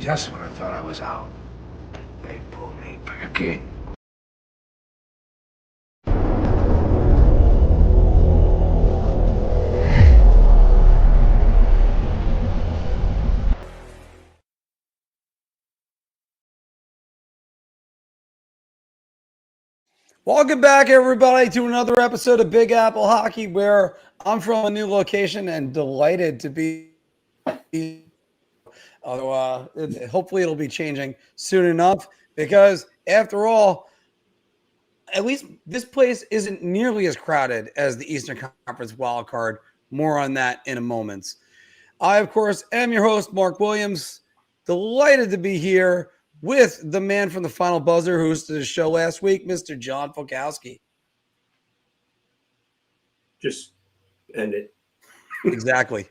Just when I thought I was out, they pulled me back in. Welcome back, everybody, to another episode of Big Apple Hockey, where I'm from a new location and delighted to be. Although hopefully it'll be changing soon enough, because after all, at least this place isn't nearly as crowded as the Eastern Conference wild card. More on that in a moment. I, of course, am your host, Mark Williams. Delighted to be here with the man from the Final Buzzer who hosted the show last week, Mr. John Folkowski. Just end it. Exactly.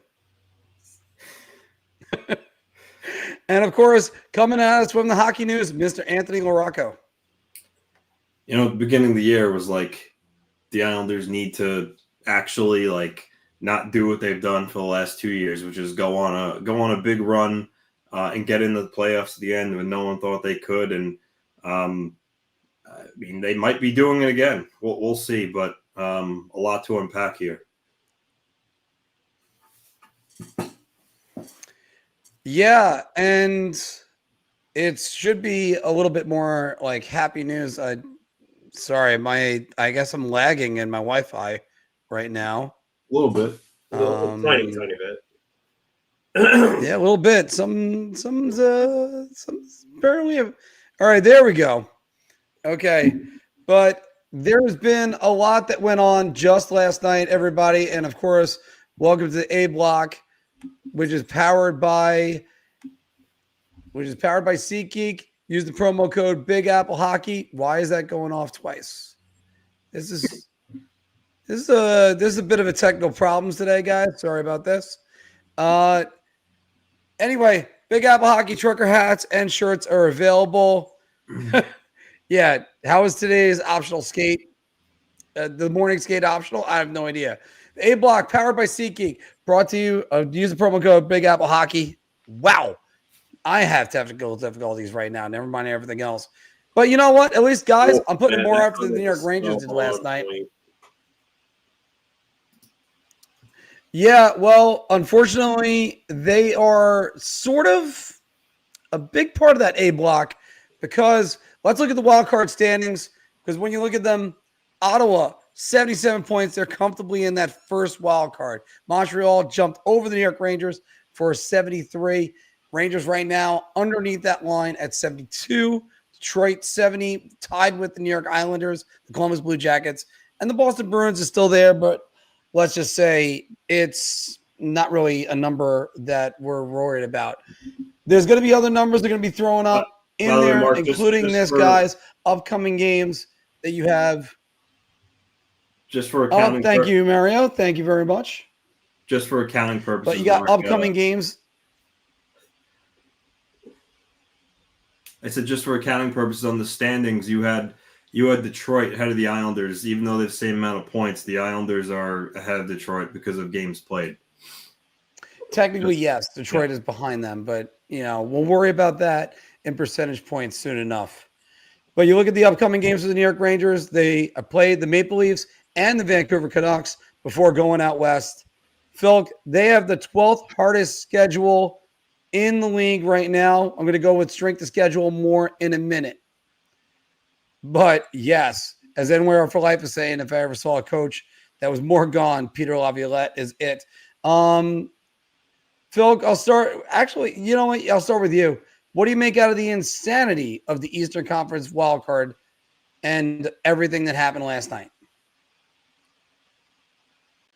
And, of course, coming at us from the hockey news, Mr. Anthony LaRocco. You know, the beginning of the year was like the Islanders need to actually not do what they've done for the last 2 years, which is go on a big run and get into the playoffs at the end when no one thought they could. And I mean, they might be doing it again. We'll see, but a lot to unpack here. Yeah, and it should be a little bit more like happy news. Sorry, I guess I'm lagging in my Wi-Fi right now. A little bit. Tiny bit. Yeah, a little bit. Some barely. All right, there we go. Okay, but there's been a lot that went on just last night, everybody, and of course, welcome to the A Block, which is powered by SeatGeek. Use the promo code Big Apple Hockey. Why is that going off twice? This is a bit of a technical problems today, guys. Sorry about this. Anyway, Big Apple Hockey trucker hats and shirts are available. Yeah, how is today's optional skate? The morning skate optional? I have no idea. The A Block powered by SeatGeek, brought to you. Use the promo code Big Apple Hockey. Wow. I have technical difficulties right now. Never mind everything else. But you know what? At least, guys, I'm putting more effort than the New York Rangers did last night. Yeah, well, unfortunately, they are sort of a big part of that A Block because let's look at the wild card standings. Because when you look at them, Ottawa, 77 points. They're comfortably in that first wild card. Montreal jumped over the New York Rangers for 73. Rangers right now underneath that line at 72. Detroit 70, tied with the New York Islanders, the Columbus Blue Jackets, and the Boston Bruins is still there, but let's just say it's not really a number that we're worried about. There's going to be other numbers that are going to be thrown up in there, Mark, including guys, upcoming games that you have. Just for accounting. Thank you, Mario. Thank you very much. Just for accounting purposes. But you got upcoming games. I said just for accounting purposes on the standings, you had Detroit ahead of the Islanders. Even though they have the same amount of points, the Islanders are ahead of Detroit because of games played. Technically, yes, Detroit is behind them, but we'll worry about that in percentage points soon enough. But you look at the upcoming games of the New York Rangers, they played the Maple Leafs and the Vancouver Canucks before going out west. Phil, they have the 12th hardest schedule in the league right now. I'm going to go with strength of schedule more in a minute. But yes, as Anywhere for Life is saying, if I ever saw a coach that was more gone, Peter Laviolette is it. Phil, I'll start. Actually, you know what? I'll start with you. What do you make out of the insanity of the Eastern Conference wildcard and everything that happened last night?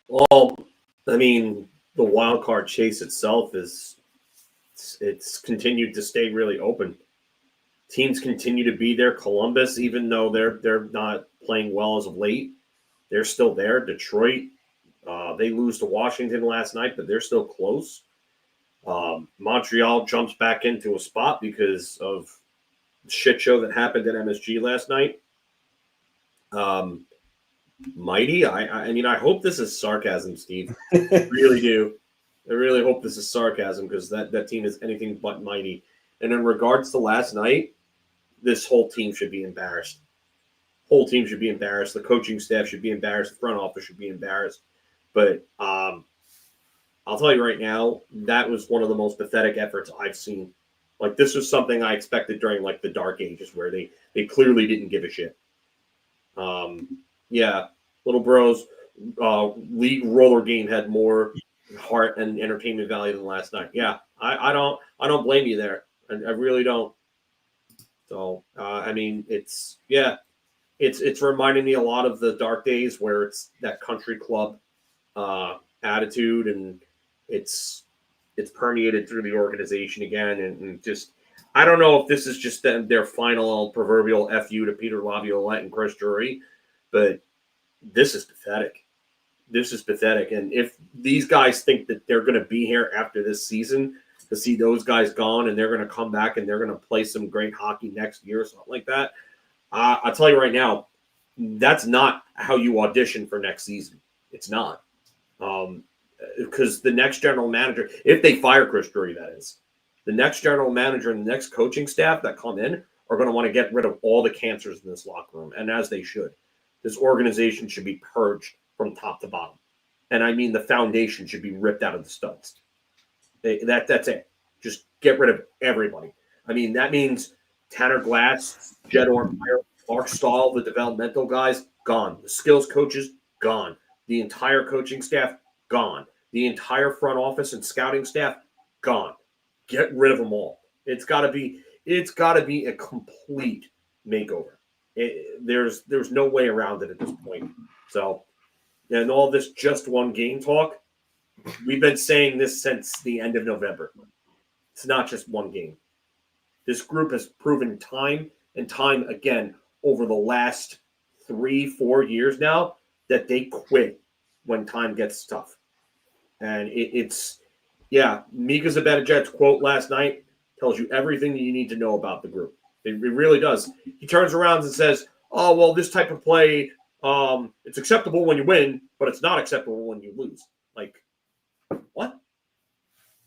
Well, I mean, the wild card chase itself it's continued to stay really open. Teams continue to be there. Columbus, even though they're not playing well as of late, they're still there. Detroit, they lose to Washington last night, but they're still close. Montreal jumps back into a spot because of the shit show that happened at MSG last night. Mighty, I mean, I hope this is sarcasm, Steve. I really do. I really hope this is sarcasm because that team is anything but mighty. And in regards to last night, this whole team should be embarrassed. Whole team should be embarrassed. The coaching staff should be embarrassed. The front office should be embarrassed. But I'll tell you right now, that was one of the most pathetic efforts I've seen. Like, this was something I expected during, like, the dark ages where they clearly didn't give a shit. Yeah, Little Bros league roller game had more heart and entertainment value than last night. Yeah, I don't blame you there. I really don't. So, I mean, it's reminding me a lot of the dark days where it's that country club attitude, and it's permeated through the organization again. And just, I don't know if this is just their final proverbial FU to Peter Laviolette and Chris Drury, but this is pathetic. This is pathetic. And if these guys think that they're going to be here after this season to see those guys gone and they're going to come back and they're going to play some great hockey next year or something like that, I'll tell you right now, that's not how you audition for next season. It's not. Because the next general manager, if they fire Chris Drury, that is, the next general manager and the next coaching staff that come in are going to want to get rid of all the cancers in this locker room, and as they should. This organization should be purged from top to bottom. And I mean, the foundation should be ripped out of the studs. That's it. Just get rid of everybody. I mean, that means Tanner Glass, Jed Ormeyer, Mark Stahl, the developmental guys, gone. The skills coaches, gone. The entire coaching staff, gone. The entire front office and scouting staff, gone. Get rid of them all. It's got to be a complete makeover. There's no way around it at this point. So, and all this just one game talk, we've been saying this since the end of November. It's not just one game. This group has proven time and time again over the last 3-4 years now that they quit when time gets tough. And it's Mika Zibanejad's quote last night tells you everything that you need to know about the group. It really does. He turns around and says, oh, well, this type of play, it's acceptable when you win, but it's not acceptable when you lose. Like, what?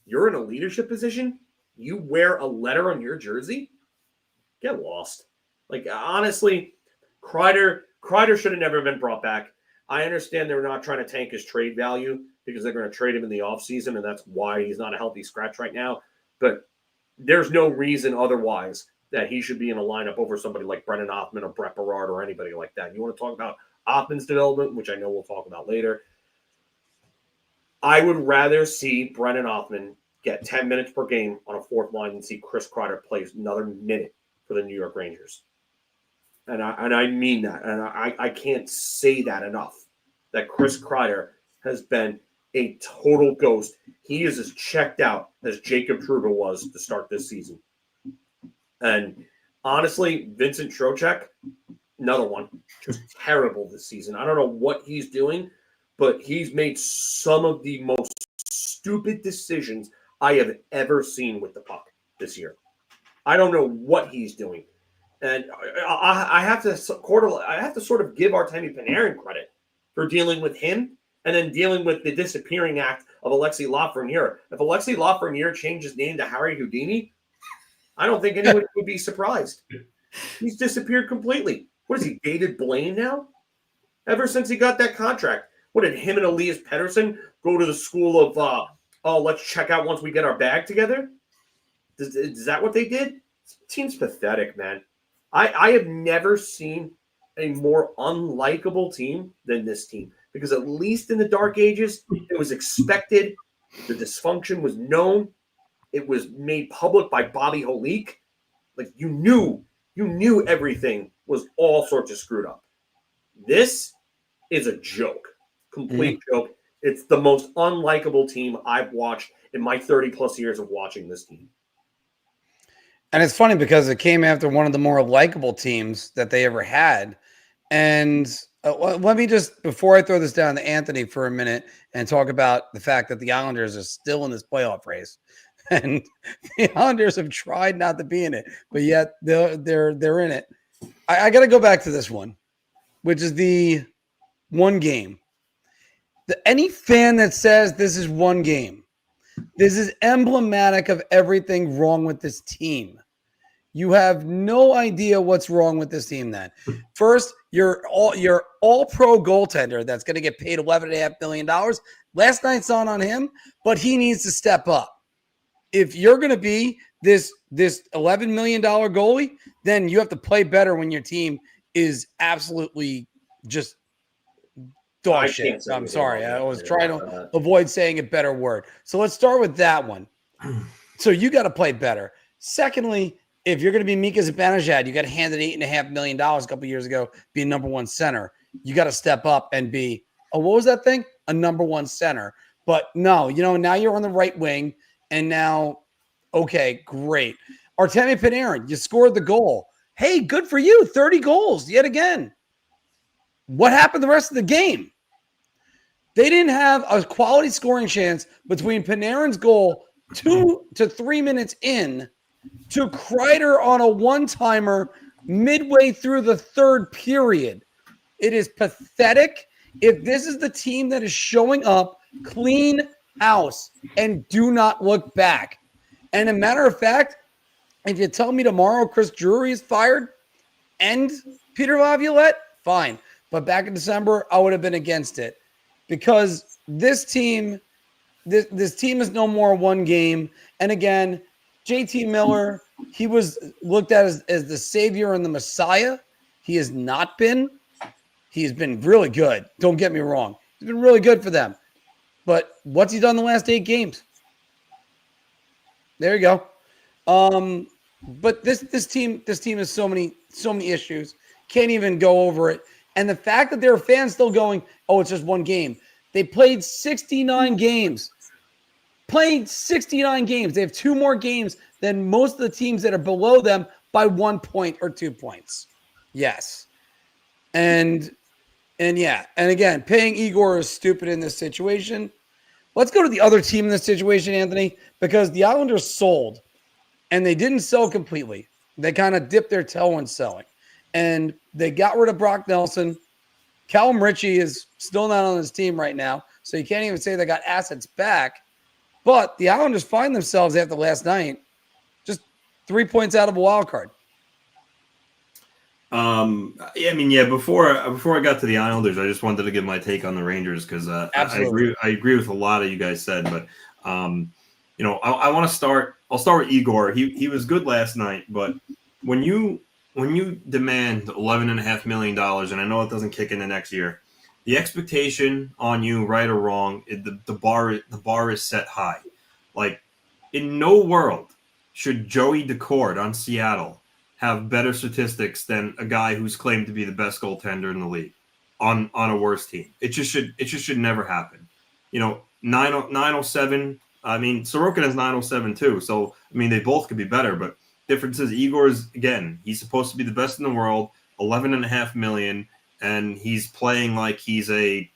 You're in a leadership position? You wear a letter on your jersey? Get lost. Like, honestly, Kreider should have never been brought back. I understand they're not trying to tank his trade value because they're going to trade him in the offseason, and that's why he's not a healthy scratch right now. But there's no reason otherwise that he should be in a lineup over somebody like Brennan Othmann or Brett Berard or anybody like that. You want to talk about Othmann's development, which I know we'll talk about later. I would rather see Brennan Othmann get 10 minutes per game on a fourth line than see Chris Kreider play another minute for the New York Rangers. And I mean that. And I can't say that enough, that Chris Kreider has been a total ghost. He is as checked out as Jacob Trouba was to start this season. And honestly, Vincent Trocheck, another one, just terrible this season. I don't know what he's doing, but he's made some of the most stupid decisions I have ever seen with the puck this year. I don't know what he's doing. And I have to sort of give Artemi Panarin credit for dealing with him and then dealing with the disappearing act of Alexei Lafreniere. If Alexei Lafreniere changed his name to Harry Houdini, I don't think anyone would be surprised. He's disappeared completely. What is he, David Blaine now? Ever since he got that contract. What did him and Elias Pettersson go to the school of, let's check out once we get our bag together? Is that what they did? This team's pathetic, man. I have never seen a more unlikable team than this team. Because at least in the dark ages, it was expected. The dysfunction was known. It was made public by Bobby Holik. Like, you knew everything was all sorts of screwed up. This is a joke. Complete joke. It's the most unlikable team I've watched in my 30-plus years of watching this team. And it's funny because it came after one of the more likable teams that they ever had. And let me just, before I throw this down to Anthony for a minute and talk about the fact that the Islanders are still in this playoff race. And the Islanders have tried not to be in it, but yet they're in it. I got to go back to this one, which is the one game. Any fan that says this is one game, This is emblematic of everything wrong with this team. You have no idea what's wrong with this team then. First, your all-pro goaltender that's going to get paid $11.5 million. Last night's not on him, but he needs to step up. If you're going to be this $11 million goalie, then you have to play better when your team is absolutely just dog shit. I'm sorry. I was trying to avoid saying a better word. So let's start with that one. So you got to play better. Secondly, if you're going to be Mika Zibanejad, you got handed $8.5 million a couple years ago, be a number one center. You got to step up and be, what was that thing? A number one center. But no, now you're on the right wing, and now, okay, great. Artemi Panarin, you scored the goal. Hey, good for you. 30 goals yet again. What happened the rest of the game? They didn't have a quality scoring chance between Panarin's goal 2 to 3 minutes in to Kreider on a one-timer midway through the third period. It is pathetic. If this is the team that is showing up, clean house and do not look back. And a matter of fact, if you tell me tomorrow Chris Drury is fired and Peter Laviolette, fine. But back in December, I would have been against it because this team is no more one game. And again, JT Miller, he was looked at as the savior and the messiah. He has not been. He's been really good. Don't get me wrong. He's been really good for them. But what's he done the last 8 games? There you go. But this team has so many issues. Can't even go over it. And the fact that there are fans still going, oh, it's just one game. They played 69 games. They have 2 more games than most of the teams that are below them by 1 point or 2 points. Yes. And yeah. And again, paying Igor is stupid in this situation. Let's go to the other team in this situation, Anthony, because the Islanders sold, and they didn't sell completely. They kind of dipped their toe in selling. And they got rid of Brock Nelson. Callum Ritchie is still not on his team right now, so you can't even say they got assets back. But the Islanders find themselves after last night just 3 points out of a wild card. Before I got to the Islanders, I just wanted to give my take on the Rangers because I agree with a lot of you guys said. But I want to start. I'll start with Igor. He was good last night, but when you demand $11.5 million, and I know it doesn't kick in the next year, the expectation on you, right or wrong, the bar is set high. Like, in no world should Joey Decord on Seattle have better statistics than a guy who's claimed to be the best goaltender in the league on a worse team. It just should never happen. 907. I mean, Sorokin has 907 too. So they both could be better, but difference is Igor's, again, he's supposed to be the best in the world, $11.5 million, and he's playing like he's a,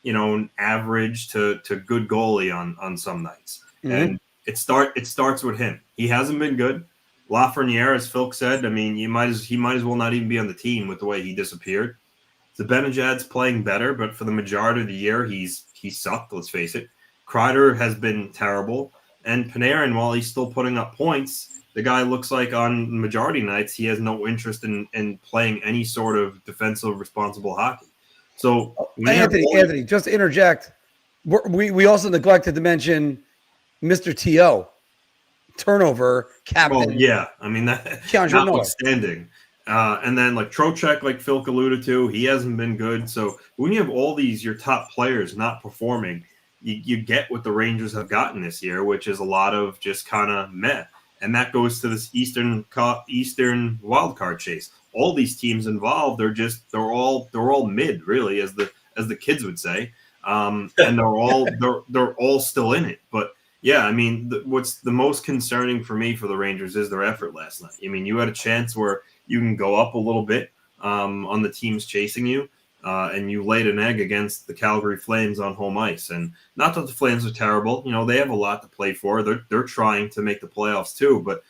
an average to good goalie on some nights. Mm-hmm. And it starts with him. He hasn't been good. Lafreniere, as Phil said, he might as well not even be on the team with the way he disappeared. Zibanejad's playing better, but for the majority of the year, he sucked, let's face it. Kreider has been terrible. And Panarin, while he's still putting up points, the guy looks like on majority nights he has no interest in playing any sort of defensive, responsible hockey. So, Anthony, just to interject, we also neglected to mention Mr. T.O., turnover captain. Oh, yeah. That notwithstanding. And then like Trocheck, like Phil alluded to, he hasn't been good. So when you have all these your top players not performing, you get what the Rangers have gotten this year, which is a lot of just kind of meh. And that goes to this Eastern wild card chase. All these teams involved are they're all mid, really, as the kids would say, and they're all still in it. But yeah, what's the most concerning for me for the Rangers is their effort last night. You had a chance where you can go up a little bit on the teams chasing you, and you laid an egg against the Calgary Flames on home ice. And not that the Flames are terrible. They have a lot to play for. They're trying to make the playoffs too, but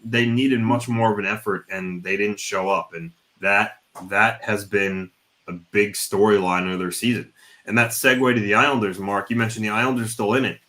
they needed much more of an effort, and they didn't show up. And that has been a big storyline of their season. And that segue to the Islanders, Mark. You mentioned the Islanders still in it.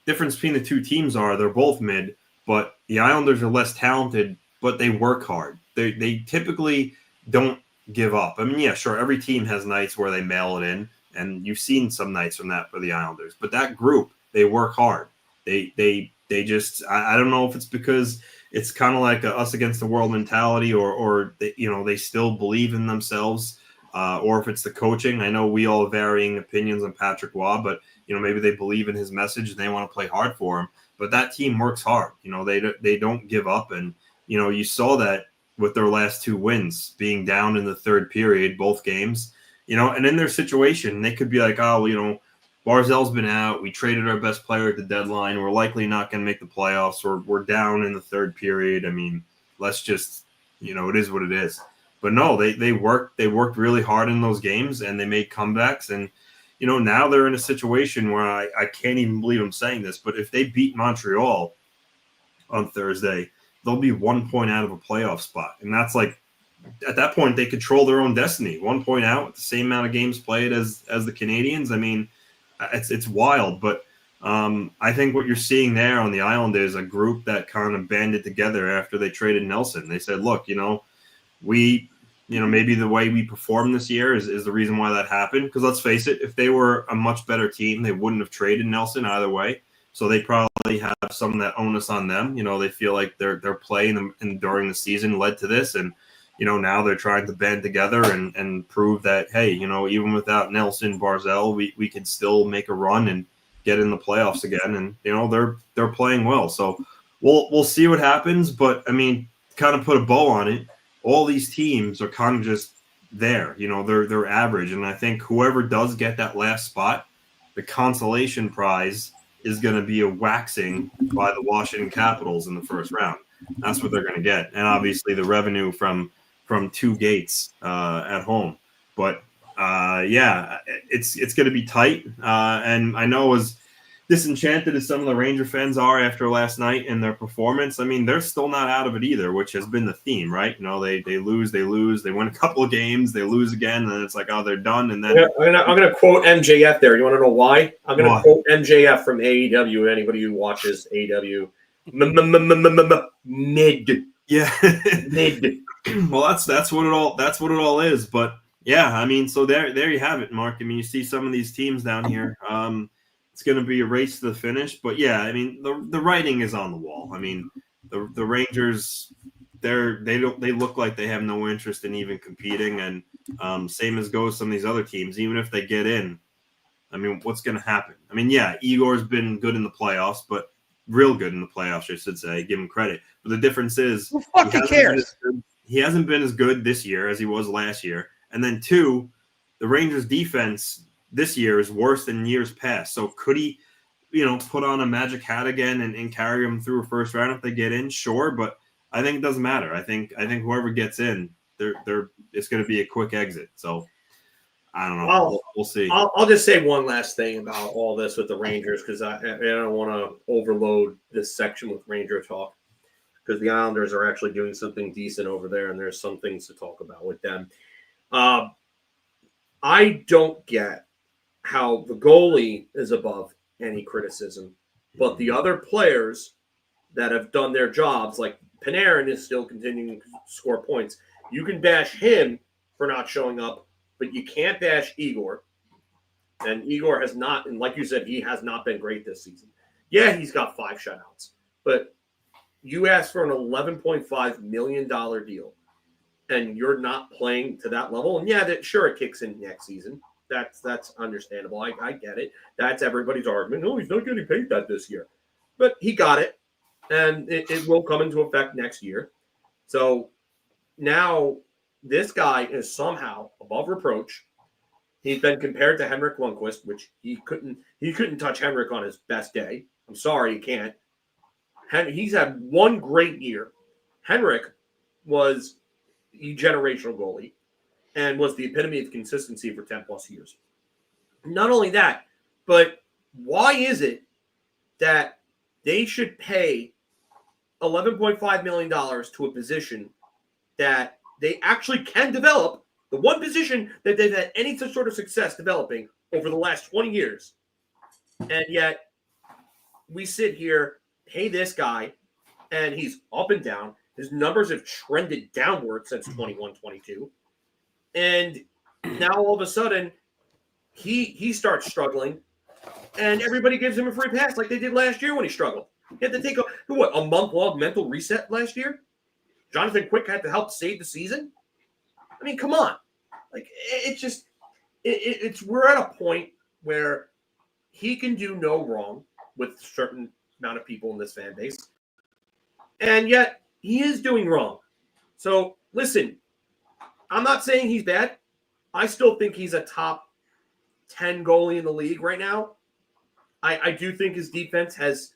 difference between the two teams are they're both mid, but the Islanders are less talented, but they work hard. They typically don't give up. I mean, yeah, sure, every team has nights where they mail it in, and you've seen some nights from that for the Islanders. But that group, they work hard. They just I don't know if it's because it's kind of like a us against the world mentality, or they, they still believe in themselves, or if it's the coaching. I know we all have varying opinions on Patrick Waugh, but maybe they believe in his message and they want to play hard for him. But that team works hard. They don't give up, and you saw that with their last 2 wins, being down in the third period, both games. And in their situation, they could be like, oh, Barzal's been out. We traded our best player at the deadline. We're likely not going to make the playoffs, or we're down in the third period. I mean, let's just, it is what it is. But no, they worked really hard in those games, and they made comebacks. And, now they're in a situation where I can't even believe I'm saying this, but if they beat Montreal on Thursday, they'll be 1 point out of a playoff spot. And that's like, at that point, they control their own destiny. 1 point out with the same amount of games played as the Canadiens. I mean, it's wild, but I think what you're seeing there on the island is a group that kind of banded together after they traded Nelson. They said, look, we, maybe the way we performed this year is the reason why that happened. Because let's face it, if they were a much better team, they wouldn't have traded Nelson either way. So they probably have some of that onus on them. They feel like their play and during the season led to this, and now they're trying to band together and prove that, hey, even without Nelson, Barzal, we can still make a run and get in the playoffs again. And they're playing well. So we'll see what happens. But I mean, kind of put a bow on it. All these teams are kind of just there. They're average. And I think whoever does get that last spot, the consolation prize is going to be a waxing by the Washington Capitals in the first round. That's what they're going to get. And obviously the revenue from 2 gates at home. But yeah, it's going to be tight. And I know as disenchanted as some of the Ranger fans are after last night and their performance, I mean, they're still not out of it either, which has been the theme, right? They lose, they win a couple of games, they lose again, and then it's like, oh, they're done. And then I'm gonna quote MJF there. You want to know why? I'm gonna quote MJF from AEW. Anybody who watches AEW, mid. Yeah. Mid. Well, that's what it all is. But yeah, I mean, so there you have it, Mark. I mean, you see some of these teams down here. It's going to be a race to the finish. But yeah, I mean, the writing is on the wall. I mean, the Rangers, they look like they have no interest in even competing, and same as goes some of these other teams. Even if they get in, I mean, what's going to happen? I mean, yeah, Igor's been good in the playoffs, but real good in the playoffs, I should say. Give him credit. But the difference is, who fucking cares? He hasn't been as good this year as he was last year. And then 2, the Rangers defense this year is worse than years past. So could he, put on a magic hat again and carry them through a first round if they get in? Sure, but I think it doesn't matter. I think whoever gets in, it's going to be a quick exit. So I don't know. We'll see. I'll just say one last thing about all this with the Rangers, because I don't want to overload this section with Ranger talk, because the Islanders are actually doing something decent over there, and there's some things to talk about with them. I don't get how the goalie is above any criticism, but the other players that have done their jobs, like Panarin is still continuing to score points. You can bash him for not showing up, but you can't bash Igor. And Igor has not, and like you said, he has not been great this season. Yeah, he's got 5 shutouts, but you asked for an $11.5 million deal, and you're not playing to that level. And yeah, sure, it kicks in next season. That's understandable. I get it. That's everybody's argument. No, he's not getting paid that this year. But he got it, and it will come into effect next year. So now this guy is somehow above reproach. He's been compared to Henrik Lundqvist, which he couldn't touch Henrik on his best day. I'm sorry, he can't. He's had one great year. Henrik was a generational goalie and was the epitome of consistency for 10 plus years. Not only that, but why is it that they should pay $11.5 million to a position that they actually can develop, the one position that they've had any sort of success developing over the last 20 years, and yet we sit here, pay this guy, and he's up and down. His numbers have trended downward since 21-22. And now all of a sudden, he starts struggling, and everybody gives him a free pass like they did last year when he struggled. He had to take a month-long mental reset last year? Jonathan Quick had to help save the season? I mean, come on. Like, we're at a point where he can do no wrong with a certain amount of people in this fan base. And yet, he is doing wrong. So, listen, I'm not saying he's bad. I still think he's a top 10 goalie in the league right now. I do think his defense has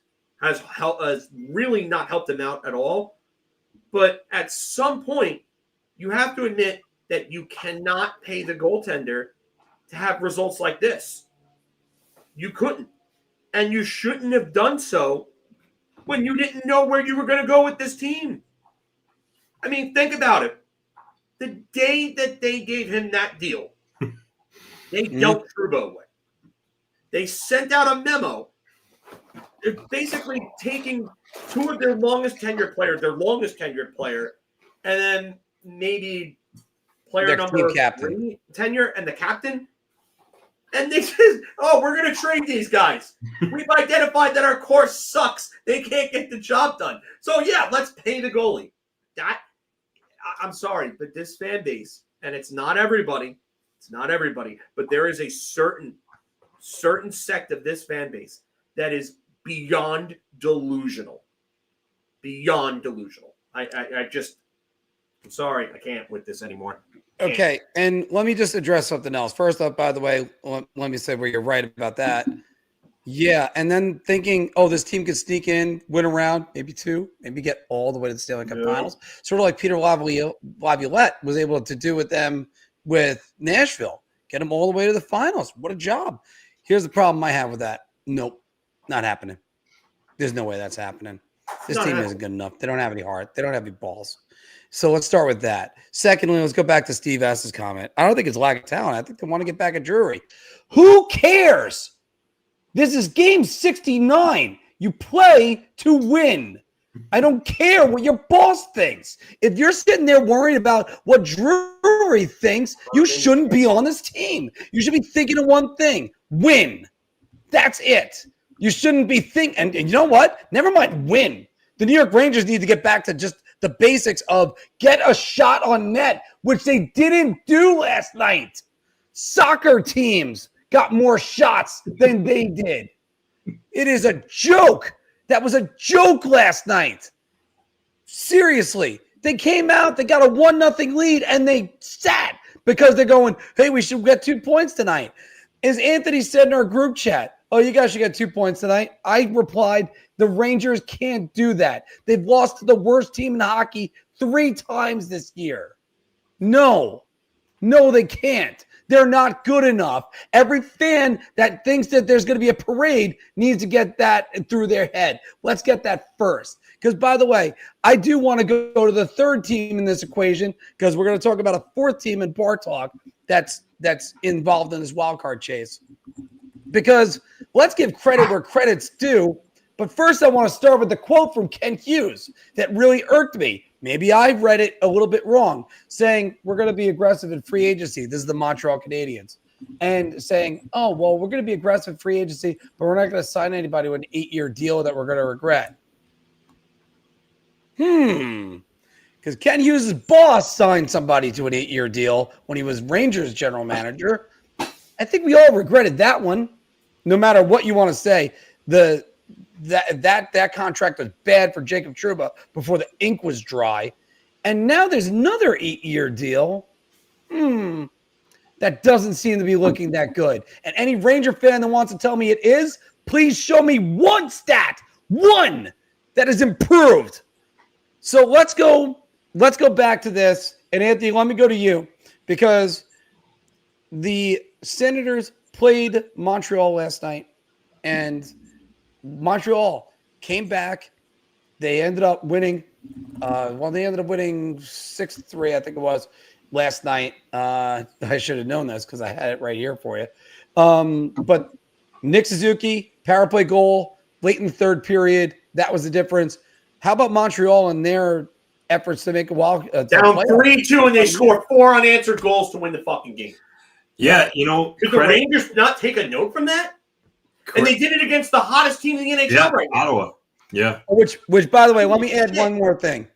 really not helped him out at all. But at some point, you have to admit that you cannot pay the goaltender to have results like this. You couldn't. And you shouldn't have done so when you didn't know where you were going to go with this team. I mean, think about it. The day that they gave him that deal, they dealt Trudeau away. They sent out a memo. They're basically taking two of their longest tenured player, and then maybe player number 3 tenure and the captain. And they said, we're going to trade these guys. We've identified that our core sucks. They can't get the job done. So, yeah, let's pay the goalie. I'm sorry, but this fan base, and it's not everybody, but there is a certain sect of this fan base that is beyond delusional. I'm sorry, I can't with this anymore. Okay, and let me just address something else. First up, by the way, let me say where you're right about that. Yeah, and then thinking, this team could sneak in, win a round, maybe 2, maybe get all the way to the Stanley Cup Finals. Sort of like Peter Laviolette was able to do with them with Nashville. Get them all the way to the finals. What a job. Here's the problem I have with that. Nope, not happening. There's no way that's happening. This team isn't good enough. They don't have any heart. They don't have any balls. So let's start with that. Secondly, let's go back to Steve S.'s comment. I don't think it's lack of talent. I think they want to get back at Drury. Who cares? This is game 69. You play to win. I don't care what your boss thinks. If you're sitting there worried about what Drury thinks, you shouldn't be on this team. You should be thinking of one thing: win. That's it. You shouldn't be thinking. And you know what? Never mind win. The New York Rangers need to get back to just the basics of get a shot on net, which they didn't do last night. Soccer teams got more shots than they did. It is a joke. That was a joke last night. Seriously. They came out, they got a 1-0 lead, and they sat because they're going, hey, we should get 2 points tonight. As Anthony said in our group chat, you guys should get 2 points tonight. I replied, the Rangers can't do that. They've lost to the worst team in hockey 3 times this year. No, they can't. They're not good enough. Every fan that thinks that there's going to be a parade needs to get that through their head. Let's get that first. Because, by the way, I do want to go to the third team in this equation because we're going to talk about a fourth team in Bar Talk that's involved in this wild card chase. Because let's give credit where credit's due. But first, I want to start with the quote from Ken Hughes that really irked me. Maybe I read it a little bit wrong, saying we're going to be aggressive in free agency. This is the Montreal Canadiens. And saying, we're going to be aggressive in free agency, but we're not going to sign anybody with an 8-year deal that we're going to regret. Because Ken Hughes' boss signed somebody to an 8-year deal when he was Rangers general manager. I think we all regretted that one. No matter what you want to say, that contract was bad for Jacob Trouba before the ink was dry. And now there's another 8-year deal. That doesn't seem to be looking that good. And any Ranger fan that wants to tell me it is, please show me one that is improved. So let's go back to this. And Anthony, let me go to you because the Senators played Montreal last night, and Montreal came back. They ended up winning. They ended up winning 6-3, I think it was, last night. I should have known this because I had it right here for you. But Nick Suzuki, power play goal, late in the third period. That was the difference. How about Montreal and their efforts to make a wild down 3-2, and they score 4 unanswered goals to win the fucking game. Yeah, Did the Rangers not take a note from that? And they did it against the hottest team in the NHL right now. Ottawa. Yeah. Which, by the way, let me add one more thing.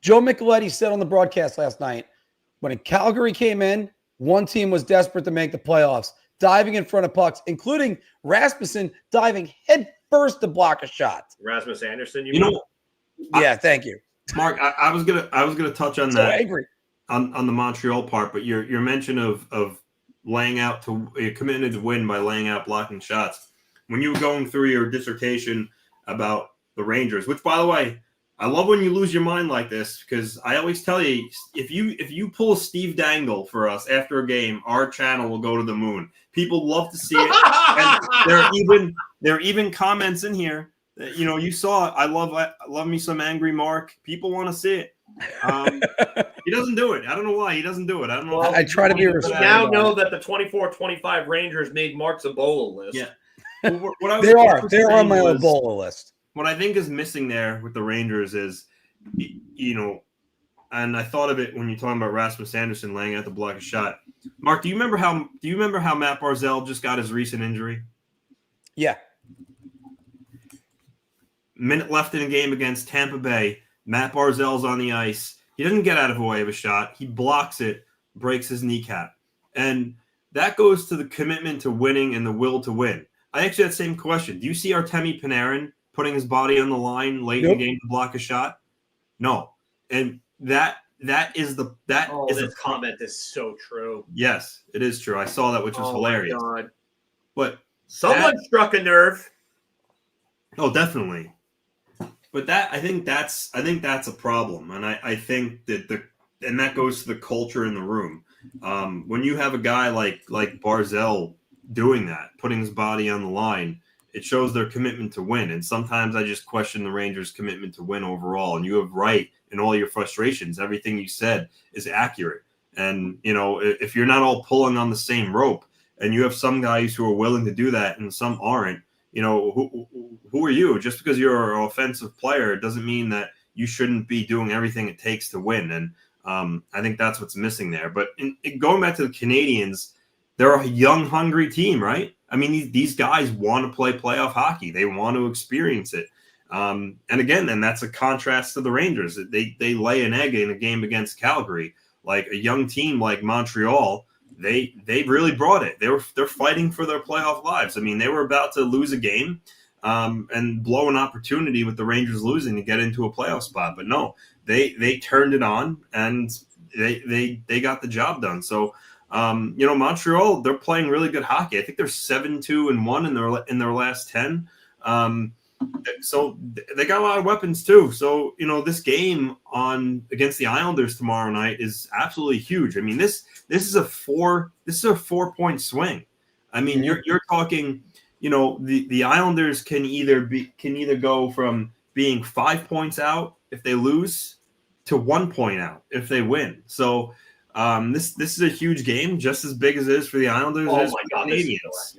Joe Micheletti said on the broadcast last night, when Calgary came in, one team was desperate to make the playoffs, diving in front of pucks, including Rasmussen diving head first to block a shot. Rasmus Anderson, yeah, thank you. Mark, I was gonna touch on that. I agree. On the Montreal part, but your mention of laying out to committed to win by laying out blocking shots. When you were going through your dissertation about the Rangers, which, by the way, I love when you lose your mind like this, because I always tell you, if you pull a Steve Dangle for us after a game, our channel will go to the moon. People love to see it, and there are even comments in here that, you saw. I love me some angry Mark. People want to see it. He doesn't do it. I don't know why he doesn't do it. I don't know. I try to be respectful. Now know that the 24-25 Rangers made Mark's Ebola list. Yeah, what they're on my Ebola list. What I think is missing there with the Rangers is, and I thought of it when you're talking about Rasmus Anderson laying out the block a shot. Mark, do you remember how Matt Barzal just got his recent injury? Yeah. Minute left in a game against Tampa Bay. Matt Barzal's on the ice. He doesn't get out of the way of a shot. He blocks it, breaks his kneecap. And that goes to the commitment to winning and the will to win. I actually had the same question. Do you see Artemi Panarin putting his body on the line late in the game to block a shot? No. And that is this comment is so true. Yes, it is true. I saw that, which was hilarious. My God. But someone struck a nerve. Oh, definitely. But I think that's a problem, and I think that that goes to the culture in the room. When you have a guy like Barzal doing that, putting his body on the line, it shows their commitment to win. And sometimes I just question the Rangers' commitment to win overall. And you have right in all your frustrations. Everything you said is accurate. And if you're not all pulling on the same rope, and you have some guys who are willing to do that and some aren't, who are you? Just because you're an offensive player, it doesn't mean that you shouldn't be doing everything it takes to win. And I think that's what's missing there. But going back to the Canadiens, they're a young, hungry team, right? I mean, these guys want to play playoff hockey. They want to experience it. And that's a contrast to the Rangers. They lay an egg in a game against Calgary. Like a young team like Montreal, they really brought it. They're fighting for their playoff lives. I mean, they were about to lose a game and blow an opportunity with the Rangers losing to get into a playoff spot. But no, they turned it on and they got the job done. So Montreal, they're playing really good hockey. I think they're 7-2-1 in their last 10. So they got a lot of weapons too. So this game against the Islanders tomorrow night is absolutely huge. I mean, this is a 4-point swing. I mean, you're talking. The Islanders can either go from being 5 points out if they lose to 1 point out if they win. So this is a huge game, just as big as it is for the Islanders as for the Canadiens.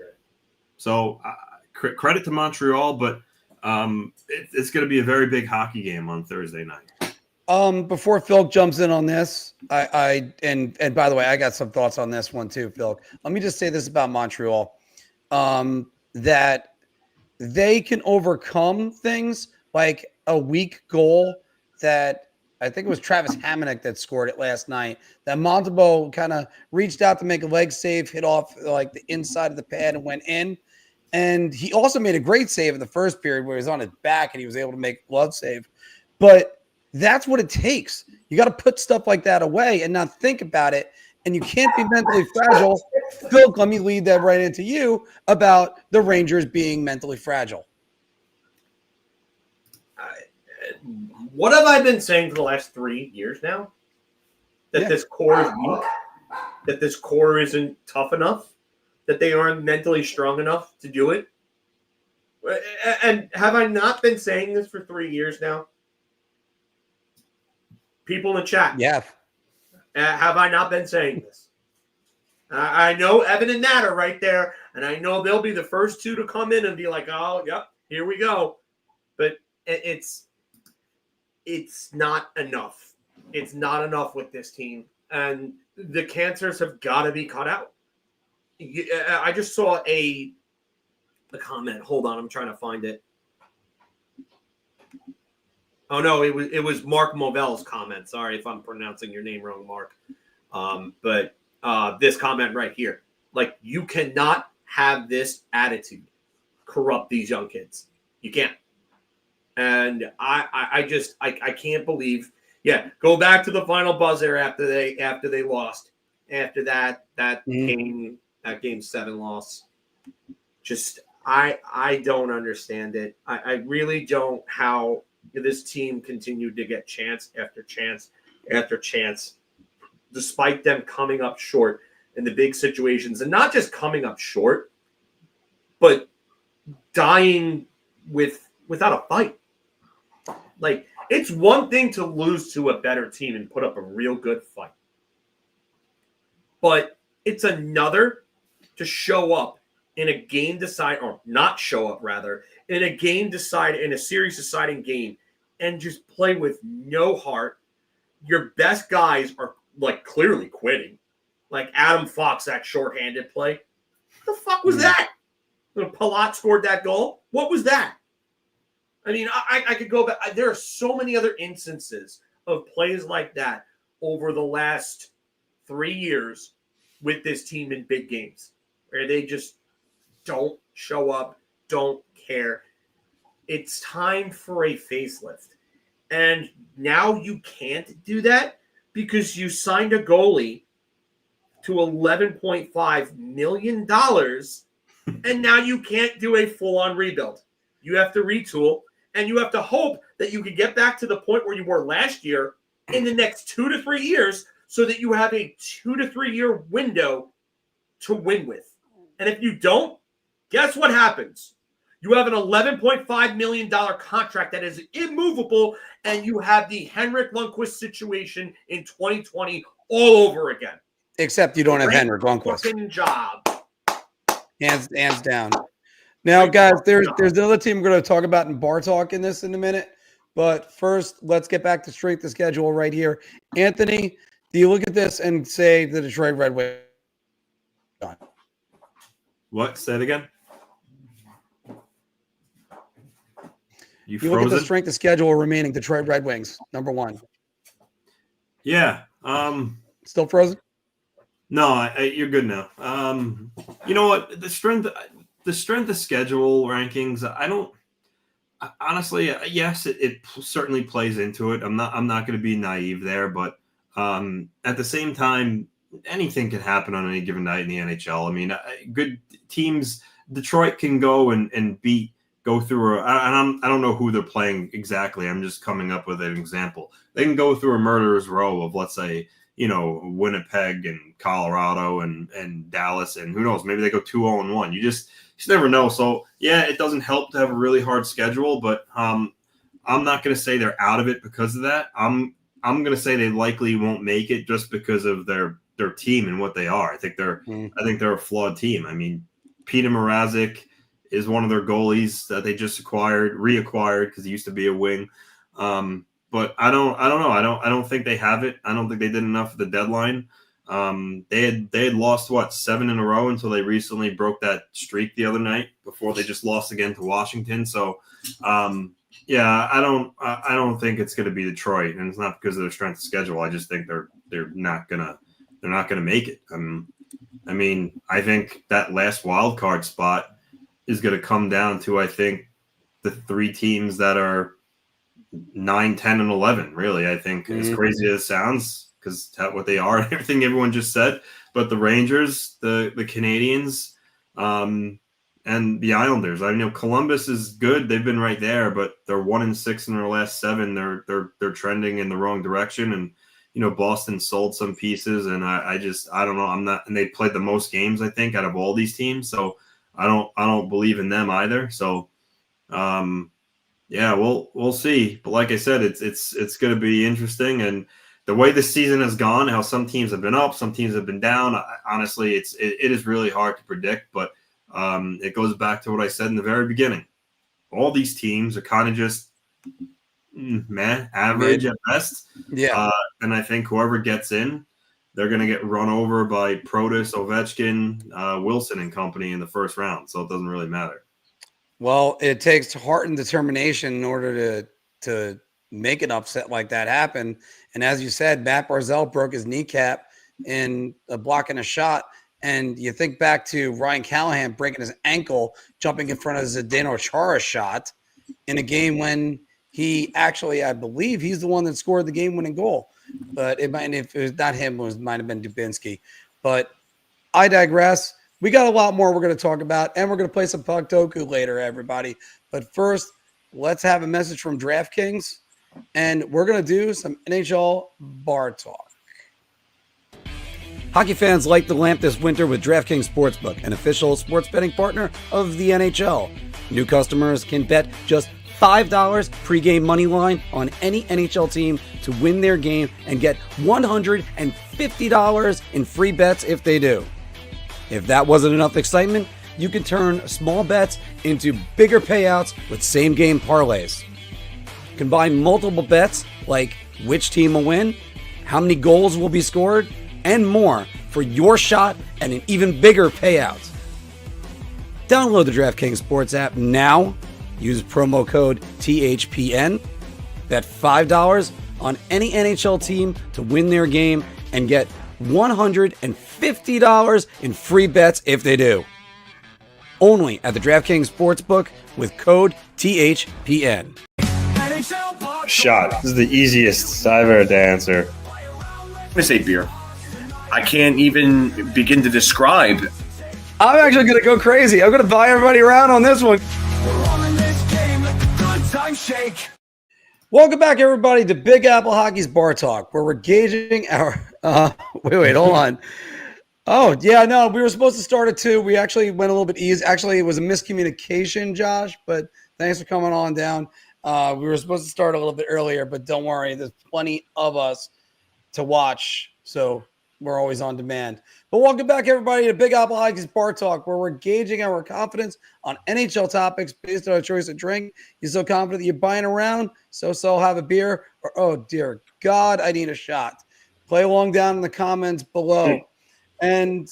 So credit to Montreal, but it's going to be a very big hockey game on Thursday night. Before Phil jumps in on this, and by the way, I got some thoughts on this one too, Phil. Let me just say this about Montreal, that they can overcome things like a weak goal that I think it was Travis Hamonic that scored it last night. That Montembeault kind of reached out to make a leg save, hit off like the inside of the pad and went in. And he also made a great save in the first period where he was on his back and he was able to make a glove save. But that's what it takes. You got to put stuff like that away and not think about it. And you can't be mentally fragile. Phil, let me lead that right into you about the Rangers being mentally fragile. What have I been saying for the last 3 years now? That this core is weak? That this core isn't tough enough? That they aren't mentally strong enough to do it? And have I not been saying this for 3 years now? People in the chat. Yeah. Have I not been saying this? I know Evan and Nat are right there, and I know they'll be the first two to come in and be like, oh, yep, here we go. But it's not enough. It's not enough with this team. And the cancers have got to be cut out. I just saw a comment. Hold on, I'm trying to find it. Oh no, it was Mark Movel's comment. Sorry if I'm pronouncing your name wrong, Mark. But this comment right here, like, you cannot have this attitude corrupt these young kids. You can't. And I can't believe. Yeah, go back to the final buzzer after they lost. After that game 7 loss. Just I don't understand it. I really don't, how this team continued to get chance after chance after chance, despite them coming up short in the big situations, and not just coming up short, but dying without a fight. Like, it's one thing to lose to a better team and put up a real good fight, but it's another to show up in a game decide, or not show up rather, in a game decide, in a series deciding game, and just play with no heart. Your best guys are, like, clearly quitting. Like Adam Fox, that shorthanded play. What the fuck was that? When Palat scored that goal? What was that? I mean, I could go back. There are so many other instances of plays like that over the last 3 years with this team in big games, where they just don't show up, don't care. It's time for a facelift. And now you can't do that because you signed a goalie to $11.5 million, and now you can't do a full-on rebuild. You have to retool, and you have to hope that you can get back to the point where you were last year in the next 2 to 3 years, so that you have a 2 to 3 year window to win with. And if you don't, guess what happens? You have an $11.5 million contract that is immovable, and you have the Henrik Lundqvist situation in 2020 all over again. Except you don't have Henrik Lundqvist. Fucking job. Hands down. Now, guys, there's another team we're going to talk about in Bar Talk in a minute. But first, let's get back to strength of schedule right here. Anthony, do you look at this and say the Detroit Red Wings? What? Say it again. You look at the strength of schedule remaining Detroit Red Wings, number 1. Yeah. Still frozen? No, you're good now. You know what? The strength of schedule rankings, honestly, yes, it certainly plays into it. I'm not going to be naive there, but at the same time, anything can happen on any given night in the NHL. I mean, good teams, Detroit can go and go through I don't know who they're playing exactly. I'm just coming up with an example. They can go through a murderer's row of, let's say, Winnipeg and Colorado and Dallas, and who knows, maybe they go 2-0-1. You just never know. So yeah, it doesn't help to have a really hard schedule, but I'm not going to say they're out of it because of that. I'm going to say they likely won't make it just because of their team and what they are. I think they're a flawed team. I mean, Peter Mrazek is one of their goalies that they just reacquired because he used to be a wing. But I don't know. I don't think they have it. I don't think they did enough at the deadline. They had lost 7 in a row until they recently broke that streak the other night before they just lost again to Washington. So yeah, I don't think it's going to be Detroit, and it's not because of their strength of schedule. I just think they're not gonna make it. I mean, I think that last wild card spot is going to come down to, I think, the 3 teams that are 9, 10, and 11. Really, I think, as crazy as it sounds, because that's what they are, everything everyone just said. But the Rangers, the Canadiens, and the Islanders. I know Columbus is good; they've been right there, but they're 1-6 in their last 7. They're trending in the wrong direction, and Boston sold some pieces, and I don't know. I'm not, and they played the most games, I think, out of all these teams. So I don't believe in them either. So yeah, we'll see. But like I said, it's going to be interesting, and the way this season has gone, how some teams have been up, some teams have been down. Honestly, it is really hard to predict. But it goes back to what I said in the very beginning. all these teams are kind of just average at best. Yeah. And I think whoever gets in, they're going to get run over by Protas, Ovechkin, Wilson and company in the first round. So it doesn't really matter. Well, it takes heart and determination in order to make an upset like that happen. And as you said, Matt Barzal broke his kneecap in blocking a shot. And you think back to Ryan Callahan breaking his ankle, jumping in front of Zdeno Chara shot in a game when he actually, I believe, he's the one that scored the game-winning goal. But it might, if it was not him, it might have been Dubinsky. But I digress. We got a lot more we're going to talk about, and we're going to play some Puckdoku later, everybody. But first, let's have a message from DraftKings, and we're going to do some NHL Bar Talk. Hockey fans light the lamp this winter with DraftKings Sportsbook, an official sports betting partner of the NHL. New customers can bet just $5 pregame money line on any NHL team to win their game and get $150 in free bets if they do. If that wasn't enough excitement, you can turn small bets into bigger payouts with same-game parlays. Combine multiple bets like which team will win, how many goals will be scored, and more for your shot at an even bigger payout. Download the DraftKings Sports app now. Use promo code THPN. Bet $5 on any NHL team to win their game and get $150 in free bets if they do. Only at the DraftKings Sportsbook with code THPN. Shot. This is the easiest I've ever to answer. I'm going to say beer. I can't even begin to describe. I'm actually going to go crazy. I'm going to buy everybody around on this one. Welcome back, everybody, to Big Apple Hockey's Bar Talk, where we're gauging our wait, hold on. Oh, yeah, no, we were supposed to start at 2. We actually went a little bit easy. Actually, it was a miscommunication, Josh, but thanks for coming on down. We were supposed to start a little bit earlier, but don't worry. There's plenty of us to watch, so we're always on demand. But welcome back, everybody, to Big Apple Hockey's Bar Talk, where we're gauging our confidence on NHL topics based on our choice of drink. You're so confident that you're buying around, so have a beer, or, oh, dear God, I need a shot. Play along down in the comments below. And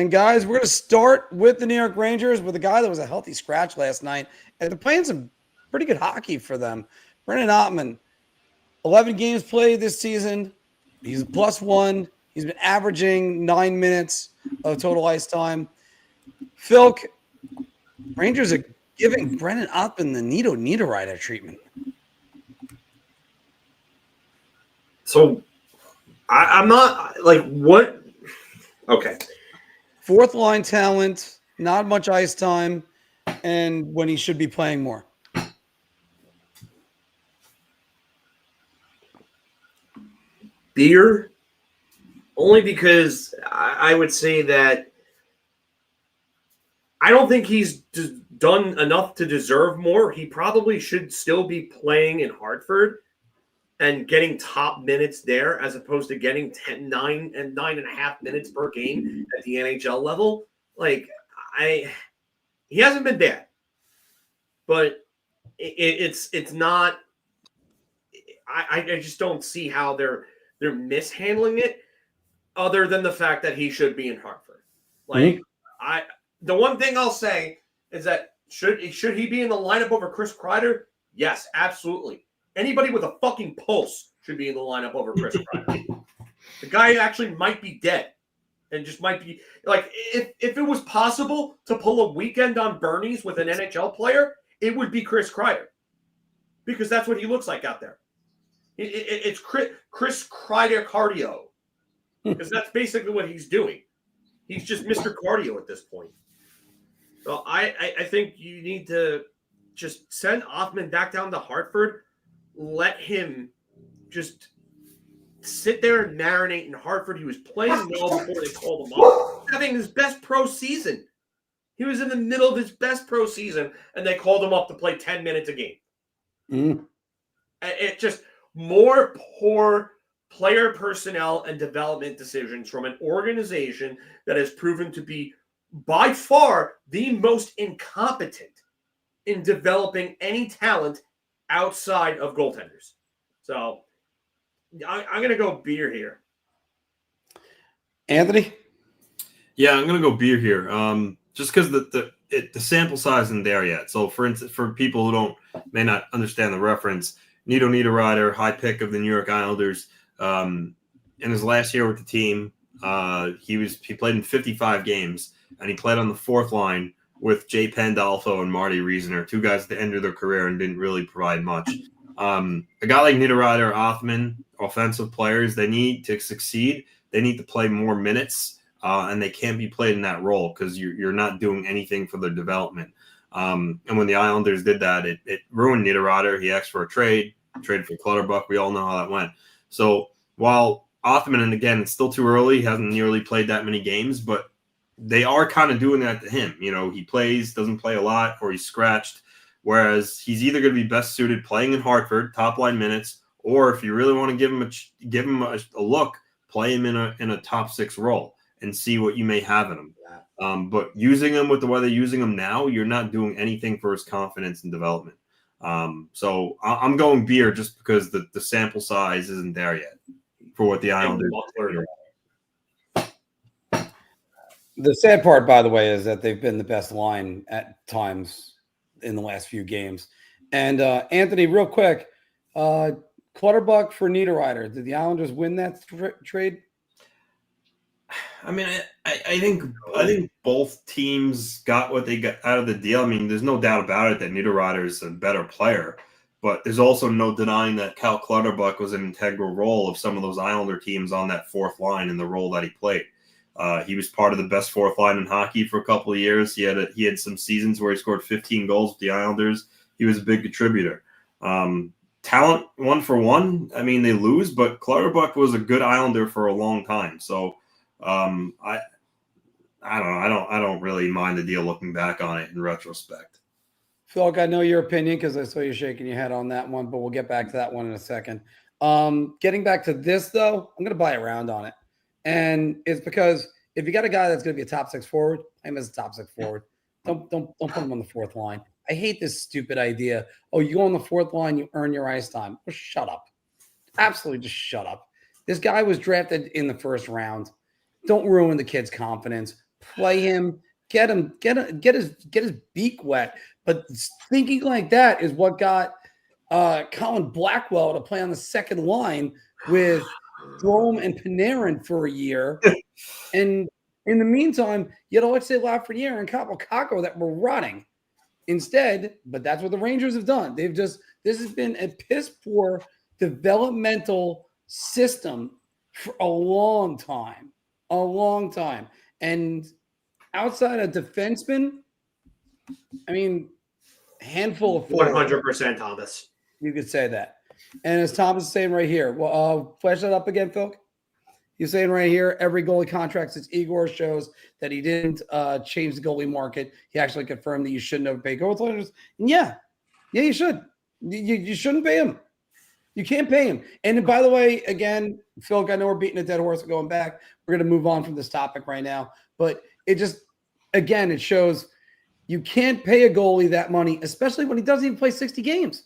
guys, we're going to start with the New York Rangers with a guy that was a healthy scratch last night. And they're playing some pretty good hockey for them. Brennan Othmann, 11 games played this season. He's +1. He's been averaging 9 minutes of total ice time. Phil, Rangers are giving Brennan Othmann the Nito Niederreiter treatment. So I'm not like what? Okay. Fourth line talent, not much ice time, and when he should be playing more. Beer, only because I would say that I don't think he's done enough to deserve more. He probably should still be playing in Hartford and getting top minutes there as opposed to getting 9 and 9.5 minutes per game at the NHL level. Like, he hasn't been bad, but it's not. I just don't see how they're mishandling it, other than the fact that he should be in Hartford. Like, the one thing I'll say is that should he be in the lineup over Chris Kreider? Yes, absolutely. Anybody with a fucking pulse should be in the lineup over Chris Kreider. The guy actually might be dead, and just might be like, if it was possible to pull a weekend on Bernie's with an NHL player, it would be Chris Kreider, because that's what he looks like out there. It's Chris Kreider cardio, because that's basically what he's doing. He's just Mr. Cardio at this point. So I think you need to just send Othmann back down to Hartford. Let him just sit there and marinate in Hartford. He was playing well before they called him up. Having his best pro season. He was in the middle of his best pro season, and they called him up to play 10 minutes a game. It just more poor player personnel and development decisions from an organization that has proven to be by far the most incompetent in developing any talent outside of goaltenders. So I'm going to go beer here. Anthony? Yeah, I'm going to go beer here. Just because the sample size isn't there yet. So, for instance, for people who may not understand the reference, Nito Niederreiter, high pick of the New York Islanders, in his last year with the team, he played in 55 games, and he played on the fourth line with Jay Pandolfo and Marty Reasoner, two guys at the end of their career and didn't really provide much. A guy like Niederreiter, Othmann, offensive players, they need to succeed. They need to play more minutes, and they can't be played in that role because you're not doing anything for their development. And when the Islanders did that, it ruined Niederreiter. He asked for a trade for Clutterbuck. We all know how that went. So while Othmann, and again, it's still too early, he hasn't nearly played that many games, but they are kind of doing that to him. You know, he doesn't play a lot, or he's scratched, whereas he's either going to be best suited playing in Hartford, top line minutes, or if you really want to give him a look, play him in a top six role and see what you may have in him. But using him with the way they're using him now, you're not doing anything for his confidence and development. So I'm going beer just because the sample size isn't there yet for what the Islanders are. The sad part, by the way, is that they've been the best line at times in the last few games. And Anthony, real quick, Clutterbuck for Niederreiter. Did the Islanders win that trade? I mean, I think both teams got what they got out of the deal. I mean, there's no doubt about it that Niederreiter is a better player, but there's also no denying that Cal Clutterbuck was an integral role of some of those Islander teams on that fourth line in the role that he played. He was part of the best fourth line in hockey for a couple of years. He had some seasons where he scored 15 goals with the Islanders. He was a big contributor. Talent 1 for 1. I mean, they lose, but Clutterbuck was a good Islander for a long time. So I don't know. I don't really mind the deal looking back on it in retrospect. Phil, I know your opinion because I saw you shaking your head on that one, but we'll get back to that one in a second. Getting back to this, though, I'm going to buy a round on it. And it's because if you got a guy that's going to be a top six forward, play him as a top six forward. Don't put him on the fourth line. I hate this stupid idea. Oh, you go on the fourth line, you earn your ice time. Well, shut up. Absolutely just shut up. This guy was drafted in the first round. Don't ruin the kid's confidence. Play him. Get his beak wet. But thinking like that is what got Colin Blackwell to play on the second line with Strome and Panarin for a year. And in the meantime, you had Alexei Lafreniere and Kaapo Kakko that were rotting instead. But that's what the Rangers have done. This has been a piss poor developmental system for a long time. And outside of defensemen, I mean, handful of 100% Thomas. You could say that. And as Thomas is saying right here, well, flash that up again, Phil. He's saying right here, every goalie contract since Igor shows that he didn't change the goalie market. He actually confirmed that you shouldn't overpay goaltenders. And yeah, you should. You shouldn't pay him. You can't pay him. And by the way, again, Phil, I know we're beating a dead horse going back. We're going to move on from this topic right now. But it just, again, it shows you can't pay a goalie that money, especially when he doesn't even play 60 games.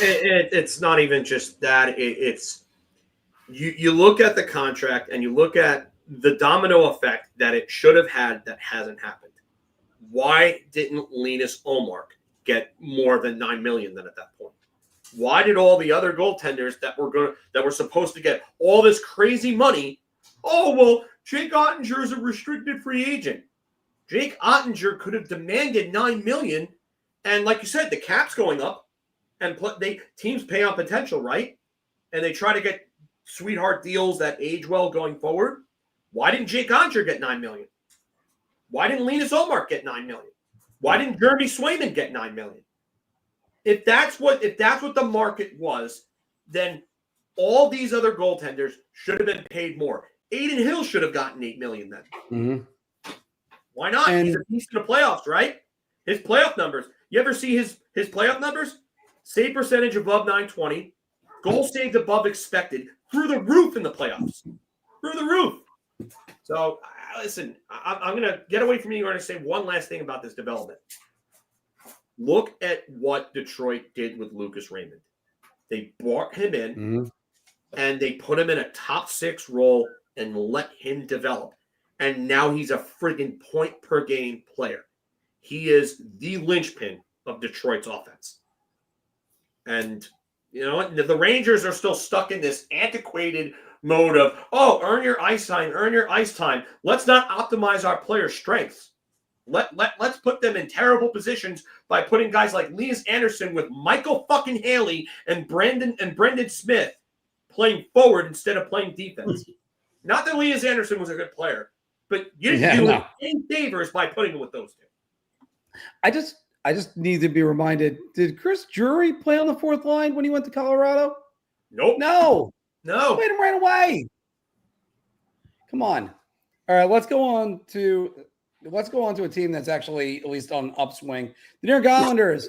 It's not even just that. It's you look at the contract and you look at the domino effect that it should have had that hasn't happened. Why didn't Linus Ullmark get more than $9 million then at that point? Why did all the other goaltenders that were supposed to get all this crazy money? Oh, well, Jake Ottinger is a restricted free agent. Jake Ottinger could have demanded $9 million, and like you said, the cap's going up, and teams pay on potential, right? And they try to get sweetheart deals that age well going forward. Why didn't Jake Ottinger get $9 million? Why didn't Linus Ullmark get $9 million? Why didn't Jeremy Swayman get $9 million? If that's what the market was, then all these other goaltenders should have been paid more. Aiden Hill should have gotten $8 million then. Mm-hmm. Why not? He's a piece of the playoffs, right? His playoff numbers. You ever see his playoff numbers? Save percentage above .920, goal saved above expected, through the roof in the playoffs. Through the roof. So, listen, I'm going to get away from you and say one last thing about this development. look at what Detroit did with Lucas Raymond. They brought him in and they put him in a top 6 role and let him develop. And now he's a friggin' point per game player. He is the linchpin of Detroit's offense. And you know what? The Rangers are still stuck in this antiquated mode of, earn your ice time, earn your ice time. Let's not optimize our players' strengths. Let's put them in terrible positions by putting guys like Elias Anderson with Michael fucking Haley and Brendan Smith playing forward instead of playing defense. Not that Elias Anderson was a good player, but you didn't do him any favors by putting him with those two. I just need to be reminded, did Chris Drury play on the 4th line when he went to Colorado? Nope. No. No. Played him right away. Come on. All right, let's go on to a team that's actually at least on upswing. The New York Islanders,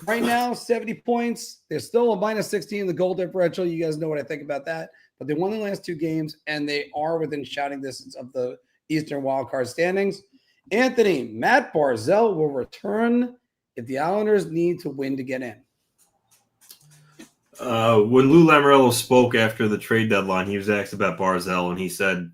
right now, 70 points. They're still a minus 16 in the goal differential. You guys know what I think about that. But they won the last 2 games, and they are within shouting distance of the Eastern wildcard standings. Anthony, Matt Barzal will return if the Islanders need to win to get in. When Lou Lamoriello spoke after the trade deadline, he was asked about Barzal, and he said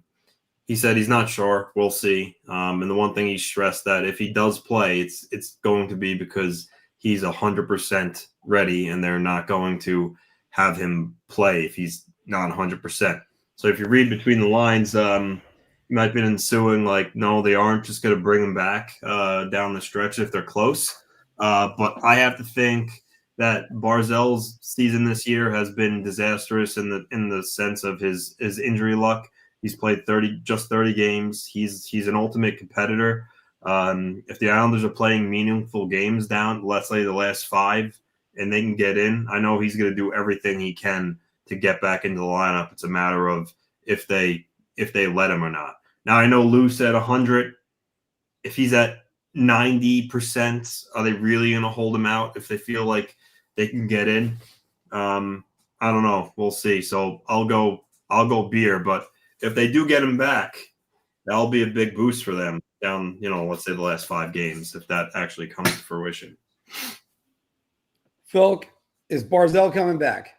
he's not sure. We'll see. And the one thing he stressed that if he does play, it's going to be because he's 100% ready, and they're not going to have him play if he's not 100%. So if you read between the lines, you might have been ensuing like, no, they aren't just going to bring him back down the stretch if they're close. But I have to think that Barzal's season this year has been disastrous in the sense of his injury luck. He's played 30 games. He's an ultimate competitor. If the Islanders are playing meaningful games down, let's say the last 5, and they can get in, I know he's going to do everything he can to get back into the lineup. It's a matter of if they let him or not. Now, I know Lou said 100. If he's at 90%, are they really going to hold him out if they feel like they can get in? I don't know. We'll see. So I'll go beer. But if they do get him back, that'll be a big boost for them down, let's say the last 5 games, if that actually comes to fruition. Phil, is Barzal coming back?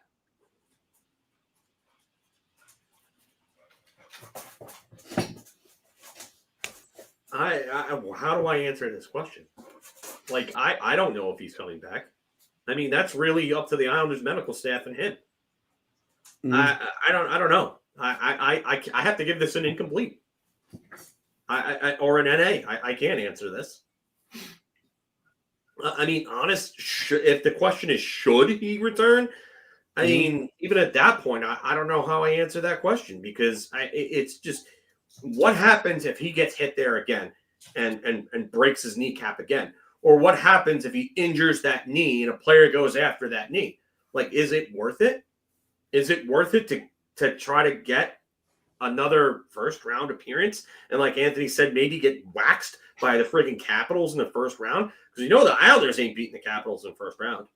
How do I answer this question? Like, I don't know if he's coming back. I mean, that's really up to the Islanders medical staff and him. I don't know. I have to give this an incomplete. Or an NA. I can't answer this. I mean, if the question is should he return, I mean, even at that point, I don't know how I answer that question, because it's just, what happens if he gets hit there again and breaks his kneecap again? Or what happens if he injures that knee and a player goes after that knee? Like, is it worth it? Is it worth it to try to get another first-round appearance? And like Anthony said, maybe get waxed by the friggin' Capitals in the first round? Because the Islanders ain't beating the Capitals in the first round.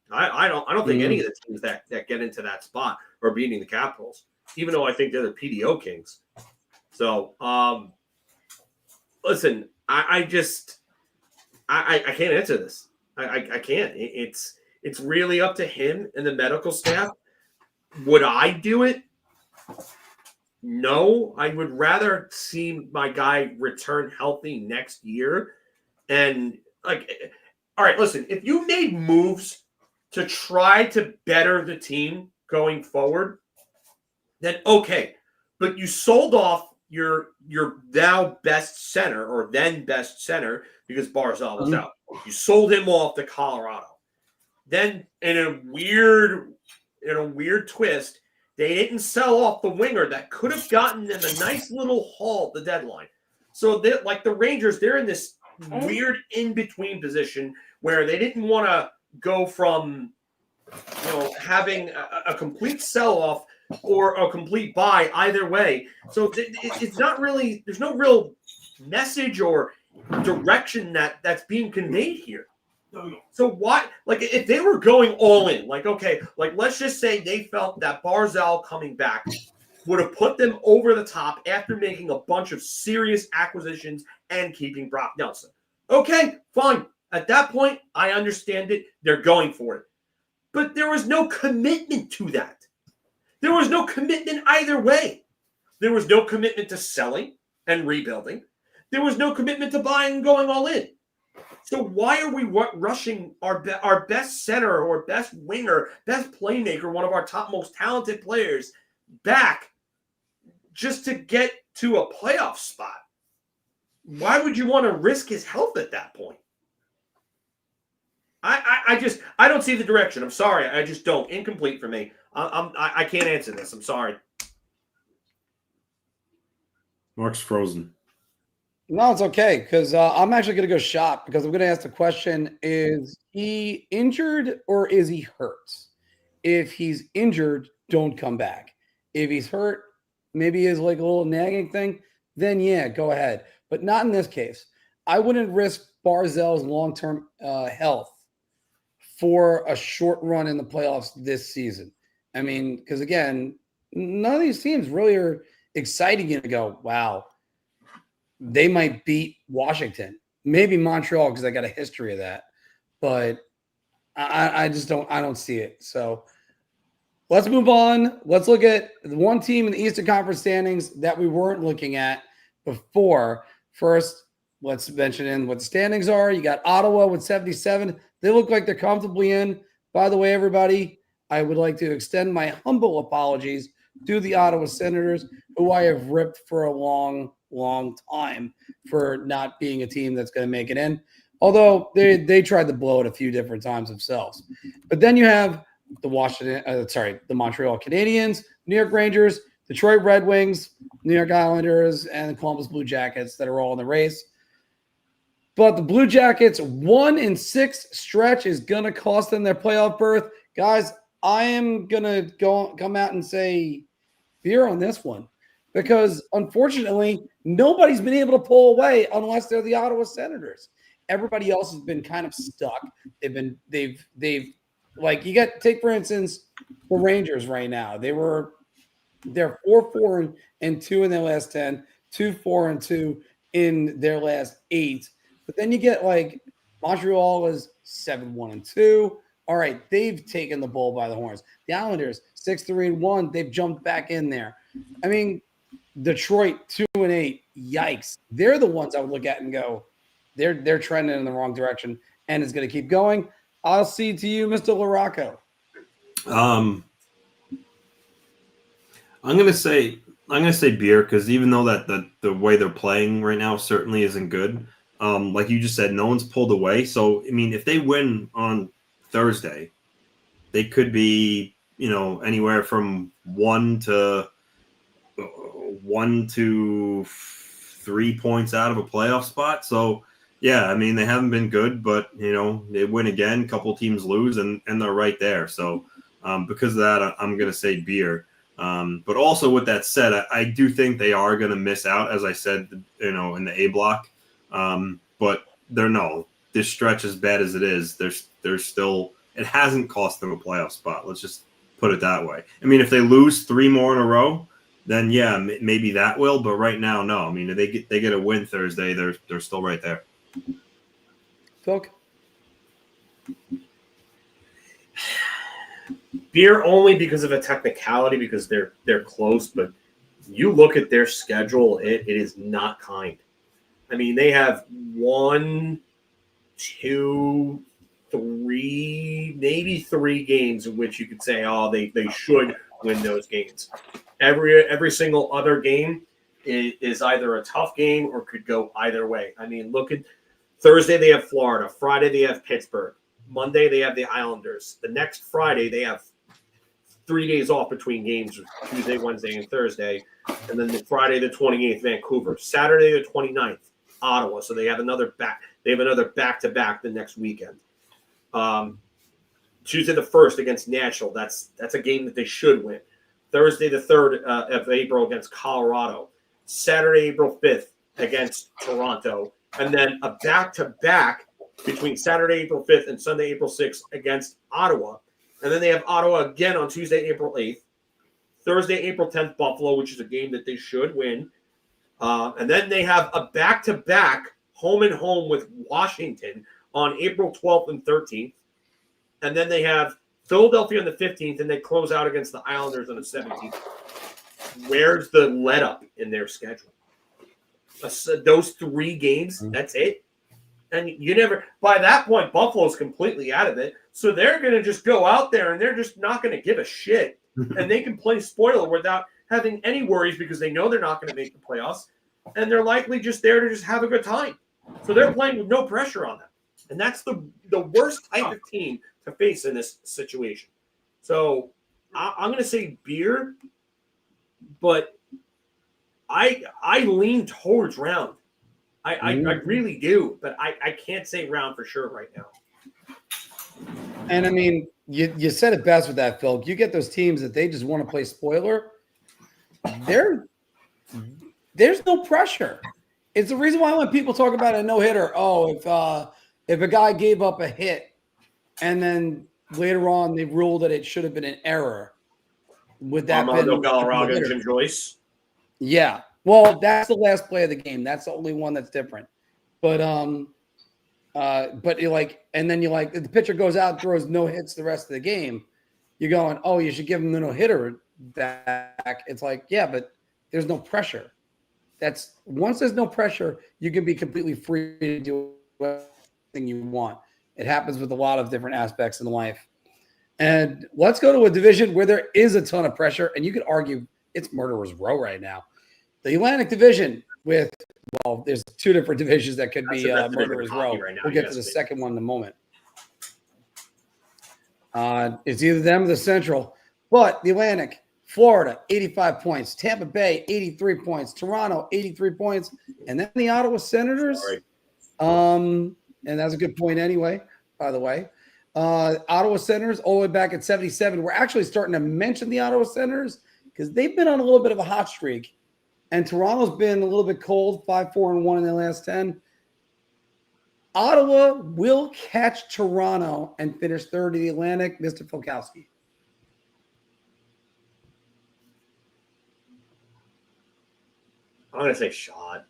I don't think any of the teams that get into that spot are beating the Capitals, even though I think they're the PDO Kings. So, listen, I can't answer this. I can't. It's really up to him and the medical staff. Would I do it? No, I would rather see my guy return healthy next year. And all right, listen, if you made moves to try to better the team going forward, then okay. But you sold off your now best center, or then best center, because Barzal was out. You sold him off to Colorado. Then in a weird twist, they didn't sell off the winger that could have gotten them a nice little haul at the deadline. So like the Rangers, they're in this weird in-between position where they didn't want to go from having a complete sell-off or a complete buy either way. So it's not really, there's no real message or direction that's being conveyed here. So why, like, if they were going all in, like, okay, like, let's just say they felt that Barzal coming back would have put them over the top after making a bunch of serious acquisitions and keeping Brock Nelson. Okay, fine. At that point, I understand it. They're going for it. But there was no commitment to that. There was no commitment either way. There was no commitment to selling and rebuilding. There was no commitment to buying and going all in. So why are we rushing our best center or best winger, best playmaker, one of our top most talented players back just to get to a playoff spot? Why would you want to risk his health at that point? I don't see the direction. I'm sorry. I just don't. Incomplete for me. I can't answer this. I'm sorry. Mark's frozen. No, it's okay because I'm actually going to go shop because I'm going to ask the question, is he injured or is he hurt? If he's injured, don't come back. If he's hurt, maybe it's like a little nagging thing, then yeah, go ahead. But not in this case. I wouldn't risk Barzal's long-term health for a short run in the playoffs this season. I mean, because again, none of these teams really are exciting you to go, wow, they might beat Washington, maybe Montreal because I got a history of that, but I just don't see it. So let's move on. Let's look at the one team in the Eastern Conference standings that we weren't looking at before. First, let's mention what the standings are. You got Ottawa with 77. They look like they're comfortably in. By the way, everybody, I would like to extend my humble apologies to the Ottawa Senators, who I have ripped for a long time for not being a team that's going to make it in. Although they tried to blow it a few different times themselves. But then you have the Montreal Canadiens, New York Rangers, Detroit Red Wings, New York Islanders, and the Columbus Blue Jackets that are all in the race. But the Blue Jackets' 1-6 stretch is going to cost them their playoff berth. Guys, I am going to come out and say beer on this one because, unfortunately, nobody's been able to pull away unless they're the Ottawa Senators. Everybody else has been kind of stuck. They've like you got take for instance the Rangers right now. They're 4-4-2 in their last 10, 2-4-2 in their last 8. But then you get like Montreal is 7-1-2. All right, they've taken the bull by the horns. The Islanders 6-3-1. They've jumped back in there. I mean, Detroit 2-8. Yikes! They're the ones I would look at and go, they're trending in the wrong direction, and it's going to keep going. I'll cede to you, Mr. LaRocco. I'm gonna say beer because even though that the way they're playing right now certainly isn't good. Like you just said, no one's pulled away. So I mean, if they win on Thursday, they could be anywhere from 1 to 3 points out of a playoff spot. So yeah, I mean they haven't been good, but they win again. A couple teams lose, and they're right there. So because of that, I'm gonna say beer. But also with that said, I do think they are going to miss out, as I said, in the A block. But this stretch, as bad as it is, there's still, it hasn't cost them a playoff spot. Let's just put it that way. I mean, if they lose 3 more in a row, then yeah, maybe that will. But right now, no. I mean, if they get a win Thursday, they're still right there. Phil? Beer only because of a technicality, because they're close, but you look at their schedule, it is not kind. I mean, they have 1, 2, 3, maybe 3 games in which you could say, they should win those games. Every single other game is either a tough game or could go either way. I mean, look at Thursday, they have Florida. Friday, they have Pittsburgh. Monday, they have the Islanders. The next Friday, they have 3 days off between games, Tuesday, Wednesday, and Thursday. And then Friday, the 28th, Vancouver. Saturday, the 29th, Ottawa. So they have another back-to-back the next weekend. Tuesday, the 1st, against Nashville. That's a game that they should win. Thursday, the 3rd of April, against Colorado. Saturday, April 5th, against Toronto. And then a back-to-back between Saturday, April 5th and Sunday, April 6th against Ottawa. And then they have Ottawa again on Tuesday, April 8th. Thursday, April 10th, Buffalo, which is a game that they should win. And then they have a back-to-back home and home with Washington on April 12th and 13th. And then they have Philadelphia on the 15th, and they close out against the Islanders on the 17th. Where's the let up in their schedule? Those 3 games, that's it. And you never – by that point, Buffalo's completely out of it. So they're going to just go out there, and they're just not going to give a shit. And they can play spoiler without having any worries because they know they're not going to make the playoffs. And they're likely just there to just have a good time. So they're playing with no pressure on them. And that's the worst type of team to face in this situation. So I'm going to say beer, but I lean towards round. I really do, but I can't say round for sure right now. And I mean, you said it best with that, Phil. You get those teams that they just want to play spoiler. There's no pressure. It's the reason why when people talk about a no-hitter, if a guy gave up a hit and then later on they ruled that it should have been an error, would that be Galarraga, Jim Joyce? Yeah. Well, that's the last play of the game. That's the only one that's different. But you're like, and then you're like, if the pitcher goes out, throws no hits the rest of the game, you're going, oh, you should give him the no hitter back. It's like, yeah, but there's no pressure. That's once there's no pressure, you can be completely free to do anything you want. It happens with a lot of different aspects in life. And let's go to a division where there is a ton of pressure, and you could argue it's murderer's row right now. The Atlantic Division with, well, there's 2 different divisions that could be murderer's row. Right now, we'll get to the second one in a moment. It's either them or the Central. But the Atlantic, Florida, 85 points. Tampa Bay, 83 points. Toronto, 83 points. And then the Ottawa Senators. And that's a good point anyway, by the way. Ottawa Senators all the way back at 77. We're actually starting to mention the Ottawa Senators because they've been on a little bit of a hot streak. And Toronto's been a little bit cold, 5-4-1 in their last 10. Ottawa will catch Toronto and finish third in the Atlantic. Mr. Filkowski. I'm going to say shot.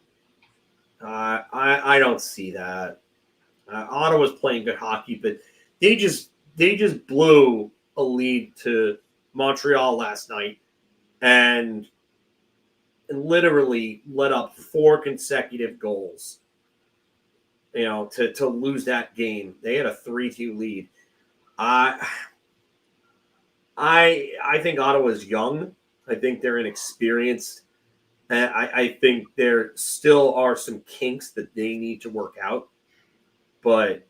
I don't see that. Ottawa's playing good hockey, but they just blew a lead to Montreal last night and literally let up 4 consecutive goals. You know, to lose that game. They had a 3-2 lead. I think Ottawa's young. I think they're inexperienced. And I think there still are some kinks that they need to work out. But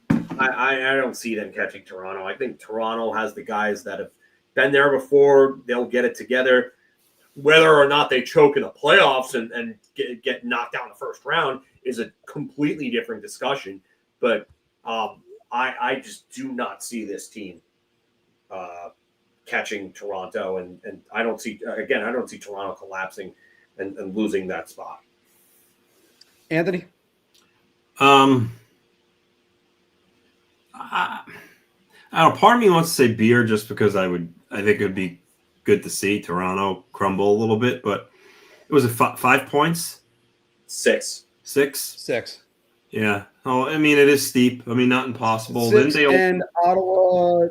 I don't see them catching Toronto. I think Toronto has the guys that have been there before. They'll get it together. Whether or not they choke in the playoffs and get knocked out in the first round is a completely different discussion. But I just do not see this team catching Toronto. And I don't see Toronto collapsing and losing that spot. Anthony? I don't know. Part of me wants to say beer just because I think it would be good to see Toronto crumble a little bit, but it was 5 points. 6. 6. Yeah. Oh, I mean, it is steep. I mean, not impossible. 6 and Ottawa,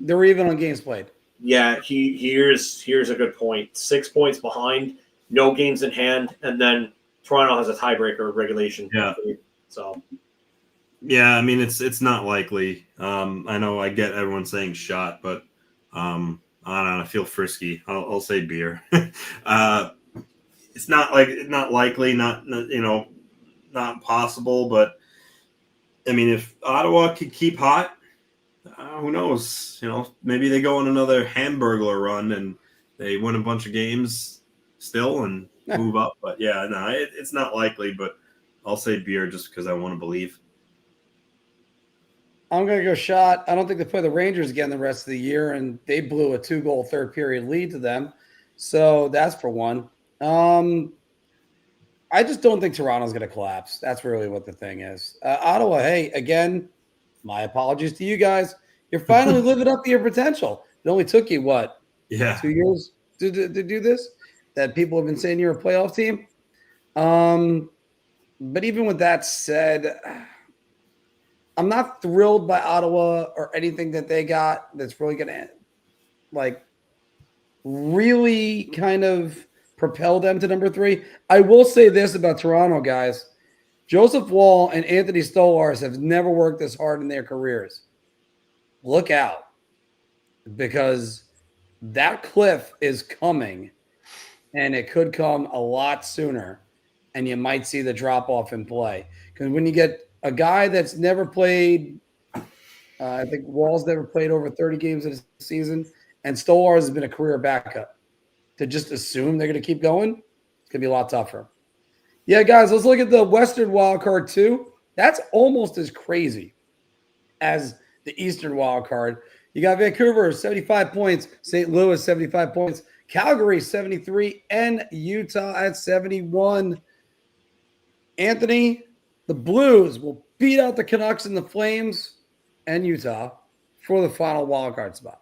they're even on games played. Yeah, here's a good point. 6 points behind, no games in hand, and then Toronto has a tiebreaker regulation. Yeah. So. Yeah, I mean, it's not likely. I know I get everyone saying shot, but I don't know. I feel frisky. I'll say beer. It's not likely, not possible. But I mean, if Ottawa could keep hot, who knows? Maybe they go on another Hamburglar run and they win a bunch of games still and move up. But yeah, no, it's not likely. But I'll say beer just because I want to believe. I'm going to go shot. I don't think they play the Rangers again the rest of the year, and they blew a 2-goal third period lead to them. So that's for one. I just don't think Toronto's going to collapse. That's really what the thing is. Ottawa, hey, again, my apologies to you guys. You're finally living up to your potential. It only took you, 2 years to do this? That people have been saying you're a playoff team? But even with that said, I'm not thrilled by Ottawa or anything that they got that's really going to really kind of propel them to number 3. I will say this about Toronto, guys. Joseph Wall and Anthony Stolarz have never worked this hard in their careers. Look out, because that cliff is coming, and it could come a lot sooner, and you might see the drop-off in play. Because when you get a guy that's never played, I think Wall's never played over 30 games in a season, and Stolarz has been a career backup. To just assume they're going to keep going, it's going to be a lot tougher. Yeah, guys, let's look at the Western wild card too. That's almost as crazy as the Eastern wild card. You got Vancouver, 75 points, St. Louis, 75 points, Calgary, 73, and Utah at 71. Anthony, the Blues will beat out the Canucks and the Flames and Utah for the final wild card spot.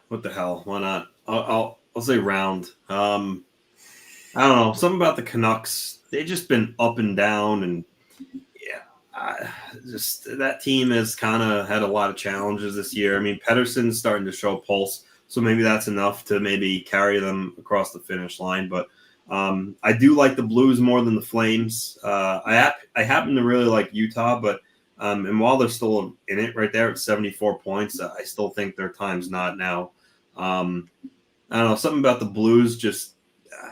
What the hell? Why not? I'll say round. I don't know. Something about the Canucks. They've just been up and down, and just that team has kind of had a lot of challenges this year. I mean, Pettersson's starting to show pulse, so maybe that's enough to maybe carry them across the finish line. But I do like the Blues more than the Flames. I happen to really like Utah, but and while they're still in it right there at 74 points, I still think their time's not now. I don't know, something about the Blues, just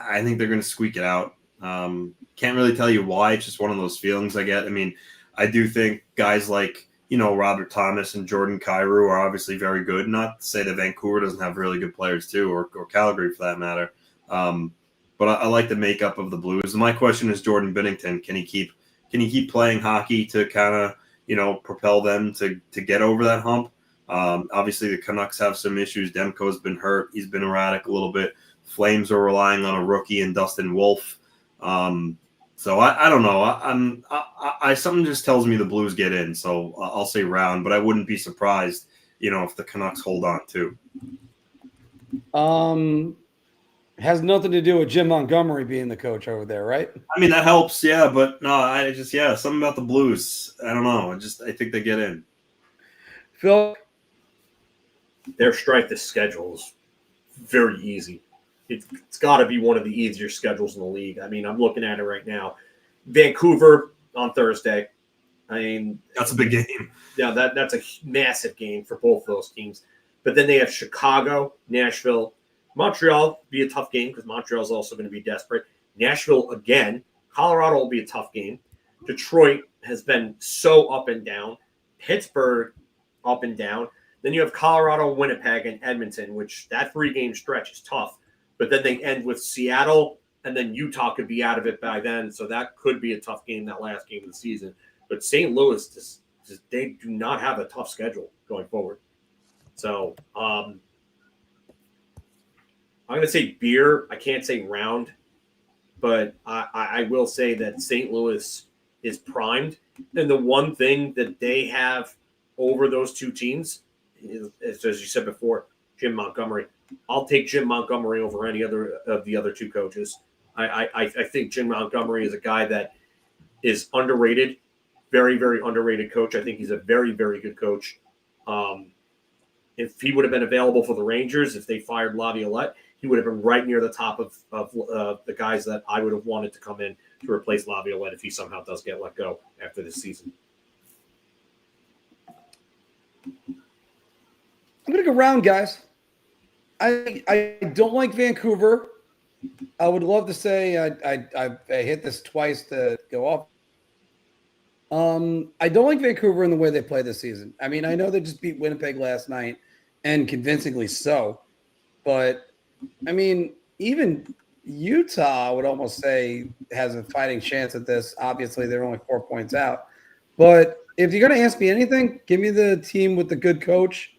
I think they're going to squeak it out. Can't really tell you why. It's just one of those feelings I get. I mean, I do think guys like, Robert Thomas and Jordan Kyrou are obviously very good. Not to say that Vancouver doesn't have really good players too, or Calgary for that matter. But I like the makeup of the Blues. And my question is Jordan Binnington. Can he keep playing hockey to kind of, propel them to get over that hump? Obviously, the Canucks have some issues. Demko's been hurt. He's been erratic a little bit. Flames are relying on a rookie in Dustin Wolf. So I don't know. I something just tells me the Blues get in. So I'll say round, but I wouldn't be surprised, if the Canucks hold on too. Has nothing to do with Jim Montgomery being the coach over there, right? I mean, that helps, yeah, but no, something about the Blues. I don't know. I think they get in. Phil? Their strength of schedule is very easy. It's got to be one of the easier schedules in the league. I mean, I'm looking at it right now. Vancouver on Thursday. I mean, that's a big game. Yeah, that's a massive game for both of those teams. But then they have Chicago, Nashville, Montreal be a tough game because Montreal is also going to be desperate. Nashville again. Colorado will be a tough game. Detroit has been so up and down. Pittsburgh up and down. Then you have Colorado, Winnipeg, and Edmonton, which that 3-game stretch is tough. But then they end with Seattle, and then Utah could be out of it by then. So that could be a tough game, that last game of the season. But St. Louis, they do not have a tough schedule going forward. So I'm going to say beer. I can't say round. But I will say that St. Louis is primed. And the one thing that they have over those two teams is, as you said before, Jim Montgomery. I'll take Jim Montgomery over any other of the other two coaches. I think Jim Montgomery is a guy that is underrated, very, very underrated coach. I think he's a very, very good coach. If he would have been available for the Rangers, if they fired Laviolette, he would have been right near the top of the guys that I would have wanted to come in to replace Laviolette if he somehow does get let go after this season. I'm going to go round, guys. I don't like Vancouver. I would love to say I hit this twice to go off. I don't like Vancouver in the way they play this season. I mean, I know they just beat Winnipeg last night, and convincingly so. But, I mean, even Utah, I would almost say, has a fighting chance at this. Obviously, they're only 4 points out. But if you're going to ask me anything, give me the team with the good coach.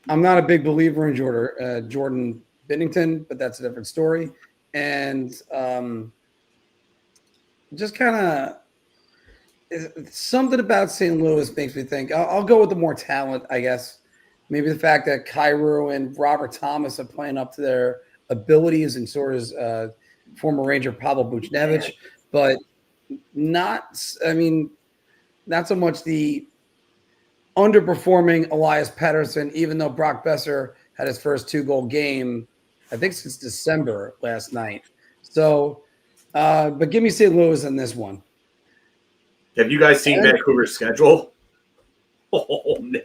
I'm not a big believer in Jordan Binnington, but that's a different story. And just kind of something about St. Louis makes me think I'll go with the more talent, I guess. Maybe the fact that Kyrou and Robert Thomas are playing up to their abilities, and sort of former Ranger Pavel Buchnevich. But not so much the underperforming Elias Pettersson, even though Brock Besser had his first 2-goal game, I think since December last night. So, but give me St. Louis in this one. Have you guys seen Vancouver's schedule? Oh, man.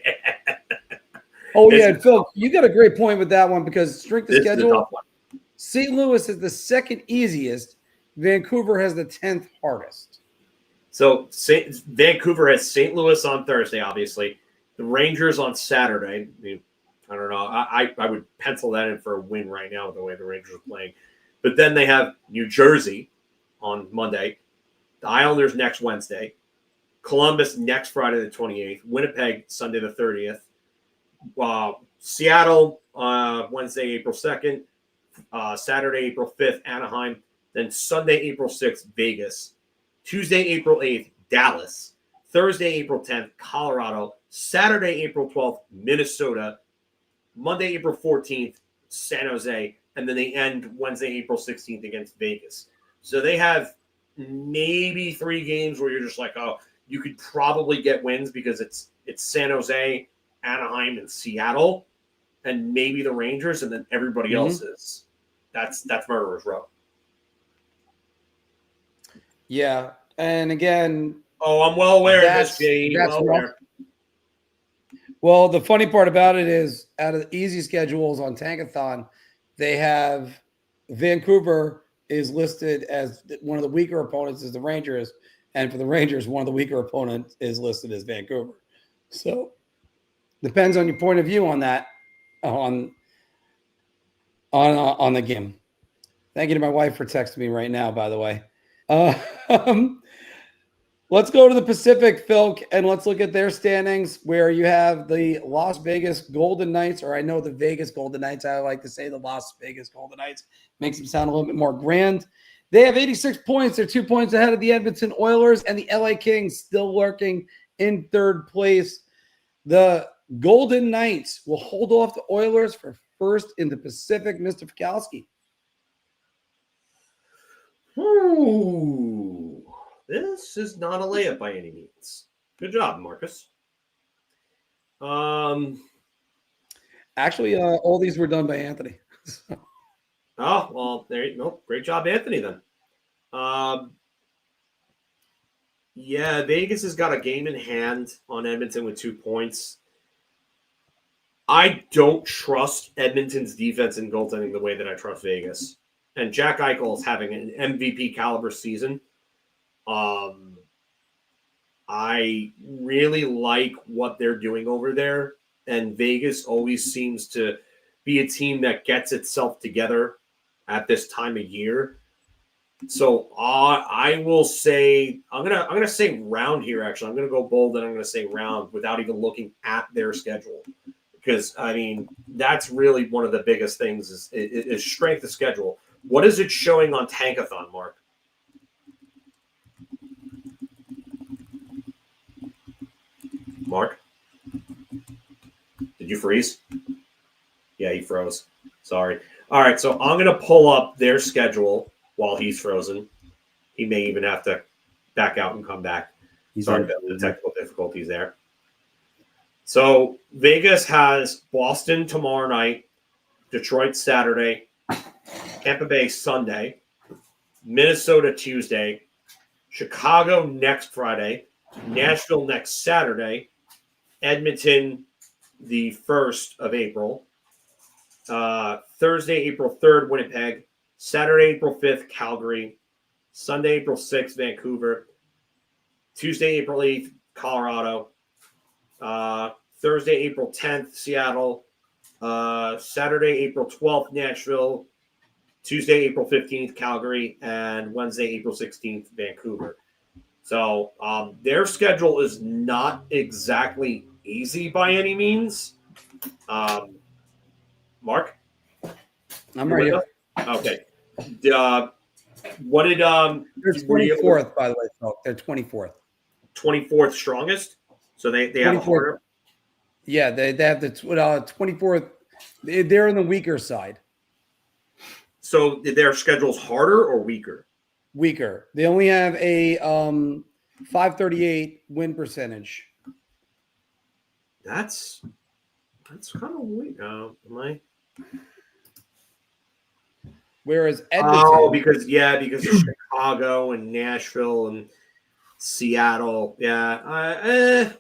Oh, yeah, Phil, you got a great point with that one because strength of schedule, St. Louis is the second easiest. Vancouver has the 10th hardest. So Vancouver has St. Louis on Thursday, obviously. The Rangers on Saturday. I don't know. I would pencil that in for a win right now with the way the Rangers are playing. But then they have New Jersey on Monday. The Islanders next Wednesday. Columbus next Friday the 28th. Winnipeg Sunday the 30th. Seattle Wednesday, April 2nd. Saturday, April 5th, Anaheim. Then Sunday, April 6th, Vegas. Tuesday, April 8th, Dallas. Thursday, April 10th, Colorado. Saturday, April 12th, Minnesota. Monday, April 14th, San Jose. And then they end Wednesday, April 16th against Vegas. So they have maybe 3 games where you're just like, oh, you could probably get wins because it's San Jose, Anaheim, and Seattle, and maybe the Rangers, and then everybody else is. That's Murderer's Row. Yeah, and again, I'm well aware of this, Jay. Well, the funny part about it is, out of the easy schedules on Tankathon, they have Vancouver is listed as one of the weaker opponents is the Rangers, and for the Rangers, one of the weaker opponents is listed as Vancouver. So, depends on your point of view on that, on the game. Thank you to my wife for texting me right now, by the way. Let's go to the Pacific, Phil, and let's look at their standings where you have the Las Vegas Golden Knights, or I know the Vegas Golden Knights. I like to say the Las Vegas Golden Knights. Makes them sound a little bit more grand. They have 86 points. They're 2 points ahead of the Edmonton Oilers, and the LA Kings still lurking in third place. The Golden Knights will hold off the Oilers for first in the Pacific. Mr. Fikowski. Ooh, this is not a layup by any means. Good job, Marcus. Actually, all these were done by Anthony. Oh, well, there you go. Great job, Anthony, then. Yeah, Vegas has got a game in hand on Edmonton with 2 points. I don't trust Edmonton's defense and goaltending the way that I trust Vegas. And Jack Eichel is having an MVP caliber season. I really like what they're doing over there. And Vegas always seems to be a team that gets itself together at this time of year. So I will say I'm gonna say round here. Actually, I'm gonna go bold and I'm gonna say round without even looking at their schedule, because I mean that's really one of the biggest things is strength of schedule. What is it showing on Tankathon, Mark? Mark, did you freeze? Yeah, he froze. Sorry. All right, so I'm gonna pull up their schedule while he's frozen. He may even have to back out and come back. Sorry about the technical difficulties there. So Vegas has Boston tomorrow night, Detroit Saturday, Tampa Bay Sunday, Minnesota Tuesday, Chicago next Friday, Nashville next Saturday, Edmonton the 1st of April, Thursday, April 3rd, Winnipeg, Saturday, April 5th, Calgary, Sunday, April 6th, Vancouver, Tuesday, April 8th, Colorado, Thursday, April 10th, Seattle, Saturday, April 12th, Nashville, Tuesday, April 15th, Calgary, and Wednesday, April 16th, Vancouver. So their schedule is not exactly easy by any means. Mark? I'm right here. Okay. What did They're 24th, by the way, Phil. They're 24th. 24th strongest? So they have a harder. Yeah, they have the 24th. They're on the weaker side. So their schedule's harder or weaker? weaker. They only have a 538 win percentage. That's kind of weak. Am I? Whereas Edmonton, because of Chicago and Nashville and Seattle. Yeah,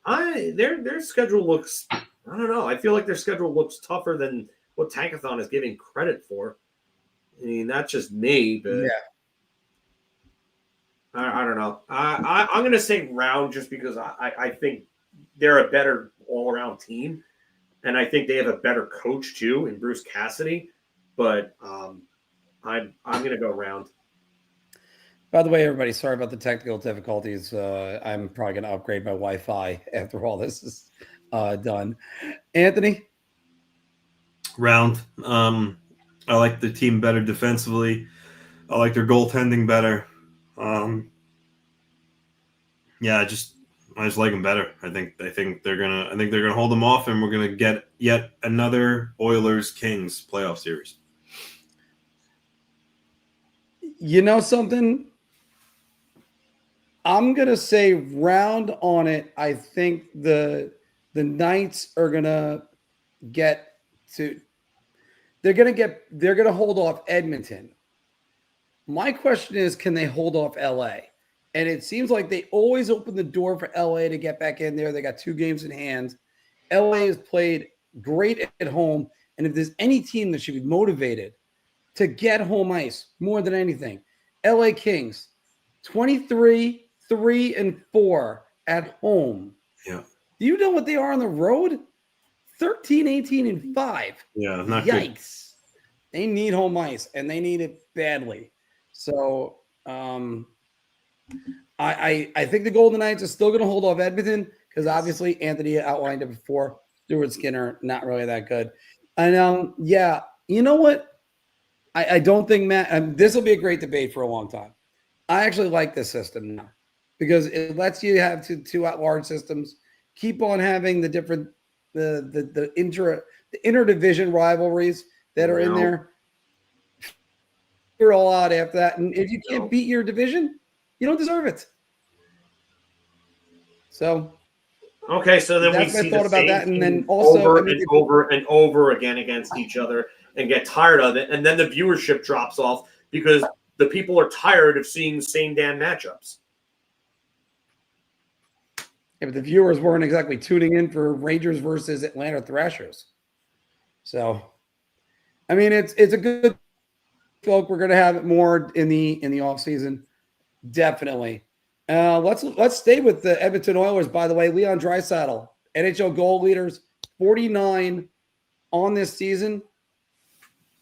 their schedule looks. I don't know. I feel like their schedule looks tougher than what Tankathon is giving credit for. I mean, that's just me, but yeah. I don't know. I'm going to say round just because I think they're a better all-around team, and I think they have a better coach too in Bruce Cassidy. But I'm going to go round. By the way, everybody, sorry about the technical difficulties. I'm probably going to upgrade my Wi-Fi after all this is done. Anthony? Round. I like the team better defensively. I like their goaltending better. Yeah, I just like them better. I think they're gonna hold them off, and we're gonna get yet another Oilers Kings playoff series. You know something? I'm gonna say round on it. I think the Knights are gonna get to. They're gonna hold off Edmonton. My question is, can they hold off LA? And it seems like they always open the door for LA to get back in there. They got 2 games in hand. LA has played great at home. And if there's any team that should be motivated to get home ice more than anything, LA Kings, 23-3-4 at home. Yeah. Do you know what they are on the road? 13-18-5. Yeah, not Yikes. good. They need home ice, and they need it badly. So I think the Golden Knights are still going to hold off Edmonton because obviously Anthony outlined it before. Stuart Skinner, not really that good. And yeah, you know what? I don't think this will be a great debate for a long time. I actually like this system now because it lets you have two at-large systems. Keep on having the different the interdivision rivalries that are in there. You're all out after that, and if you can't beat your division, you don't deserve it. So, okay, so then that's we my see thought the about same that, and then team also over and over again against each other and get tired of it, and then the viewership drops off because the people are tired of seeing the same damn matchups. Yeah, but the viewers weren't exactly tuning in for Rangers versus Atlanta Thrashers. So, I mean, it's a good folk. We're going to have it more in the off season, definitely. Let's stay with the Edmonton Oilers. By the way, Leon Draisaitl, NHL goal leaders, 49 on this season.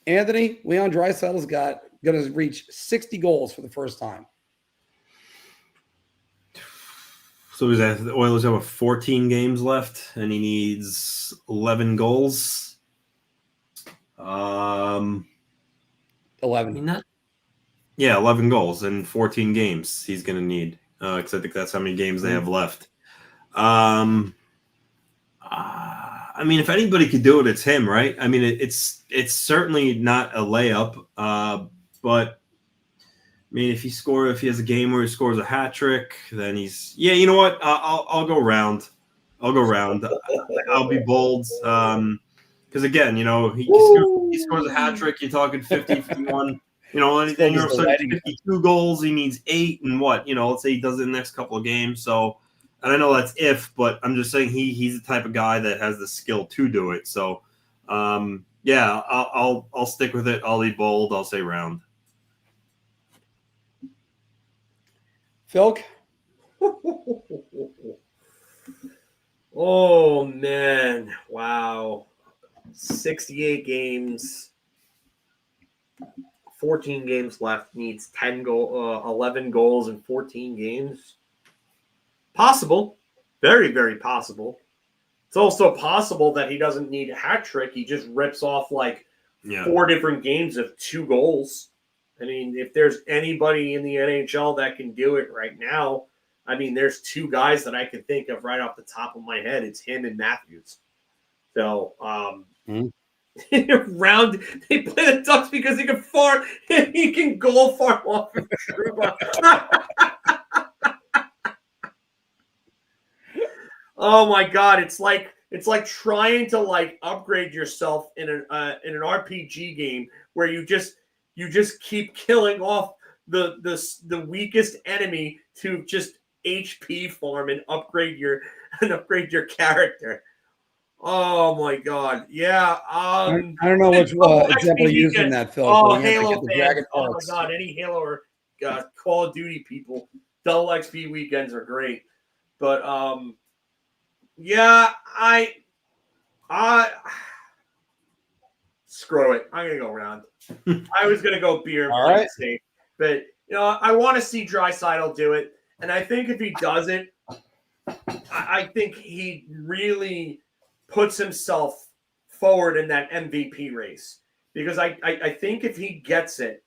Anthony, Leon Draisaitl's going to reach 60 goals for the first time. So is that the Oilers have 14 games left, and he needs 11 goals. 11. 11 goals in 14 games he's going to need, because I think that's how many games they have left. I mean, if anybody could do it, it's him, right? I mean, it's certainly not a layup, but I mean, if he has a game where he scores a hat trick, then he's you know what? I'll go round. I'll be bold. Because again, you know, he scores a hat trick. You're talking 50, 51. You know, and you're 52 goals. He needs 8, and what? You know, let's say he does it in the next couple of games. So, and I know that's but I'm just saying he's the type of guy that has the skill to do it. So, yeah, I'll stick with it. I'll be bold. I'll say round. Phil? Oh, man. Wow. 68 games. 14 games left. Needs 11 goals in 14 games. Possible. Very, very possible. It's also possible that he doesn't need a hat trick. He just rips off 4 different games of 2 goals. I mean, if there's anybody in the NHL that can do it right now, I mean, there's 2 guys that I can think of right off the top of my head. It's him and Matthews. So, round. They play the Ducks because he can fart. He can goal fart off of Truba. Oh my God! It's like trying to like upgrade yourself in an RPG game where you just keep killing off the weakest enemy to just HP farm and upgrade your character. Oh my God! Yeah. I don't know which example you used in that, Phil. Oh, but we have to Halo get the fans! Dragon Oh my Hearts. God! Any Halo or Call of Duty people, double XP weekends are great. But yeah, I screw it. I'm gonna go round. I was gonna go beer and All play right. it safe, but I want to see Draisaitl do it, and I think if he does it, I think he really puts himself forward in that MVP race, because I think if he gets it,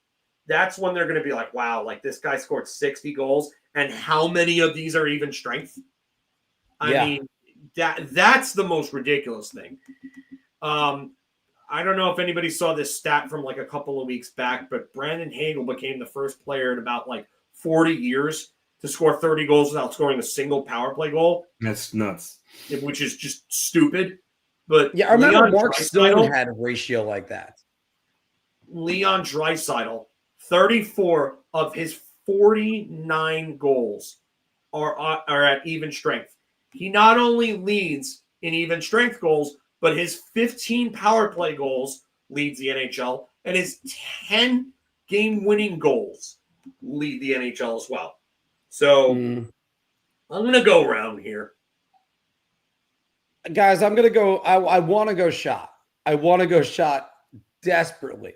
that's when they're going to be like, wow, like this guy scored 60 goals, and how many of these are even strength? I mean, that's the most ridiculous thing. I don't know if anybody saw this stat from like a couple of weeks back, but Brandon Hagel became the first player in about like 40 years to score 30 goals without scoring a single power play goal. That's nuts. Which is just stupid. But Yeah, I remember Leon Mark Stone Draisaitl, had a ratio like that. Leon Draisaitl, 34 of his 49 goals are at even strength. He not only leads in even strength goals, but his 15 power play goals leads the NHL, and his 10 game-winning goals lead the NHL as well. So I'm going to go around here. Guys, I'm going to go. I want to go shot. I want to go shot desperately.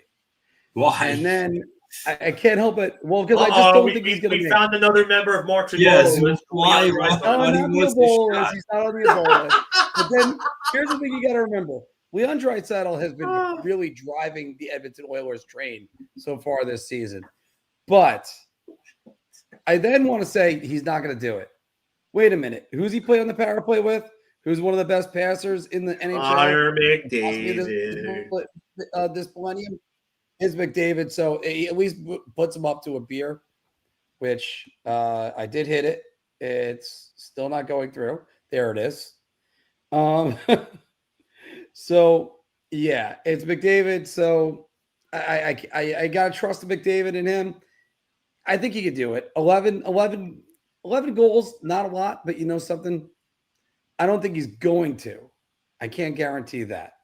Why? And then I can't help it. Well, because I just don't think he's going to make it. We found another member of Mark's Yes, Ebola list. why? No, not the Ebola list. He's not on the Ebola list. But then here's the thing you got to remember. Leon Draisaitl has been really driving the Edmonton Oilers train so far this season. But I then want to say he's not going to do it. Wait a minute. Who's he play on the power play with? Who's one of the best passers in the NHL? Connor McDavid. This millennium is McDavid. So he at least puts him up to a beer, which I did hit it. It's still not going through. There it is. So yeah, it's McDavid. So I gotta trust McDavid in him. I think he could do it. 11 goals, not a lot, but you know something? I don't think he's going to. I can't guarantee that.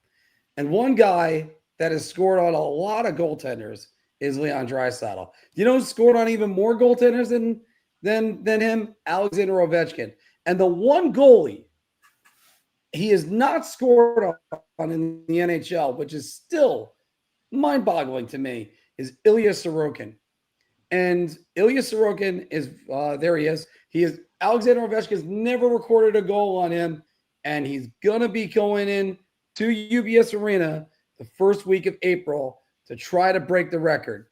And one guy that has scored on a lot of goaltenders is Leon Draisaitl. You know who scored on even more goaltenders than him? Alexander Ovechkin. And the one goalie he has not scored on in the NHL, which is still mind-boggling to me, is Ilya Sorokin. And Ilya Sorokin is there. He is. Alexander Ovechkin's never recorded a goal on him, and he's gonna be going in to UBS Arena the first week of April to try to break the record.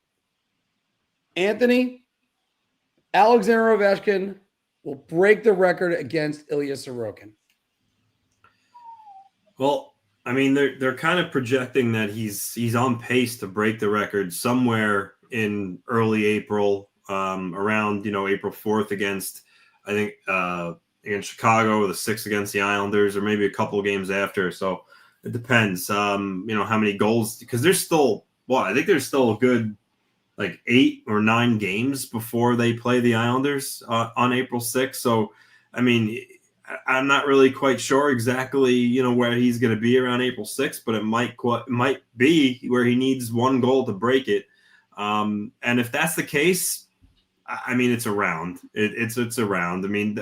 Anthony, Alexander Ovechkin will break the record against Ilya Sorokin. Well, I mean, they're kind of projecting that he's on pace to break the record somewhere in early April, around April 4th against, I think, against Chicago, the 6th against the Islanders, or maybe a couple of games after. So it depends, how many goals, because there's still, I think there's still a good like 8 or 9 games before they play the Islanders on April 6th. So, I mean, I'm not really quite sure exactly, where he's going to be around April 6th, but it might be where he needs one goal to break it. And if that's the case, I mean, it's around. It's around. I mean,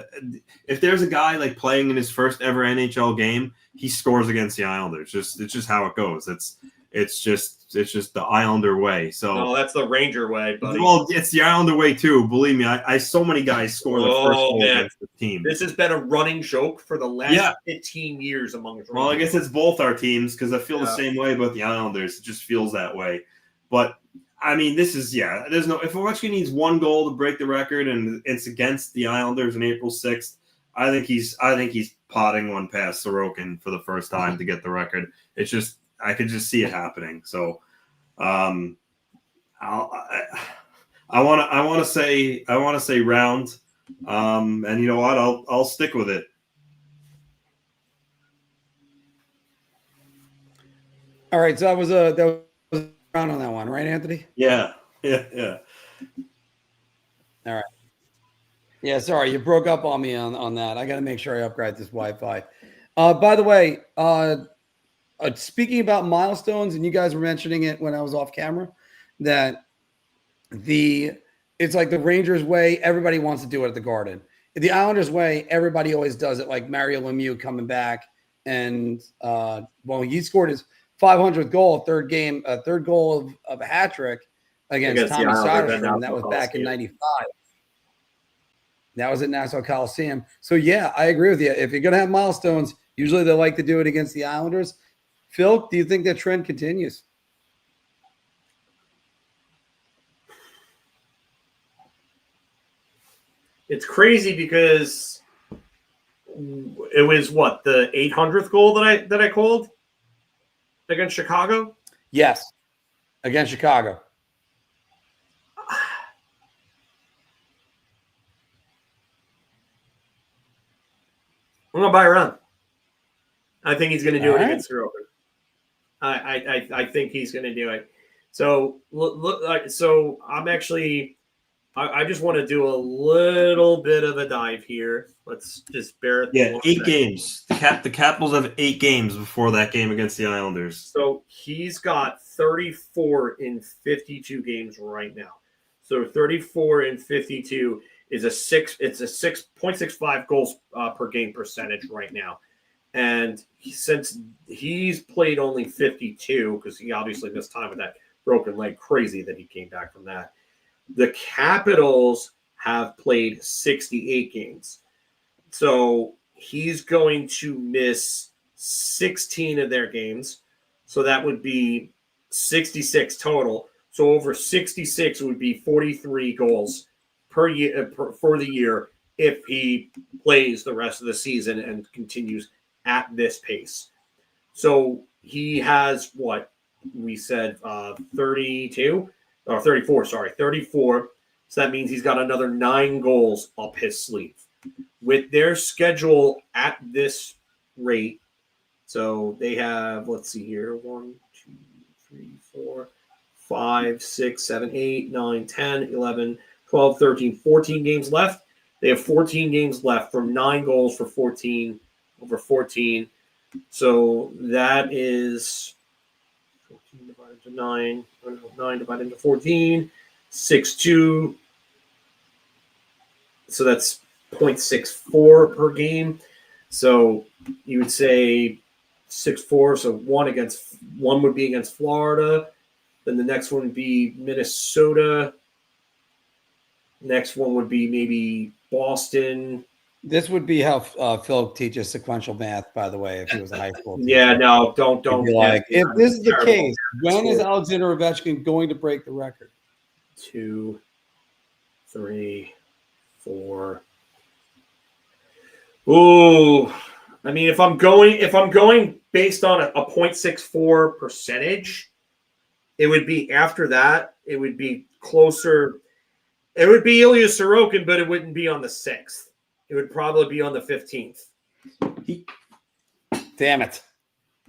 if there's a guy like playing in his first ever NHL game, he scores against the Islanders. It's just how it goes. It's just the Islander way. So no, that's the Ranger way, buddy. Well, it's the Islander way too. Believe me, I so many guys score the first goal against the team. This has been a running joke for the last 15 years among us. Well, I guess it's both our teams because I feel the same way about the Islanders. It just feels that way. But I mean, this is there's no, if Ovechkin needs one goal to break the record and it's against the Islanders on April 6th, I think he's potting one past Sorokin for the first time to get the record. It's just, I could just see it happening. So, I want to say round. And you know what? I'll stick with it. All right, so that was a round on that one, right, Anthony? Yeah. All right. Yeah, sorry, you broke up on me on that. I got to make sure I upgrade this Wi-Fi. By the way, speaking about milestones, and you guys were mentioning it when I was off camera, that it's like the Rangers way, everybody wants to do it at the Garden. The Islanders way, everybody always does it, like Mario Lemieux coming back. And he scored his 500th goal, third goal of a hat trick against Tommy Soderstrom, and that was back in 95. That was at Nassau Coliseum. So, yeah, I agree with you. If you're going to have milestones, usually they like to do it against the Islanders. Phil, do you think that trend continues? It's crazy because it was the 800th goal that I called against Chicago? Yes, against Chicago. I'm gonna buy a run. I think he's gonna do it against Sorokin. I think he's gonna do it. So look, so I'm actually. I just want to do a little bit of a dive here. Let's just bear it. Yeah, 8 games. The Capitals have 8 games before that game against the Islanders. So he's got 34 in 52 games right now. So 34 in 52 is it's a 6.65 goals per game percentage right now. And since he's played only 52, because he obviously missed time with that broken leg, crazy that he came back from that. The Capitals have played 68 games. So he's going to miss 16 of their games. So that would be 66 total. So over 66 would be 43 goals per year for the year if he plays the rest of the season and continues at this pace. So he has what we said 32 or 34, sorry, 34. So that means he's got another 9 goals up his sleeve. With their schedule at this rate, so they have, let's see here, 1, 2, 3, 4, 5, 6, 7, 8, 9, 10, 11, 12, 13, 14 games left. They have 14 games left from 9 goals for 14, over 14. So that is 14 divided into 9, 9 divided into 14, 6.2. So that's 0.64 per game. So you would say 6.4. So one would be against Florida. Then the next one would be Minnesota. Next one would be maybe Boston. This would be how Phil teaches sequential math, by the way, if he was a high school teacher. Yeah, no, don't. Like, if this is the case, when is Alexander Ovechkin going to break the record? 2, 3, 4. Ooh, I mean, if I'm going based on a 0.64 percentage, it would be after that. It would be closer. It would be Ilya Sorokin, but it wouldn't be on the 6th. It would probably be on the 15th. Damn it.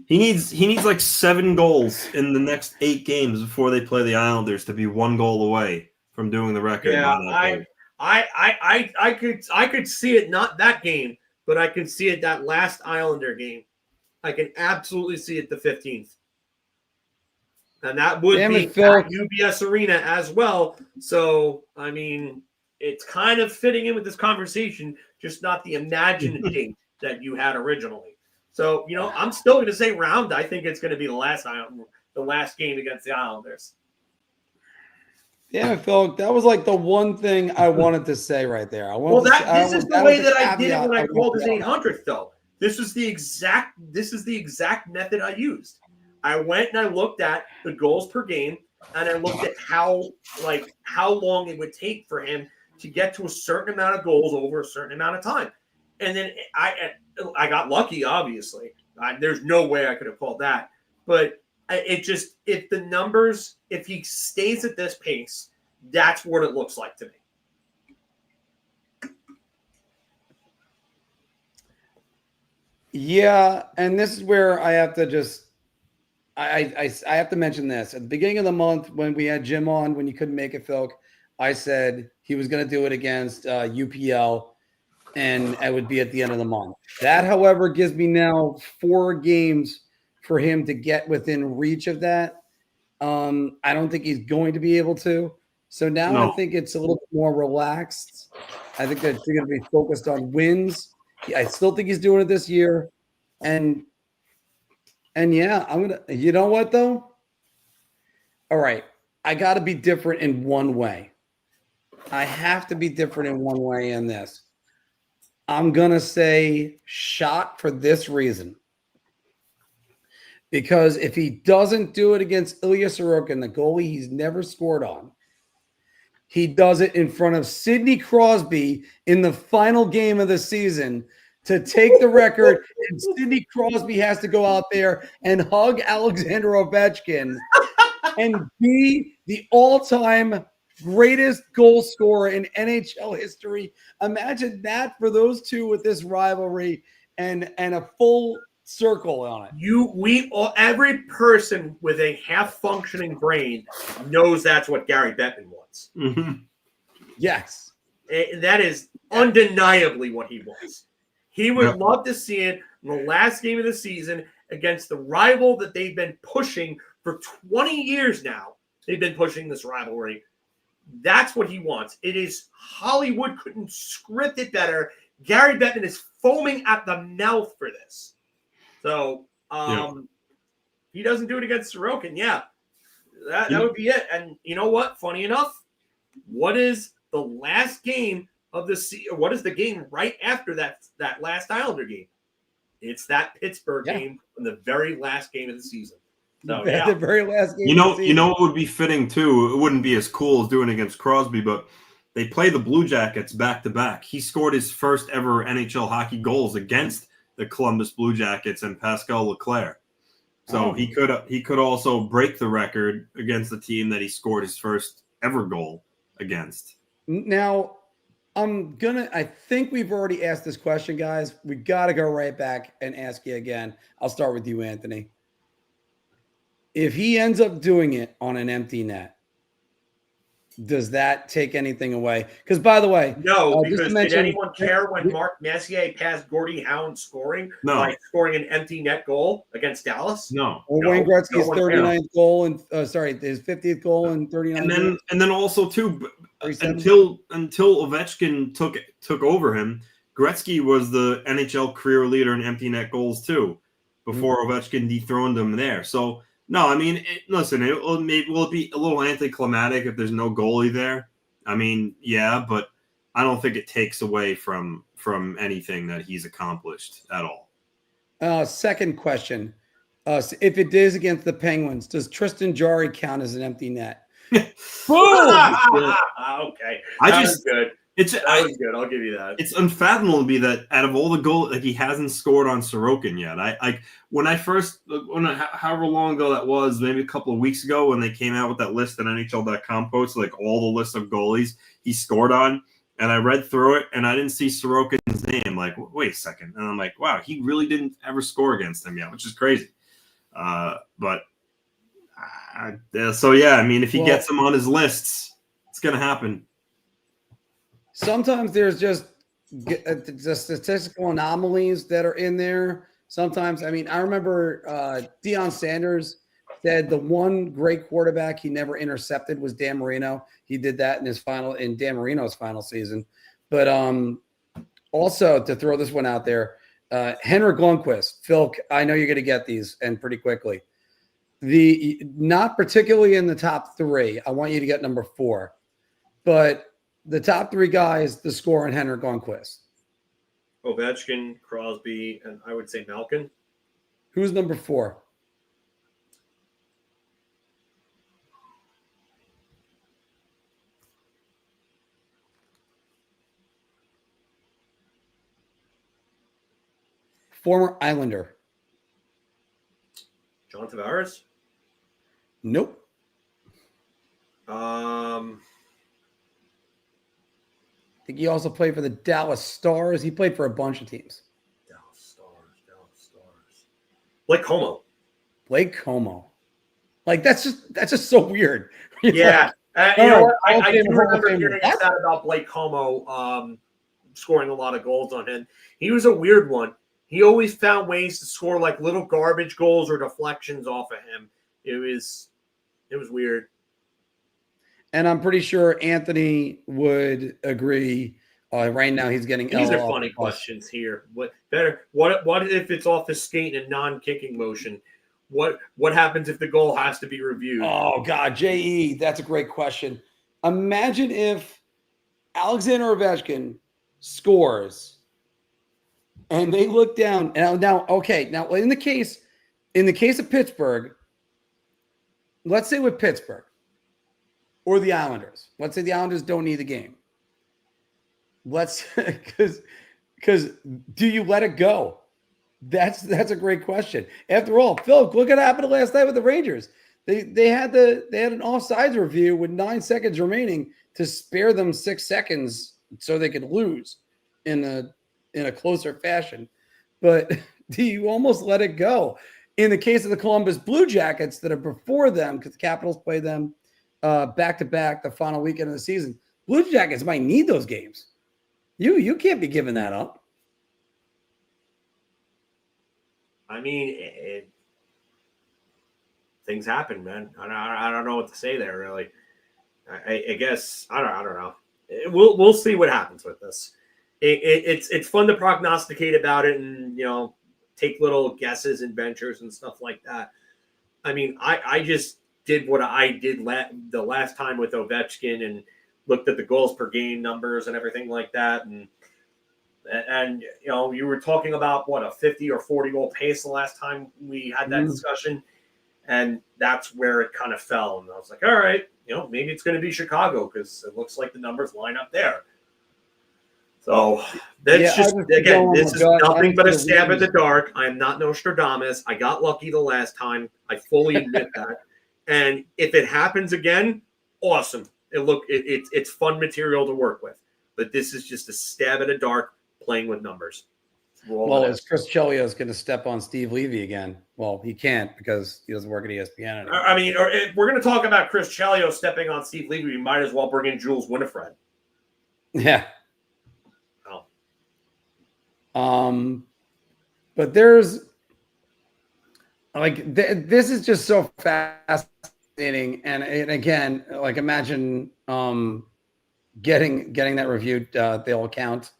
He needs like 7 goals in the next 8 games before they play the Islanders to be 1 goal away from doing the record. Yeah, I could see it, not that game, but I could see it that last Islander game. I can absolutely see it the 15th. And that would be at UBS Arena as well. So, I mean, it's kind of fitting in with this conversation, just not the imagined date that you had originally. So, I'm still going to say round. I think it's going to be the last game against the Islanders. Yeah, Phil, that was like the one thing I wanted to say right there. This is the way that I did it when I called his 800th, though. This is the exact method I used. I went and I looked at the goals per game, and I looked at how long it would take for him to get to a certain amount of goals over a certain amount of time. And then I got lucky, obviously. There's no way I could have called that. But if the numbers, if he stays at this pace, that's what it looks like to me. Yeah, and this is where I have to just I have to mention this. At the beginning of the month when we had Jim on, when you couldn't make it, Phil, I said he was going to do it against UPL, and it would be at the end of the month. That, however, gives me now 4 games for him to get within reach of that. I don't think he's going to be able to. So now I think it's a little bit more relaxed. I think that they're going to be focused on wins. I still think he's doing it this year. And yeah, I'm going to – you know what, though? All right. I got to be different in one way. I have to be different in one way in this. I'm going to say shot for this reason. Because if he doesn't do it against Ilya Sorokin, the goalie he's never scored on, he does it in front of Sidney Crosby in the final game of the season to take the record. And Sidney Crosby has to go out there and hug Alexander Ovechkin and be the all-time greatest goal scorer in NHL history. Imagine that for those two with this rivalry and a full circle on it. Every person with a half-functioning brain knows that's what Gary Bettman wants. Mm-hmm. Yes. That is undeniably what he wants. He would love to see it in the last game of the season against the rival that they've been pushing for 20 years now. They've been pushing this rivalry. That's what he wants. It is Hollywood couldn't script it better. Gary Bettman is foaming at the mouth for this. So, if he doesn't do it against Sorokin, that would be it. And you know what? Funny enough, what is the last game of the season? What is the game right after that last Islander game? It's that Pittsburgh game in the very last game of the season. So, the very last game. You know what would be fitting too? It wouldn't be as cool as doing it against Crosby, but they play the Blue Jackets back to back. He scored his first ever NHL hockey goals against the Columbus Blue Jackets and Pascal Leclerc. So he could also break the record against the team that he scored his first ever goal against. Now, I think we've already asked this question, guys. We got to go right back and ask you again. I'll start with you, Anthony. If he ends up doing it on an empty net, does that take anything away? Because, by the way, no, because did anyone care when Mark Messier passed Gordie Howe scoring by scoring an empty net goal against Dallas? No. Or Wayne Gretzky's 39th goal and his 50th goal and 39th. And then also too, until Ovechkin took over him, Gretzky was the NHL career leader in empty net goals too, before Ovechkin dethroned him there. So. No, I mean, listen, will it be a little anticlimactic if there's no goalie there? I mean, yeah, but I don't think it takes away from anything that he's accomplished at all. Second question. If it is against the Penguins, does Tristan Jarry count as an empty net? Boom! Okay. That was good. That was good. I'll give you that. It's unfathomable to me that out of all the goals, he hasn't scored on Sorokin yet. However long ago that was, maybe a couple of weeks ago when they came out with that list that NHL.com posted, all the list of goalies he scored on, and I read through it and I didn't see Sorokin's name. Wait a second, and I'm like, wow, he really didn't ever score against him yet, which is crazy. I mean, if he gets him on his lists, it's gonna happen. Sometimes there's just statistical anomalies that are in there. Sometimes, I mean, I remember Deion Sanders said the one great quarterback he never intercepted was Dan Marino. He did that in Dan Marino's final season. But also, to throw this one out there, Henrik Lundqvist. Phil, I know you're going to get these and pretty quickly. Not particularly in the top 3. I want you to get number 4. But the top 3 guys to score on Henrik Lundqvist. Ovechkin, Crosby, and I would say Malkin. Who's number 4? Former Islander. John Tavares? Nope. I I think he also played for the Dallas Stars. He played for a bunch of teams. Dallas Stars. Blake Como. Blake Como. Like that's just so weird. You're Yeah. like, You know what? Hall of I Fame, do Hall of remember Fame. hearing What? that about Blake Como scoring a lot of goals on him. He was a weird one. He always found ways to score like little garbage goals or deflections off of him. It was weird. And I'm pretty sure Anthony would agree. Right now, he's getting. These L are off funny the bus. questions here. What better? What if it's off the skate and non-kicking motion? What happens if the goal has to be reviewed? Oh God, JE, that's a great question. Imagine if Alexander Ovechkin scores, and they look down. And now, in the case of Pittsburgh, let's say with Pittsburgh or the Islanders, let's say the Islanders don't need the game. Let's because do you let it go? That's a great question. After all, Phil, look what happened last night with the Rangers. They had an offsides review with 9 seconds remaining to spare them 6 seconds so they could lose in a closer fashion. But do you almost let it go? In the case of the Columbus Blue Jackets that are before them, because the Capitals play them back to back the final weekend of the season, Blue Jackets might need those games. You can't be giving that up. I mean, things happen, man. I don't know what to say there, really. I guess I don't know. We'll see what happens with this. It's fun to prognosticate about it and take little guesses and ventures and stuff like that. I mean, I just did what I did the last time with Ovechkin and looked at the goals per game numbers and everything like that. And you were talking about what, a 50 or 40 goal pace the last time we had that discussion. And that's where it kind of fell. And I was like, all right, maybe it's going to be Chicago because it looks like the numbers line up there. So that's this is nothing but a stab at the dark. I am not Nostradamus. I got lucky the last time. I fully admit that. And if it happens again, awesome. It's fun material to work with. But this is just a stab at the dark playing with numbers. Well, is Chris Chelios going to step on Steve Levy again? Well, he can't because he doesn't work at ESPN anymore. I mean, or if we're going to talk about Chris Chelios stepping on Steve Levy, we might as well bring in Jules Winifred. Yeah. Oh. But there's like this is just so fascinating, and again, like imagine getting that reviewed. They'll count.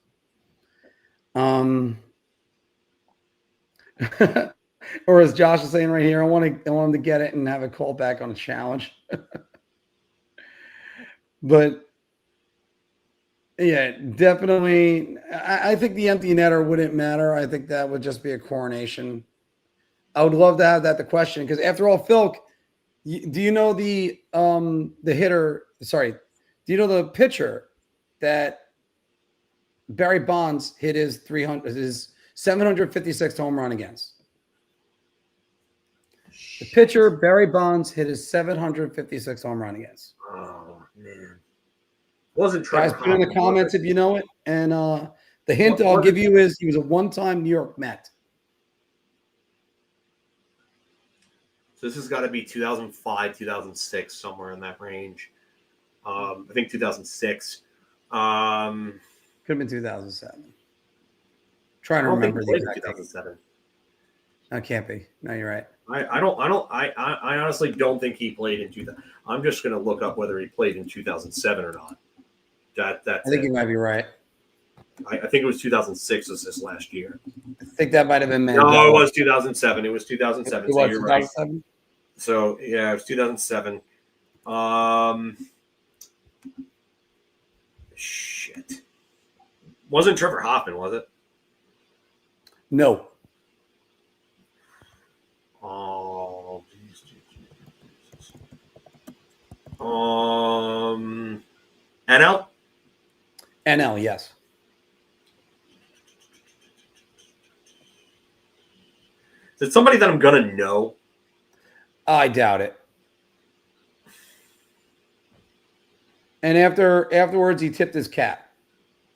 Or as Josh is saying right here, I want him to get it and have a call back on a challenge. But yeah, definitely. I think the empty netter wouldn't matter. I think that would just be a coronation. I would love to have that the question because after all, Phil, do you know the hitter? Sorry, do you know the pitcher that Barry Bonds hit his 756th home run against? The pitcher Barry Bonds hit his 756th home run against. Oh man, wasn't Trevor Guys, put in the comments if you know it. And the hint I'll give you is he was a one-time New York Met. So this has got to be 2005, 2006, somewhere in that range. I think 2006. Could have been 2007. Trying to remember the exact 2007. That can't be. No, you're right. I honestly don't think he played in 2000. I'm just going to look up whether he played in 2007 or not. I think you might be right. I think it was 2006 was this last year. I think that might have been Mandela. No, it was 2007. It was 2007. It so was you're 2007? right. So yeah, it was 2007. Shit. Wasn't Trevor Hoffman, was it? No. Oh. NL? NL, yes. Is it somebody that I'm gonna know? I doubt it. And afterwards, he tipped his cap.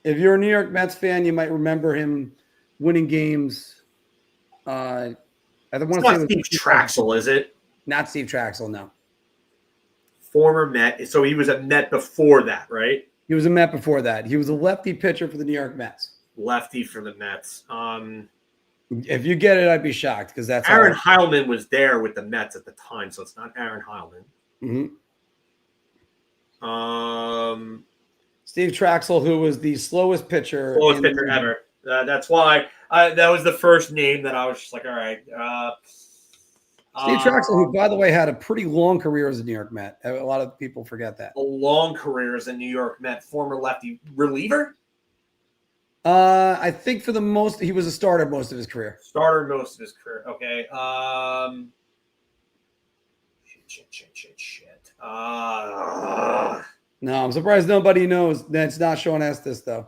If you're a New York Mets fan, you might remember him winning games. I want to say not Steve Traxel, is it? Not Steve Traxel, no. Former Met. So he was a Met before that, right? He was a Met before that. He was a lefty pitcher for the New York Mets. Lefty for the Mets. If you get it, I'd be shocked because that's Aaron Heilman was there with the Mets at the time, so it's not Aaron Heilman. Steve Traxel, who was the slowest pitcher. Slowest pitcher ever. That's why that was the first name that I was just like, all right. Steve Traxel, who, by the way, had a pretty long career as a New York Met. A lot of people forget that. A long career as a New York Met, former lefty reliever? I think for the most, he was a starter most of his career. Starter most of his career. Okay. Shit. No, I'm surprised nobody knows. That's not Sean Estes, though.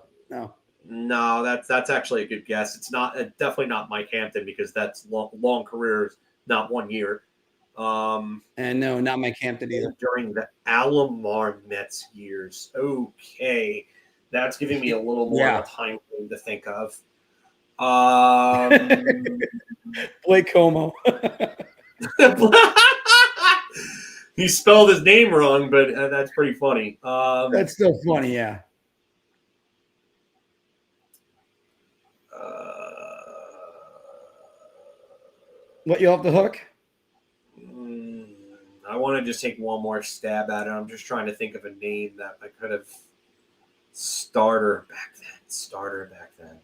No, that's actually a good guess. It's not definitely not Mike Hampton because that's long careers, not 1 year. And no, not Mike Hampton either. During the Alomar Mets years. Okay. That's giving me a little more of a time frame to think of. Blake Como. He spelled his name wrong, but that's pretty funny. That's still funny, yeah. Let you off the hook? I want to just take one more stab at it. I'm just trying to think of a name that I could have starter back then.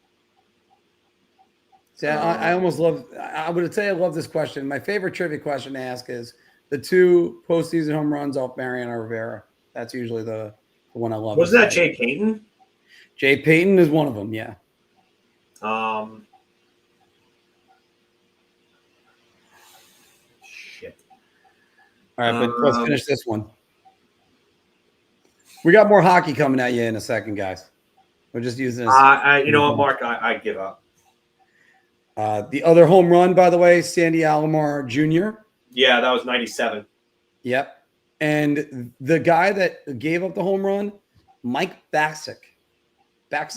See, I almost love – I would say I love this question. My favorite trivia question to ask is the 2 postseason home runs off Mariano Rivera. That's usually the one I love. Wasn't that Jay Payton? Jay Payton is one of them, yeah. Shit. All right, but let's finish this one. We got more hockey coming at you in a second, guys. We're just using this. You know what, Mark? I give up. The other home run, by the way, Sandy Alomar Jr. Yeah, that was 97. Yep. And the guy that gave up the home run, Mike Bacsik.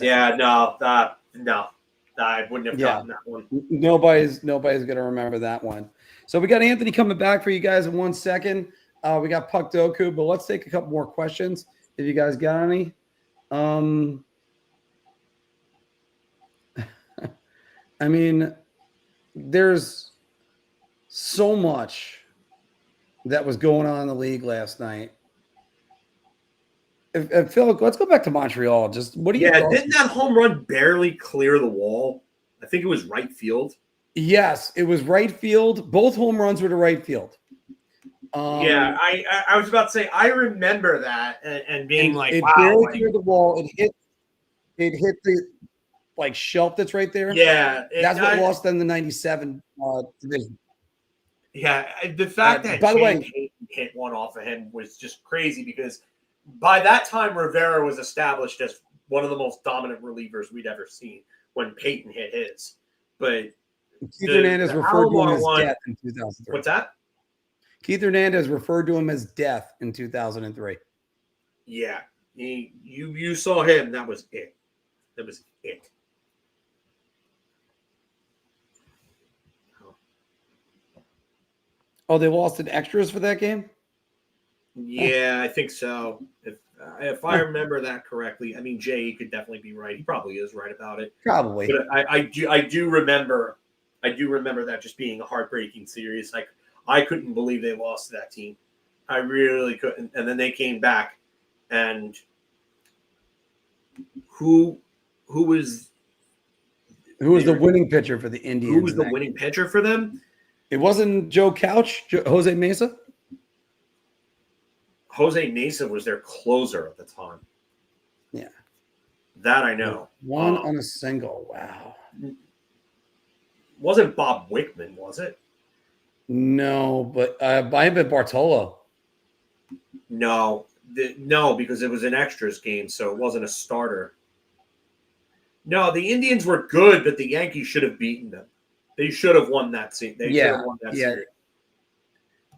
Yeah, no, I wouldn't have gotten that one. Nobody's going to remember that one. So we got Anthony coming back for you guys in 1 second. We got Puckdoku, but let's take a couple more questions if you guys got any. I mean, there's so much that was going on in the league last night. Phil, let's go back to Montreal. Just what do you? Yeah, didn't that home run barely clear the wall? I think it was right field. Yes, it was right field. Both home runs were to right field. Yeah, I was about to say I remember that and being like, it wow, barely cleared the wall. It hit the shelf that's right there. Yeah, that's what lost them the 97 division. Yeah, the fact that by the way, Payton hit one off of him was just crazy because by that time Rivera was established as one of the most dominant relievers we'd ever seen when Payton hit his. But Keith Hernandez referred to him as one, death in 2003. What's that? Keith Hernandez referred to him as death in 2003. Yeah, you saw him. That was it. That was it. Oh, they lost in extras for that game? Yeah, I think so. If I remember that correctly, I mean, Jay could definitely be right. He probably is right about it. Probably. But I do remember that just being a heartbreaking series. Like I couldn't believe they lost to that team. I really couldn't. And then they came back, and who was the winning pitcher for the Indians? Who was the winning pitcher for them? It wasn't Joe Couch, Jose Mesa. Jose Mesa was their closer at the time. Yeah. That I know. One on a single. Wow. Wasn't Bob Wickman, was it? No, but I have Bartolo. No, because it was an extras game, so it wasn't a starter. No, the Indians were good, but the Yankees should have beaten them. They should have won that series. They should have won that series.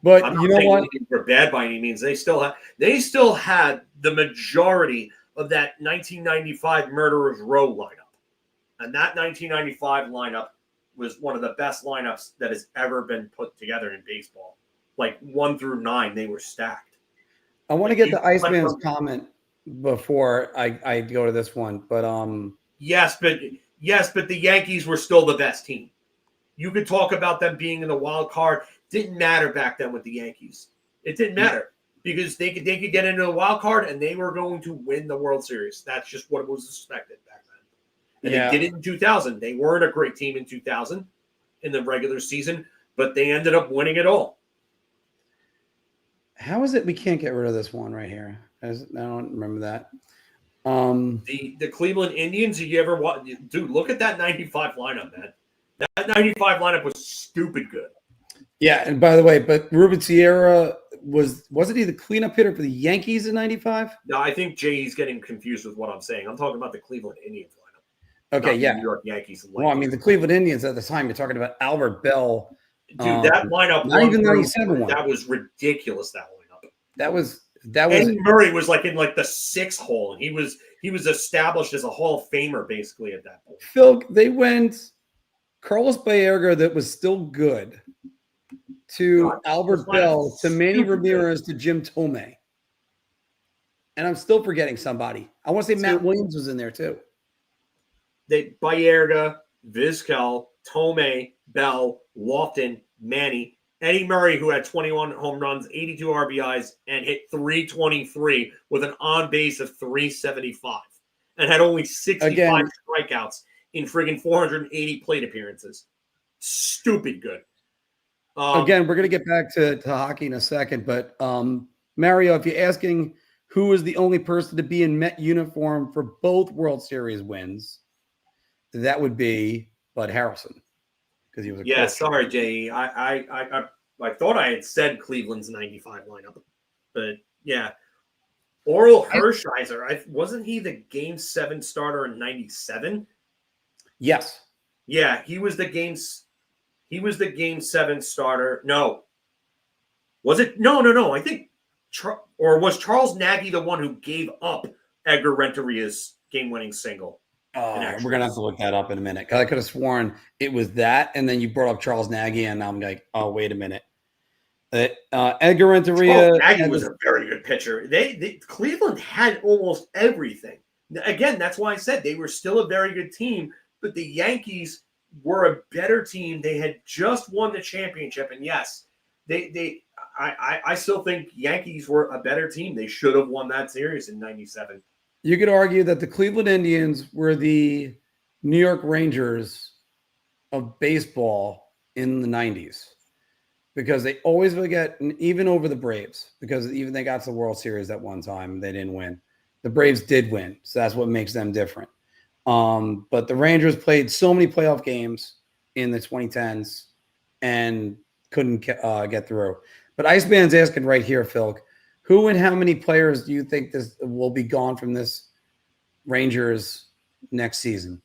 But I'm you not know saying what? they were bad by any means. They still had the majority of that 1995 Murderers Row lineup. And that 1995 lineup was one of the best lineups that has ever been put together in baseball. Like 1 through 9, they were stacked. I want to get the Iceman's comment before I go to this one, but yes, but the Yankees were still the best team. You could talk about them being in the wild card. Didn't matter back then with the Yankees. It didn't matter because they could get into the wild card and they were going to win the World Series. That's just what was expected back then. And they did it in 2000. They weren't a great team in 2000 in the regular season, but they ended up winning it all. how is it we can't get rid of this one right here? I don't remember that. The Cleveland Indians, did you ever watch? Dude, look at that 95 lineup, man. That 95 lineup was stupid good. Yeah, and by the way, but Ruben Sierra wasn't he the cleanup hitter for the Yankees in 95? No, I think Jay's getting confused with what I'm saying. I'm talking about the Cleveland Indians lineup. Okay, not the New York Yankees. Well, I mean, the Cleveland Indians at the time, you're talking about Albert Bell. Dude, that lineup, not even 97 one. That was ridiculous. That lineup. That was. Eddie Murray was like in like the 6th hole, and he was established as a Hall of Famer basically at that point. Phil, they went Carlos Baerga that was still good to Albert Bell to Manny Ramirez to Jim Tomei, and I'm still forgetting somebody. I want to say Matt Williams was in there too. They Baerga, Vizquel, Tomei, Bell, Lofton, Manny. Eddie Murray, who had 21 home runs, 82 RBIs, and hit 323 with an on base of 375, and had only 65 strikeouts in friggin' 480 plate appearances. Stupid good. Again, we're going to get back to hockey in a second, but Mario, if you're asking who was the only person to be in Met uniform for both World Series wins, that would be Bud Harrelson. Because he was coach. Sorry, Jay. I thought I had said Cleveland's 95 lineup, but yeah, Oral Hershiser. Wasn't he the Game 7 starter in 97? Yes. Yeah, he was the Game 7 starter. No, was it? No. I think, or was Charles Nagy the one who gave up Edgar Renteria's game-winning single? We're going to have to look that up in a minute. Because I could have sworn it was that, and then you brought up Charles Nagy, and now I'm like, oh, wait a minute. Edgar Renteria. Charles Nagy was a very good pitcher. Cleveland had almost everything. Again, that's why I said they were still a very good team, but the Yankees were a better team. They had just won the championship, and yes, I still think Yankees were a better team. They should have won that series in 97. You could argue that the Cleveland Indians were the New York Rangers of baseball in the 90s because they always would get, even over the Braves, because even they got to the World Series at one time, they didn't win. The Braves did win, so that's what makes them different. But the Rangers played so many playoff games in the 2010s and couldn't get through. But Iceman's asking right here, Phil, who and how many players do you think this will be gone from this Rangers next season?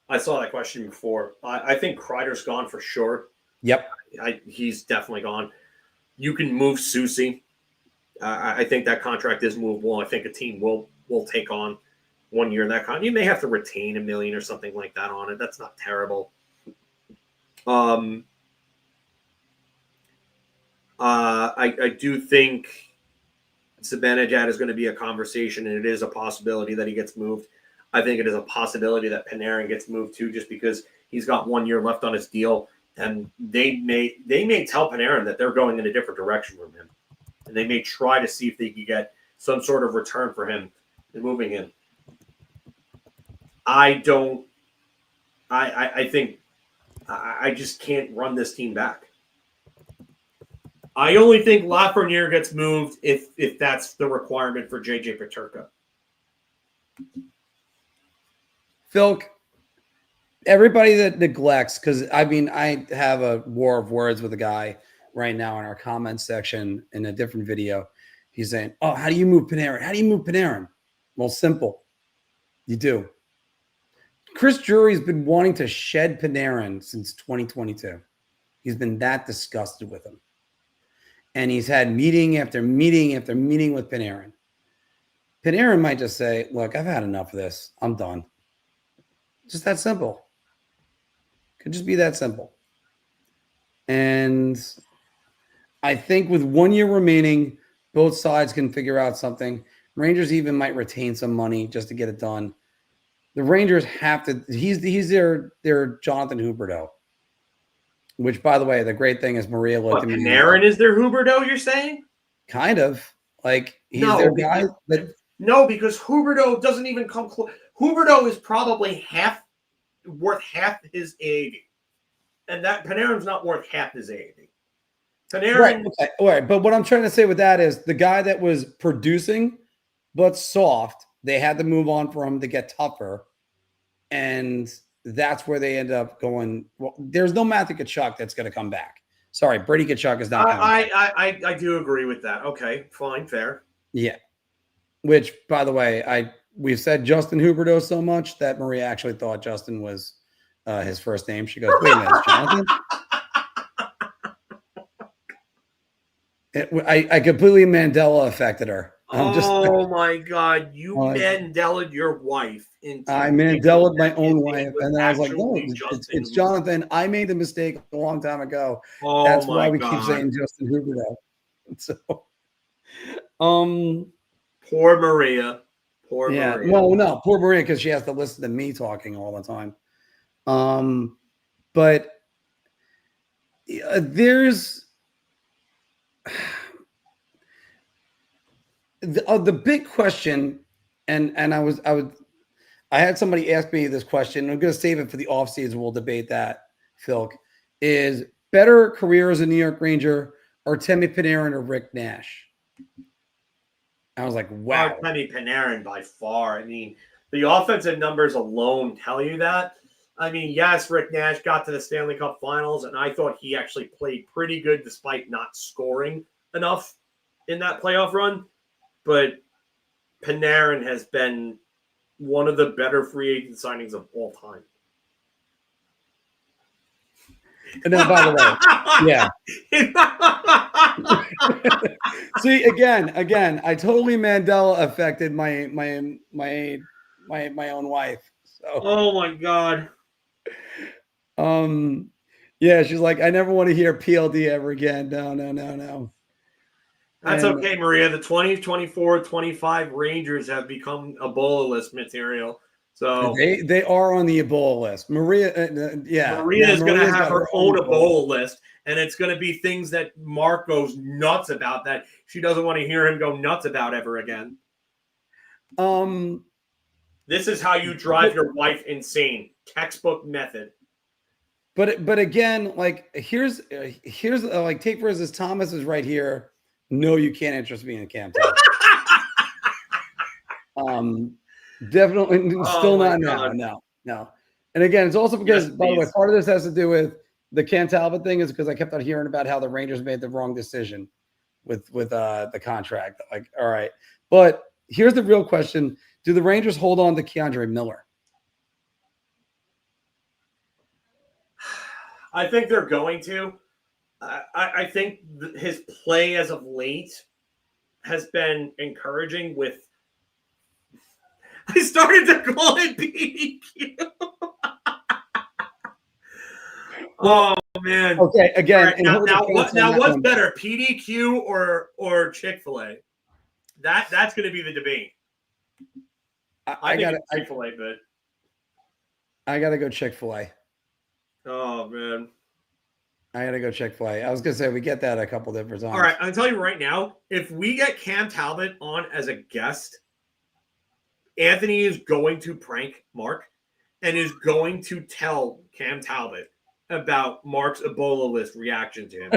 I saw that question before. I think Kreider's gone for sure. Yep. He's definitely gone. You can move Soucy. I think that contract is movable. I think a team will take on 1 year in that contract. You may have to retain $1 million or something like that on it. That's not terrible. I do think Zibanejad is going to be a conversation, and it is a possibility that he gets moved. I think it is a possibility that Panarin gets moved too, just because he's got 1 year left on his deal, and they may tell Panarin that they're going in a different direction from him, and they may try to see if they can get some sort of return for him in moving him. I think I just can't run this team back. I only think Lafreniere gets moved if that's the requirement for JJ Peterka. Phil, everybody that neglects, because I mean, I have a war of words with a guy right now in our comments section in a different video. He's saying, oh, how do you move Panarin? How do you move Panarin? Well, simple. You do. Chris Drury's been wanting to shed Panarin since 2022. He's been that disgusted with him. And he's had meeting after meeting after meeting with Panarin. Panarin might just say, look, I've had enough of this. I'm done. Just that simple. Could just be that simple. And I think with 1 year remaining, both sides can figure out something. Rangers even might retain some money just to get it done. The Rangers have to. He's their Jonathan Huberdeau. Which, by the way, the great thing is Maria looked at me. Panarin is their Huberdeau, you're saying? Kind of. Like, he's their guy. No, because Huberdeau doesn't even come close. Huberdeau is probably worth half his AAV. And that Panarin's not worth half his AAV. Panarin. Right. Okay. All right. But what I'm trying to say with that is the guy that was producing but soft, they had to move on for him to get tougher. And that's where they end up going. Well, there's no Matthew Tkachuk that's going to come back. Sorry, Brady Tkachuk is not coming back. I do agree with that. Okay, fine, fair. Yeah. Which, by the way, we've said Justin Huberdeau so much that Maria actually thought Justin was his first name. She goes, wait a minute, Jonathan? I completely Mandela affected her. My God. You Mandela'd your wife. I Mandela'd my own wife. And then I was like, no, it's Jonathan. I made the mistake a long time ago. That's why we keep saying Justin Huberdeau. So, poor Maria. Maria. Well, no, poor Maria, because she has to listen to me talking all the time. But there's the big question, and I had somebody ask me this question. I'm going to save it for the offseason. We'll debate that, Phil. Is better career as a New York Ranger or Temi Panarin or Rick Nash? I was like, wow. Temi Panarin by far. I mean, the offensive numbers alone tell you that. I mean, yes, Rick Nash got to the Stanley Cup Finals, and I thought he actually played pretty good despite not scoring enough in that playoff run. But Panarin has been one of the better free agent signings of all time. And then, by the way, yeah. See, again, I totally Mandela affected my own wife. So. Oh my God. Yeah, she's like, I never want to hear PLD ever again. No. That's okay, Maria. The 20, 24, 25 Rangers have become Ebola list material. So they are on the Ebola list. Maria is going to have her own Ebola list, and it's going to be things that Mark goes nuts about that she doesn't want to hear him go nuts about ever again. This is how you drive your wife insane. Textbook method. But again, like here's like take for instance, Thomas is right here. No, you can't interest me in Cam Talbot. Definitely still not now. No. And again, it's also because, by the way, part of this has to do with the Cam Talbot thing is because I kept on hearing about how the Rangers made the wrong decision with the contract. Like, all right. But here's the real question. Do the Rangers hold on to Keandre Miller? I think they're going to. I think his play as of late has been encouraging with – I started to call it PDQ. Oh, man. Okay, again. Right, now what's better, PDQ or Chick-fil-A? That's going to be the debate. I think it's Chick-fil-A, but I got to go Chick-fil-A. Oh, man. I got to go Chick-fil-A. I was going to say we get that a couple different times. All right, I'm telling you right now, if we get Cam Talbot on as a guest, Anthony is going to prank Mark and is going to tell Cam Talbot about Mark's Ebola list reaction to him.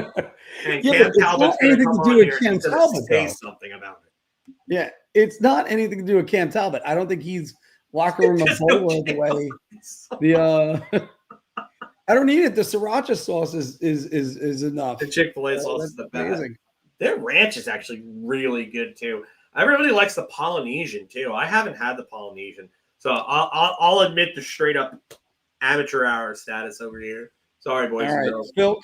And Cam Talbot's going to come on here and say something about it. Yeah, it's not anything to do with Cam Talbot. I don't think he's locker room Ebola the way the I don't need it. The sriracha sauce is enough. The Chick-fil-A sauce is the best. Their ranch is actually really good too. Everybody likes the Polynesian too. I haven't had the Polynesian, so I'll admit the straight up amateur hour status over here. Sorry, boys and girls. Phil,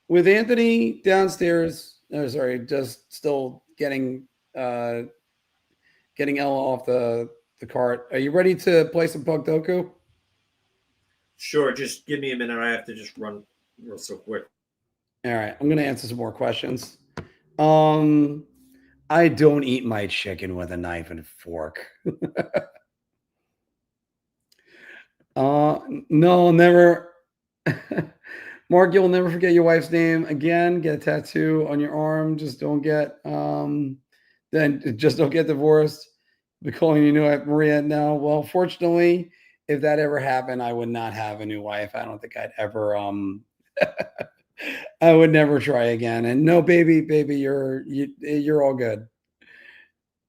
with Anthony downstairs. Oh, sorry, just still getting Ella off the cart. Are you ready to play some Puckdoku? Sure, just give me a minute. I have to just run real so quick. All right, I'm going to answer some more questions. I don't eat my chicken with a knife and fork. No, never. Mark, you'll never forget your wife's name again. Get a tattoo on your arm. Just don't get divorced. Be calling you new wife Maria now. Well, fortunately, if that ever happened, I would not have a new wife. I don't think I'd ever I would never try again. And no, baby, you're all good.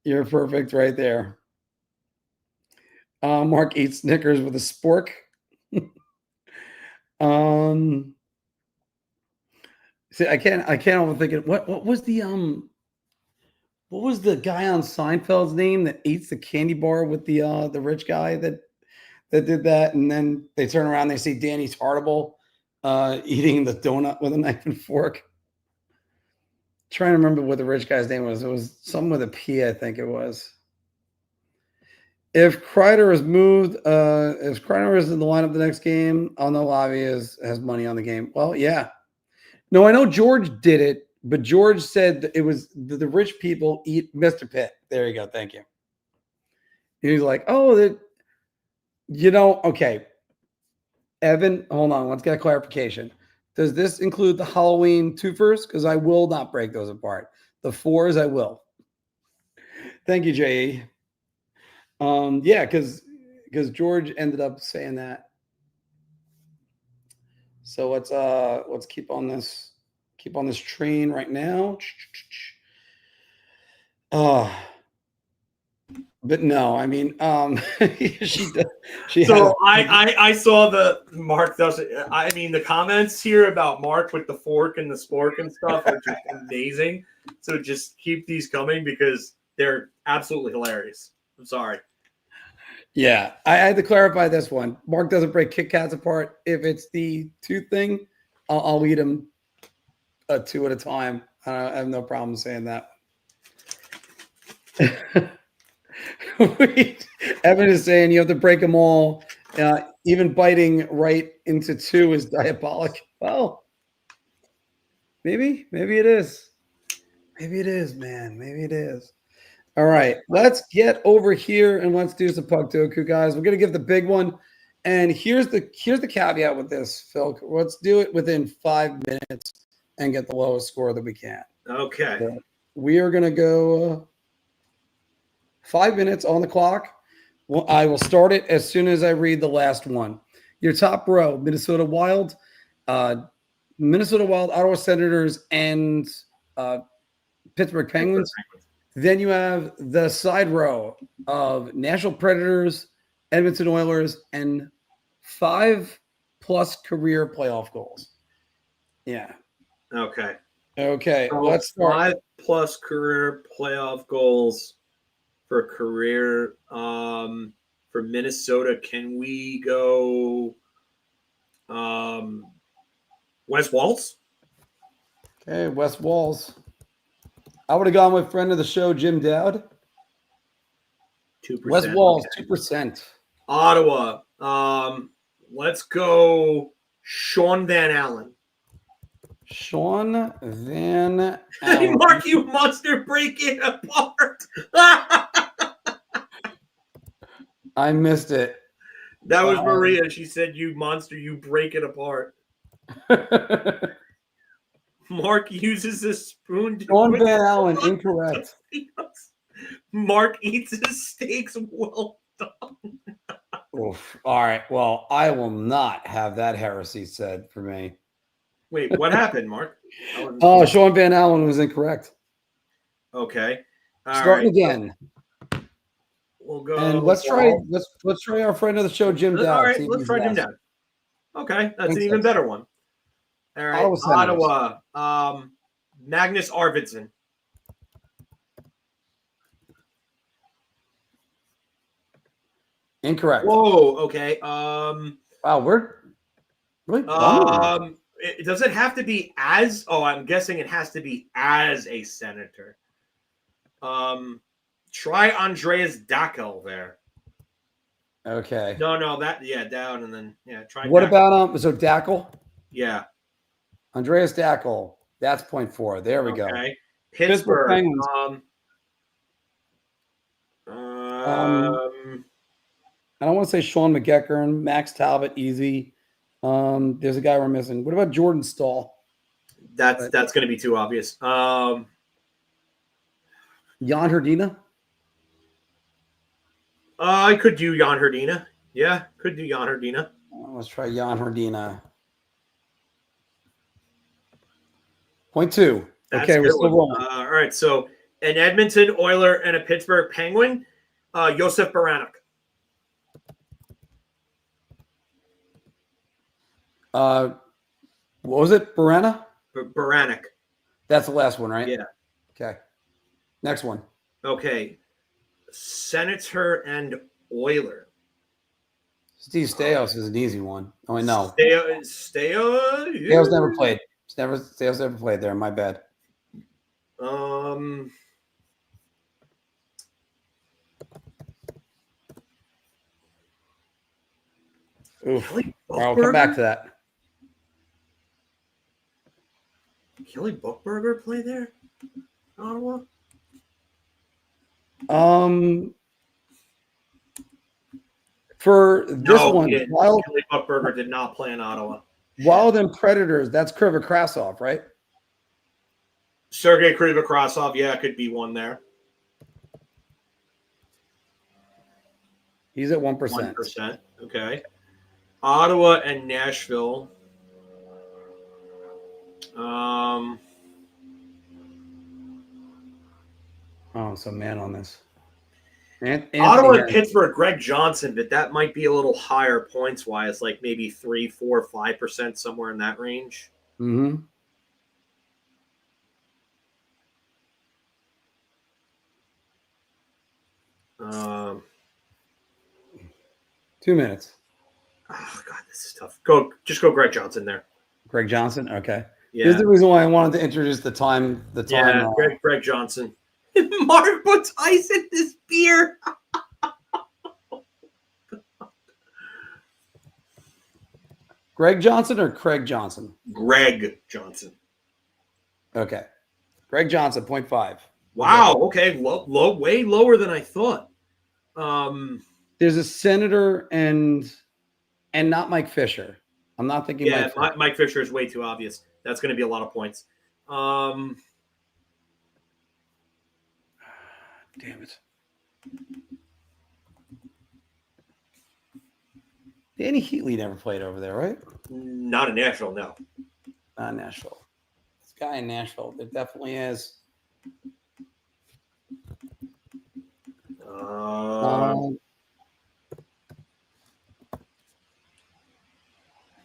You're perfect right there. Mark eats Snickers with a spork. See, I can't even think of what was the guy on Seinfeld's name that eats the candy bar with the rich guy that did that, and then they turn around, they see Danny Tartable eating the donut with a knife and fork. Trying to remember what the rich guy's name was. It was something with a P, I think it was. If Kreider is moved, if Kreider is in the lineup the next game, I'll know Lavi has money on the game. Well, yeah. No, I know George did it, but George said that it was the rich people eat Mr. Pitt. There you go. Thank you. He was like, oh, okay. Evan, hold on. Let's get a clarification. Does this include the Halloween twofers? Because I will not break those apart. The 4s, I will. Thank you, J.E. Yeah, because George ended up saying that. So let's keep on this train right now. But no, I mean, she So I saw the Mark does it. I mean, the comments here about Mark with the fork and the spork and stuff are just amazing. So just keep these coming because they're absolutely hilarious. I'm sorry. Yeah, I had to clarify this one. Mark doesn't break Kit Kats apart. If it's the tooth thing, I'll eat them 2 at a time. I have no problem saying that. Evan is saying you have to break them all. Even biting right into 2 is diabolic. Well, maybe it is. Maybe it is, man. Maybe it is. All right, let's get over here and let's do some Puckdoku, guys. We're gonna give the big one, and here's the caveat with this, Phil. Let's do it within 5 minutes and get the lowest score that we can. Okay. So we are gonna go 5 minutes on the clock. Well, I will start it as soon as I read the last one. Your top row: Minnesota Wild, Ottawa Senators, and Pittsburgh Penguins. Then you have the side row of Nashville Predators, Edmonton Oilers, and 5+ career playoff goals. Yeah. Okay. So let's start. 5+ career playoff goals for career. For Minnesota, can we go Wes Walz? Okay, Wes Walz. I would have gone with friend of the show, Jim Dowd. 2%. Wes Walz, okay. 2%. Ottawa. Let's go Sean Van Allen. Sean Van Hey, Allen. Mark, you monster, break it apart. I missed it. That was Maria. She said, you monster, you break it apart. Mark uses a spoon to Sean Van Allen, incorrect. Mark eats his steaks well done. Oof. All right. Well, I will not have that heresy said for me. Wait, what happened, Mark? Oh, Sean Van Allen was incorrect. Okay. Starting again. We'll go. And let's try our friend of the show, Jim Dowd. All right, let's try Jim Dowd. Okay, that's an even better one. All right, Ottawa. Magnus Arvidsson. Incorrect. Whoa. Okay. Wow, we're really Does it have to be as? Oh, I'm guessing it has to be as a Senator. Try Andreas Dackel there. Okay. No, down and then try. What Dackel. about so Dackel? Yeah. Andreas Dackel. That's 0.4. There we go. Pittsburgh. Penguins. I don't want to say Sean McGeckern, Max Talbot, easy. There's a guy we're missing. What about Jordan Stahl? That's going to be too obvious. Jan Hrdina? I could do Jan Hrdina. Yeah, could do Jan Hrdina. Let's try Jan Hrdina. 0.2. Okay, we're still rolling. All right, so an Edmonton Oiler and a Pittsburgh Penguin, Josef Baranek. What was it? Baranek? Baranek. That's the last one, right? Yeah. Okay. Next one. Okay. Senator and Oiler. Steve Stajos is an easy one. Oh, I know. Stajos never played. Stajos never played there. My bad. Oof. All right, I'll come back to that. Kelly Buchberger play there? Ottawa? For this one, Kelly Buchberger did not play in Ottawa. Wild and Predators, that's Krivokrasov, right? Sergei Krivokrasov, yeah, could be one there. He's at 1%. 1%. Okay. Ottawa and Nashville. Some man on this. Ottawa and Pittsburgh, Greg Johnson, but that might be a little higher points wise, like maybe 3, 4, 5%, somewhere in that range. Mm-hmm. Um, 2 minutes. Oh God, this is tough. Just go Greg Johnson there. Greg Johnson. Okay. Yeah. Here's the reason why I wanted to introduce the time. Yeah, Greg Johnson. Mark puts ice in this beer. Greg Johnson or Craig Johnson? Greg Johnson. Okay. Greg Johnson, 0.5. Wow. Okay. Low, way lower than I thought. There's a Senator and not Mike Fisher. I'm not thinking. Yeah, Mike Fisher is way too obvious. That's going to be a lot of points. Damn it. Danny Heatley never played over there, right? Not in Nashville, no. Not in Nashville. This guy in Nashville, there definitely is. I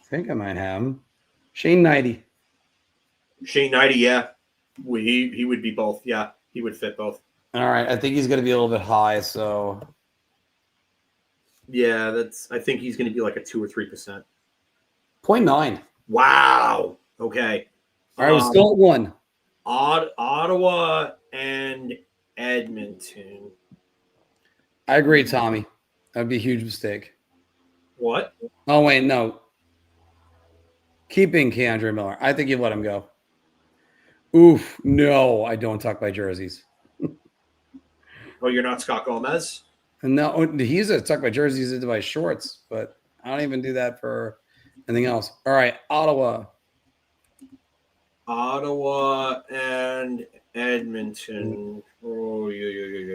think I might have him. Shane Knighty. Shane Knighty, yeah. He would be both. Yeah, he would fit both. All right. I think he's going to be a little bit high, so. Yeah, I think he's going to be like a 2 or 3%. 0.9. Wow. Okay. All right, we're still at 1. Ottawa and Edmonton. I agree, Tommy. That would be a huge mistake. What? Oh, wait, no. Keeping Keandre Miller. I think you let him go. Oof. No, I don't tuck my jerseys. Oh, you're not Scott Gomez? No, he's a tuck my jerseys into my shorts, but I don't even do that for anything else. All right, Ottawa. Ottawa and Edmonton. Oh, yeah.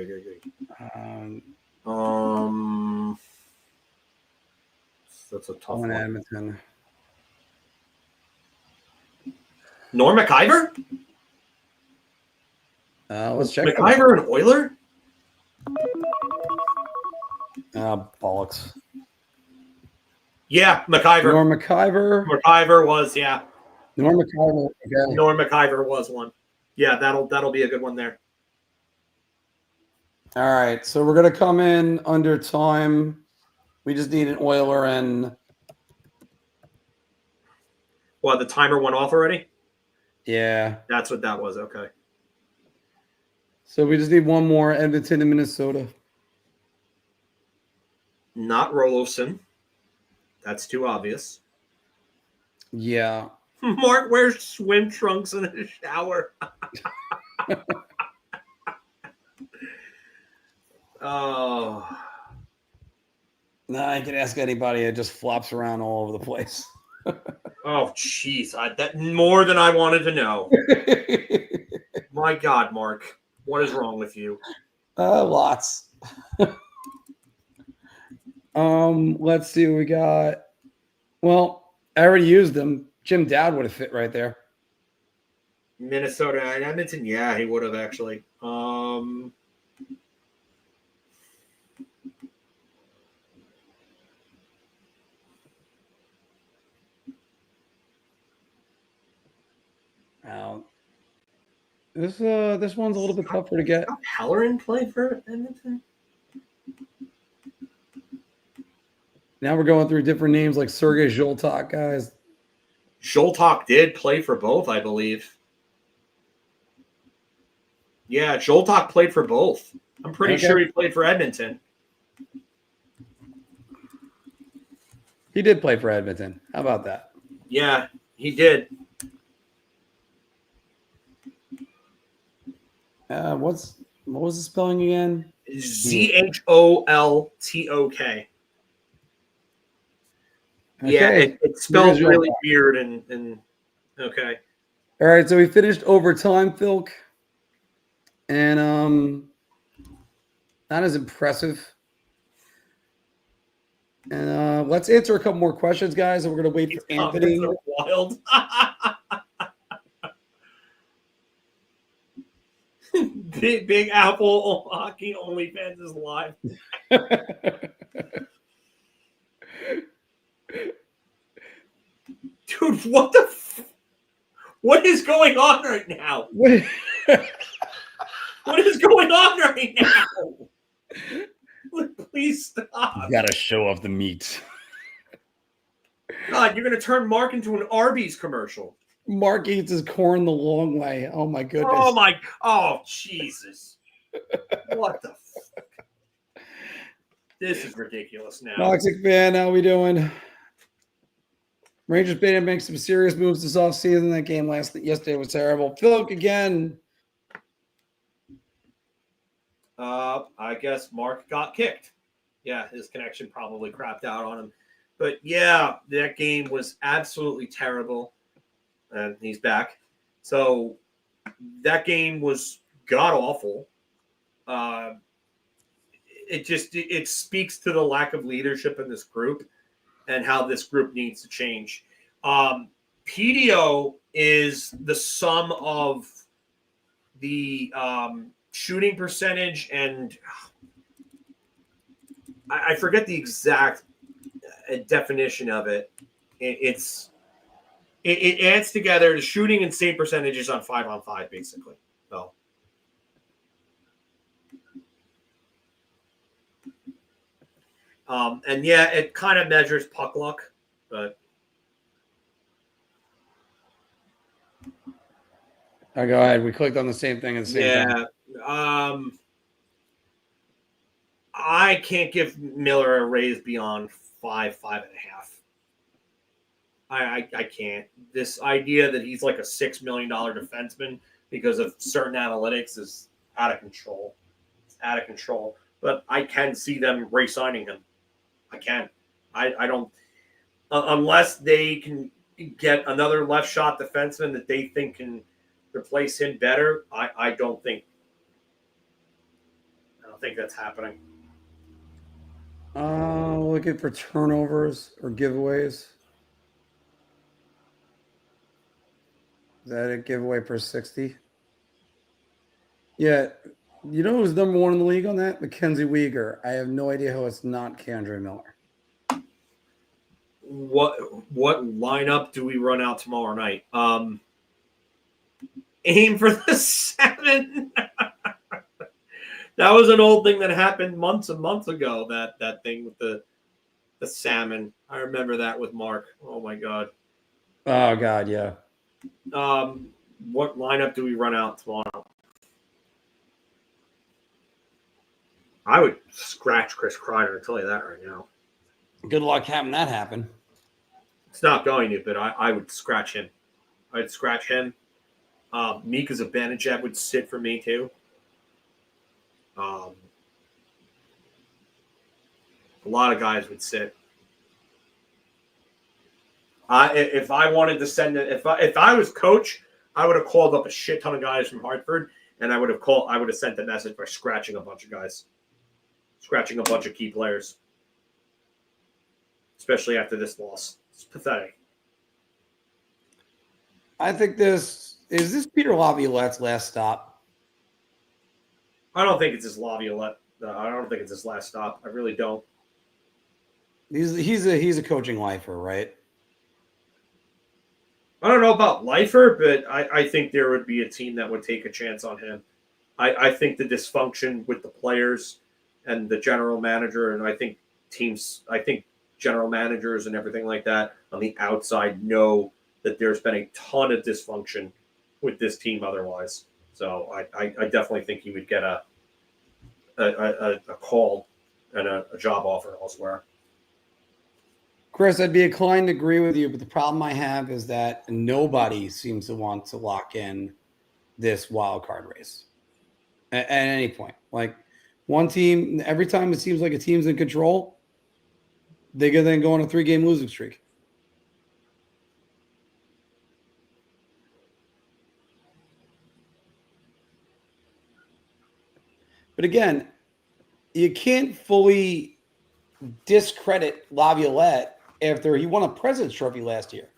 That's a tough one. Edmonton. Norm McIver? Let's check. McIver an Oiler? Bollocks. Yeah, McIver. Norm McIver. McIver was, yeah. Norm McIver. Okay. Norm McIver was one. Yeah, that'll be a good one there. All right, so we're gonna come in under time. We just need an Oiler and. Well, the timer went off already? Yeah. That's what that was. Okay. So we just need one more. Edmonton and Minnesota. Not Rolofson. That's too obvious. Yeah. Mark wears swim trunks in the shower. Oh. No, I can ask anybody. It just flops around all over the place. Oh, jeez. That more than I wanted to know. My God, Mark. What is wrong with you? Lots. Let's see what we got. Well, I already used them. Jim Dowd would have fit right there. Minnesota and Edmonton? Yeah, he would have actually. This one's a little bit tougher to get. Halloran play for Edmonton? Now we're going through different names like Sergei Zholtok, guys. Zholtok did play for both, I believe. Yeah, Zholtok played for both. I'm pretty sure he played for Edmonton. He did play for Edmonton. How about that? Yeah, he did. What was the spelling again? Zholtok. Yeah, it's spelled really weird and okay. All right, so we finished overtime, Philk. And not as impressive. And let's answer a couple more questions, guys, and we're gonna wait for Anthony. Are wild. Big Apple hockey OnlyFans is live. Dude, what the? What is going on right now? What is going on right now? Please stop. You gotta show off the meat. God, you're gonna turn Mark into an Arby's commercial. Mark eats his corn the long way. Oh my goodness. Oh Jesus. What the fuck? This is ridiculous now. Toxic fan, how we doing? Rangers beta make some serious moves this offseason. That game yesterday was terrible. Philip again. I guess Mark got kicked. Yeah, his connection probably crapped out on him. But yeah, that game was absolutely terrible. And he's back. So that game was god awful. It speaks to the lack of leadership in this group and how this group needs to change. PDO is the sum of the shooting percentage and I forget the exact definition of it. It adds together the shooting and save percentages on 5-on-5, basically. So, and yeah, it kind of measures puck luck, but. Go ahead. We clicked on the same thing at the same time. I can't give Miller a raise beyond 5.5. I can't. This idea that he's like a $6 million defenseman because of certain analytics is out of control. It's out of control. But I can see them re-signing him. I can. I don't. Unless they can get another left shot defenseman that they think can replace him better, I don't think that's happening. Looking for turnovers or giveaways. Is that a giveaway per 60? Yeah. You know who's number one in the league on that? Mackenzie Weegar. I have no idea how it's not K'Andre Miller. What lineup do we run out tomorrow night? Aim for the 7. That was an old thing that happened months and months ago. That thing with the salmon. I remember that with Mark. Oh my God. Oh God, yeah. What lineup do we run out tomorrow? I would scratch Chris Kreider. I'll tell you that right now. Good luck having that happen. It's not going to, but I would scratch him. I'd scratch him. Mika Zibanejad would sit for me too. A lot of guys would sit. If I wanted to send it, if I was coach, I would have called up a shit ton of guys from Hartford, and I would have sent the message by scratching a bunch of guys, scratching a bunch of key players, especially after this loss. It's pathetic. I think this Peter Laviolette's last stop. I don't think it's his Laviolette. I don't think it's his last stop. I really don't. He's a coaching lifer, right? I don't know about lifer, but I think there would be a team that would take a chance on him. I think the dysfunction with the players and the general manager, and I think general managers and everything like that on the outside know that there's been a ton of dysfunction with this team otherwise. So I definitely think he would get a call and a job offer elsewhere. Chris, I'd be inclined to agree with you, but the problem I have is that nobody seems to want to lock in this wild card race at any point. Like one team, every time it seems like a team's in control, they can then go on a 3-game losing streak. But again, you can't fully discredit Laviolette after he won a President's Trophy last year.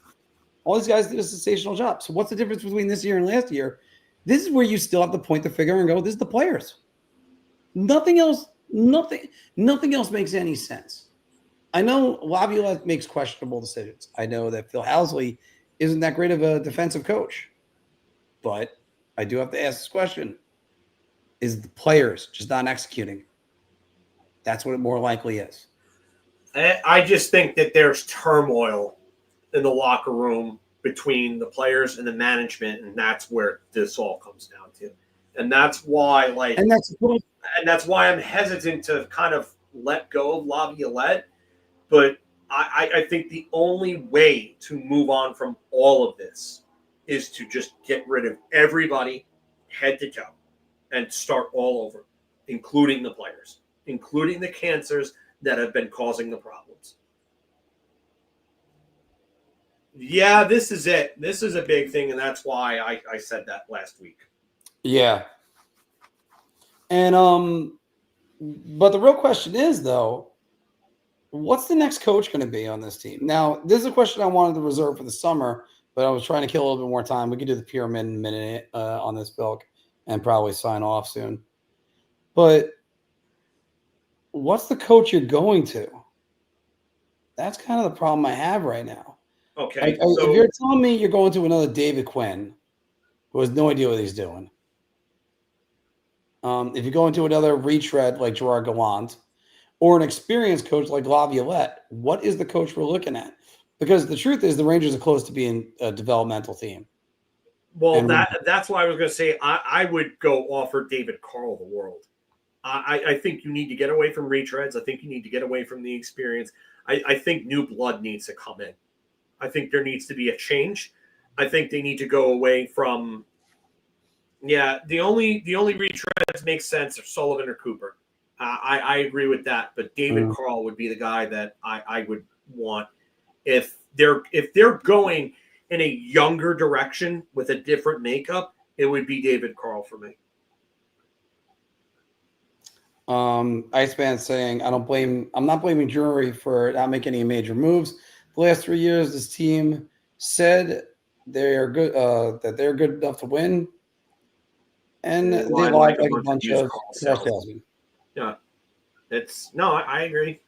All these guys did a sensational job. So what's the difference between this year and last year? This is where you still have to point the finger and go, this is the players. Nothing else makes any sense. I know Laviolette makes questionable decisions. I know that Phil Housley isn't that great of a defensive coach. But I do have to ask this question. Is the players just not executing? That's what it more likely is. I just think that there's turmoil in the locker room between the players and the management, and that's where this all comes down to. And that's why, that's why I'm hesitant to kind of let go of Laviolette. But I think the only way to move on from all of this is to just get rid of everybody head to toe and start all over, including the players, including the cancers that have been causing the problems. Yeah, this is it. This is a big thing, and that's why I said that last week. Yeah. And but the real question is, though, what's the next coach going to be on this team? Now, this is a question I wanted to reserve for the summer, but I was trying to kill a little bit more time. We could do the pyramid in a minute on this, Bilk, and probably sign off soon. But what's the coach you're going to? That's kind of the problem I have right now. Okay. If you're telling me you're going to another David Quinn, who has no idea what he's doing, if you go into another retread like Gerard Gallant, or an experienced coach like Laviolette, what is the coach we're looking at? Because the truth is the Rangers are close to being a developmental team. Well, that's why I was going to say I would go offer David Carl the world. I think you need to get away from retreads. I think you need to get away from the experience. I think new blood needs to come in. I think there needs to be a change. I think they need to go away from the only retreads make sense are Sullivan or Cooper. I agree with that, but David Carl would be the guy that I would want if they're going in a younger direction with a different makeup. It would be David Carl for me. Iceman saying, I'm not blaming Drury for not making any major moves. The last 3 years, this team said they are good, that they're good enough to win, and they lied like a bunch of salesmen. Yeah, I agree.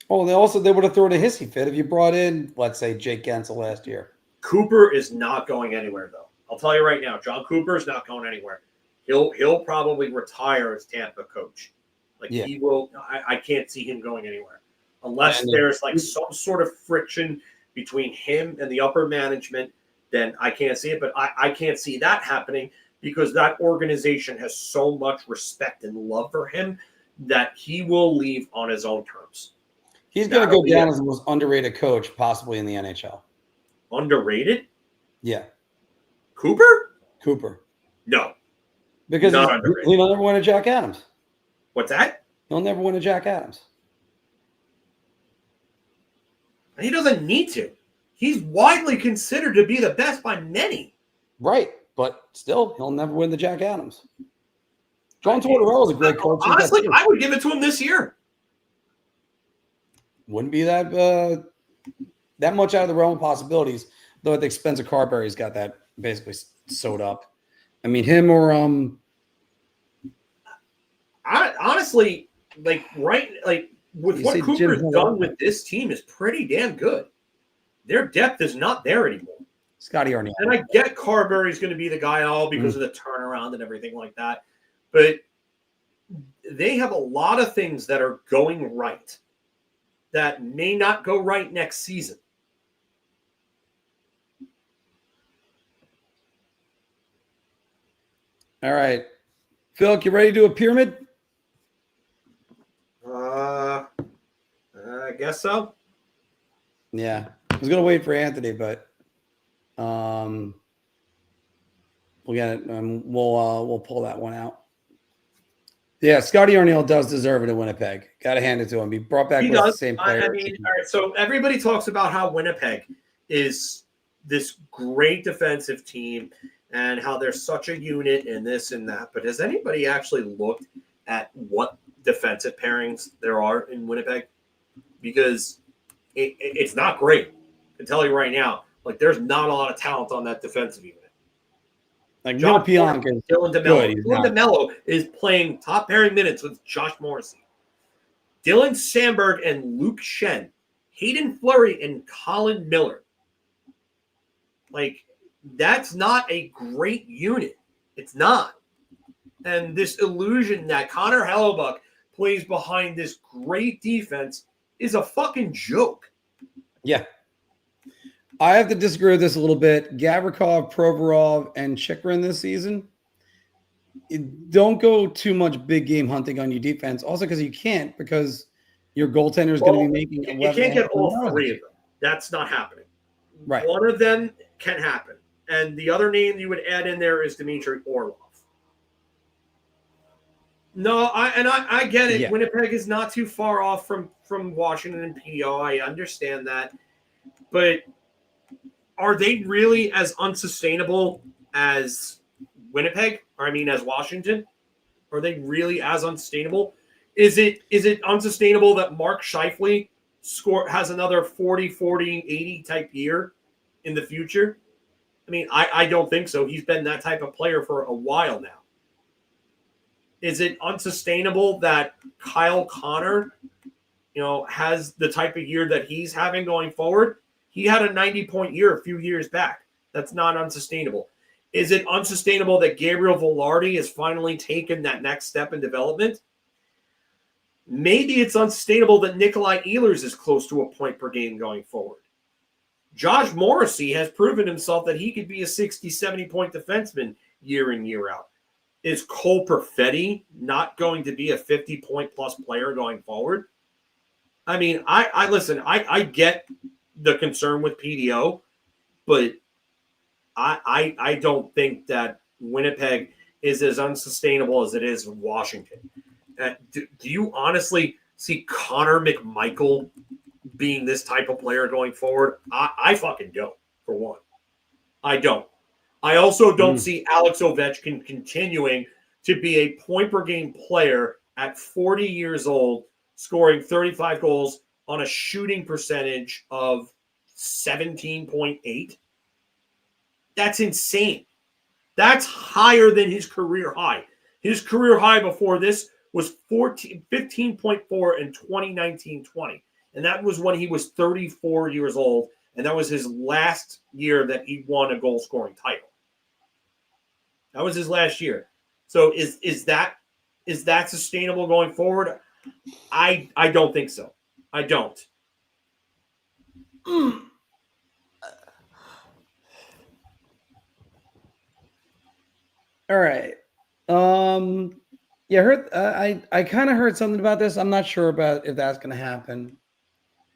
Oh, they would have thrown a hissy fit if you brought in, let's say, Jake Gensel last year. Cooper is not going anywhere, though. I'll tell you right now, John Cooper is not going anywhere. He'll probably retire as Tampa coach. He will. I can't see him going anywhere unless there's some sort of friction between him and the upper management, then I can't see it. But I can't see that happening because that organization has so much respect and love for him that he will leave on his own terms. He's going to go down as the most underrated coach possibly in the NHL. Underrated? Yeah. Cooper? No. Because Not he'll never win a Jack Adams. What's that? He'll never win a Jack Adams. He doesn't need to. He's widely considered to be the best by many. Right. But still, he'll never win the Jack Adams. John Tortorella is a great coach. Honestly, I would give it to him this year. Wouldn't be that much out of the realm of possibilities, though at the expense of Carberry's got that basically sewed up. I mean, him or honestly, with what Cooper's done with this team is pretty damn good. Their depth is not there anymore. Scotty Arniel. And I get Carberry's going to be the guy because of the turnaround and everything like that. But they have a lot of things that are going right that may not go right next season. All right. Phil, you ready to do a pyramid? I guess so. Yeah. I was going to wait for Anthony, but we'll get it. We'll pull that one out. Yeah, Scotty Arniel does deserve it in Winnipeg. Got to hand it to him. He brought back the same player. I mean, all right, so everybody talks about how Winnipeg is this great defensive team and how they're such a unit and this and that. But has anybody actually looked at what defensive pairings there are in Winnipeg? Because it's not great. I can tell you right now, there's not a lot of talent on that defensive unit. Like Dylan DeMello. Dylan DeMello is playing top pairing minutes with Josh Morrissey. Dylan Sandberg and Luke Shen. Hayden Fleury and Colin Miller. That's not a great unit. It's not. And this illusion that Connor Hellebuck plays behind this great defense is a fucking joke. Yeah. I have to disagree with this a little bit. Gavrikov, Provorov, and Chychrun this season. Don't go too much big game hunting on your defense. Also, because you can't, because your goaltender is going to be making. You can't get all three of them. That's not happening. Right. One of them can happen, and the other name you would add in there is Dmitry Orlov. No, I get it. Yeah. Winnipeg is not too far off from Washington and PO. I understand that, but are they really as unsustainable as Winnipeg? Or as Washington? Are they really as unsustainable? Is it unsustainable that Mark Scheifele has another 40, 80 type year in the future? I don't think so. He's been that type of player for a while now. Is it unsustainable that Kyle Connor, has the type of year that he's having going forward? He had a 90-point year a few years back. That's not unsustainable. Is it unsustainable that Gabriel Velarde has finally taken that next step in development? Maybe it's unsustainable that Nikolai Ehlers is close to a point per game going forward. Josh Morrissey has proven himself that he could be a 60, 70-point defenseman year in, year out. Is Cole Perfetti not going to be a 50-point-plus player going forward? I get the concern with PDO, but I don't think that Winnipeg is as unsustainable as it is in Washington. Do you honestly see Connor McMichael being this type of player going forward? I fucking don't, for one. I don't. I also don't see Alex Ovechkin continuing to be a point-per-game player at 40 years old, scoring 35 goals on a shooting percentage of 17.8. That's insane. That's higher than his career high. His career high before this was 15.4 in 2019-20. And that was when he was 34 years old. And that was his last year that he won a goal-scoring title. That was his last year. So is that sustainable going forward? I don't think so. I don't. All right. Yeah, I kind of heard something about this. I'm not sure about if that's going to happen.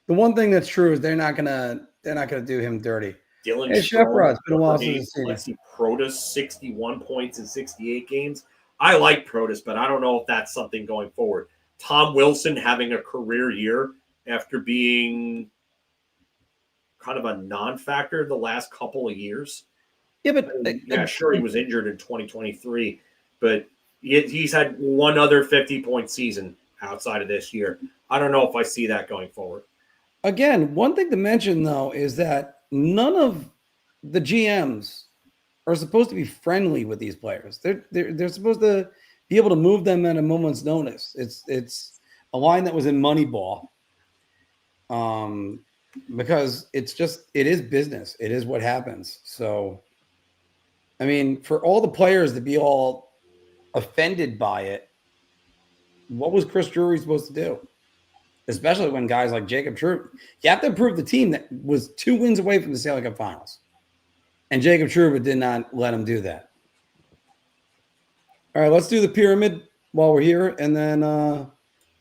The one thing that's true is they're not gonna do him dirty. Dylan Hey, Chef Strome, Rod, it's been a while Nate, since I've seen you. Alexi Protas, 61 points in 68 games. I like Protas, but I don't know if that's something going forward. Tom Wilson having a career year after being kind of a non-factor the last couple of years. Yeah, but sure, he was injured in 2023, but he's had one other 50-point season outside of this year. I don't know if I see that going forward. Again, one thing to mention though is that none of the GMs are supposed to be friendly with these players. They're supposed to be able to move them at a moment's notice. It's a line that was in Moneyball. Because it is business. It is what happens. So, I mean, for all the players to be all offended by it, what was Chris Drury supposed to do? Especially when guys like Jacob Trouba, you have to improve the team that was 2 wins away from the Stanley Cup Finals. And Jacob Trouba did not let him do that. All right, let's do the pyramid while we're here, and then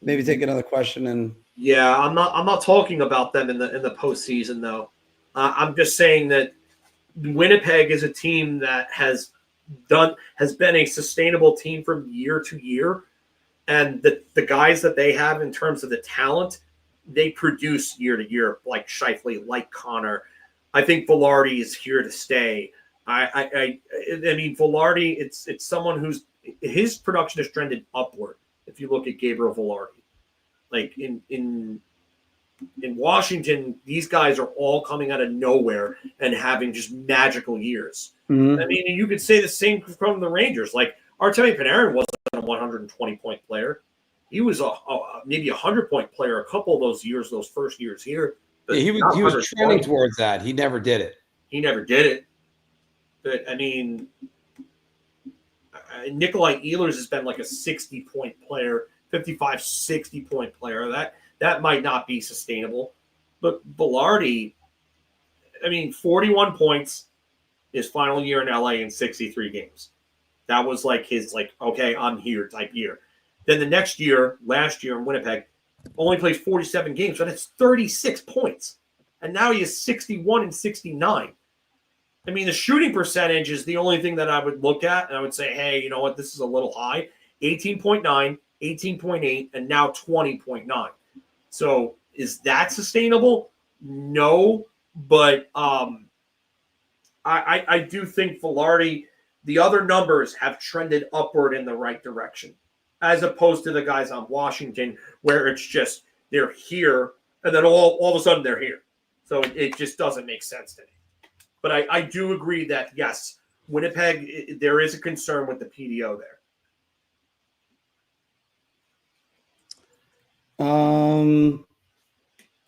maybe take another question. And yeah, I'm not talking about them in the postseason though. I'm just saying that Winnipeg is a team that has been a sustainable team from year to year. And the guys that they have in terms of the talent, they produce year to year, like Scheifele, like Connor. I think Velarde is here to stay. I mean, Velarde, it's someone his production has trended upward. If you look at Gabriel Velarde, like in Washington, these guys are all coming out of nowhere and having just magical years. Mm-hmm. I mean, you could say the same from the Rangers. Like Artemi Panarin wasn't a 120-point player. He was maybe a 100-point player a couple of those years, those first years here. Yeah, he was trending towards that. He never did it. But, I mean, Nikolai Ehlers has been like a 60-point player, 55, 60-point player. That might not be sustainable. But Velarde, I mean, 41 points his final year in LA in 63 games. That was like his, okay, I'm here type year. Then the next year, last year in Winnipeg, only plays 47 games, but it's 36 points. And now he is 61 and 69. I mean, the shooting percentage is the only thing that I would look at, and I would say, hey, you know what, this is a little high. 18.9, 18.8, and now 20.9. So is that sustainable? No, but I do think Velarde, the other numbers have trended upward in the right direction, as opposed to the guys on Washington where it's just they're here and then all of a sudden they're here. So it just doesn't make sense to me. But I do agree that, yes, Winnipeg, there is a concern with the PDO there.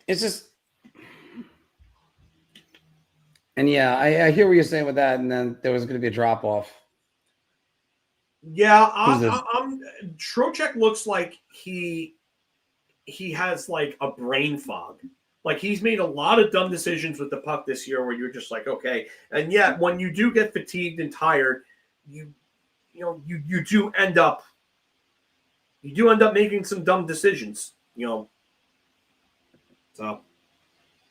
It's just, and yeah, I hear what you're saying with that, and then there was going to be a drop off. Yeah, Trocheck looks like he has like a brain fog. Like he's made a lot of dumb decisions with the puck this year, where you're just like, okay, and yet when you do get fatigued and tired, you do end up making some dumb decisions. So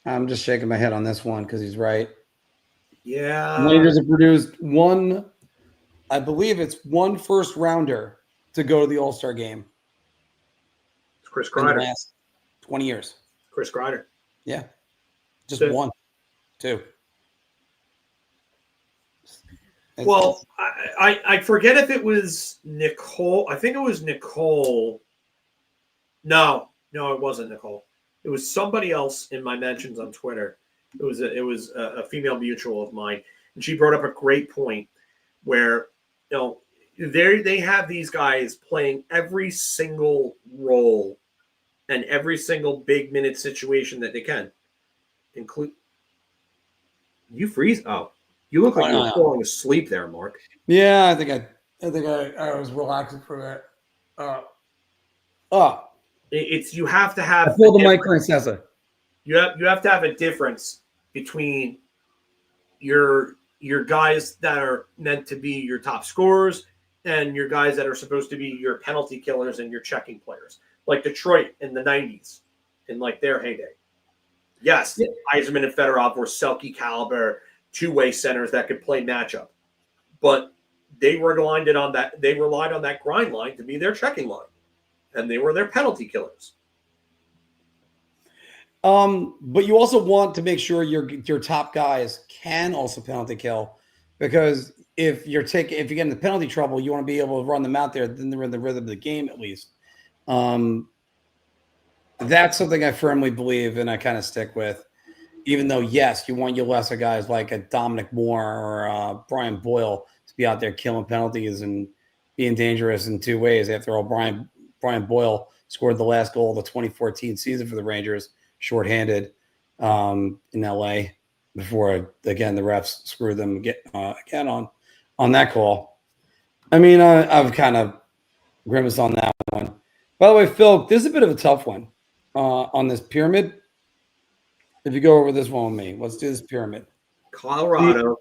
I'm just shaking my head on this one because he's right. Yeah, Rangers have produced one, I believe it's one first rounder to go to the All-Star game. It's Chris Kreider. In the last 20 years. Chris Kreider. Yeah. Just one, two. Well, I forget if it was Nicole. I think it was Nicole. No, it wasn't Nicole. It was somebody else in my mentions on Twitter. It was a female mutual of mine, and she brought up a great point where they have these guys playing every single role and every single big minute situation that they can. Include you freeze. Oh, you look like you're falling asleep there, Mark. Yeah, I think I was relaxing for that. It's you have to have. I pulled the mic on Cessa. You have to have a difference between your guys that are meant to be your top scorers and your guys that are supposed to be your penalty killers and your checking players, like Detroit in the 90s, in like their heyday. Yes, Yzerman and Fedorov were Selke caliber two-way centers that could play matchup, but they relied on that grind line to be their checking line, and they were their penalty killers. But you also want to make sure your top guys can also penalty kill, because if you get into penalty trouble, you want to be able to run them out there. Then they're in the rhythm of the game at least. That's something I firmly believe and I kind of stick with. Even though, yes, you want your lesser guys like a Dominic Moore or Brian Boyle to be out there killing penalties and being dangerous in two ways. After all, Brian Boyle scored the last goal of the 2014 season for the Rangers, shorthanded in LA, before again the refs screwed them again on that call. I mean, I've kind of grimaced on that one. By the way, Phil, this is a bit of a tough one on this pyramid. If you go over this one with me, let's do this pyramid. Colorado,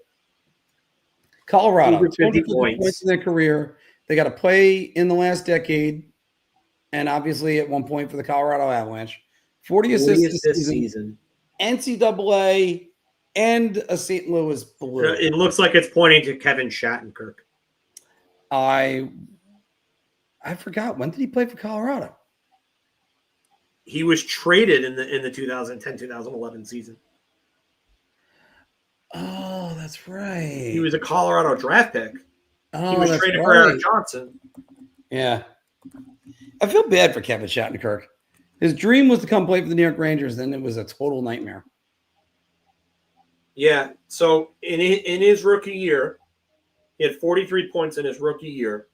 250 points in their career. They got to play in the last decade, and obviously at one point for the Colorado Avalanche. 40 assists this season. NCAA and a St. Louis Blue. It looks like it's pointing to Kevin Shattenkirk. I forgot, when did he play for Colorado? He was traded in the 2010-2011 season. Oh, that's right. He was a Colorado draft pick. Oh, he was traded for Eric Johnson. Yeah. I feel bad for Kevin Shattenkirk. His dream was to come play for the New York Rangers, then it was a total nightmare. Yeah, so in his rookie year, he had 43 points in his rookie year.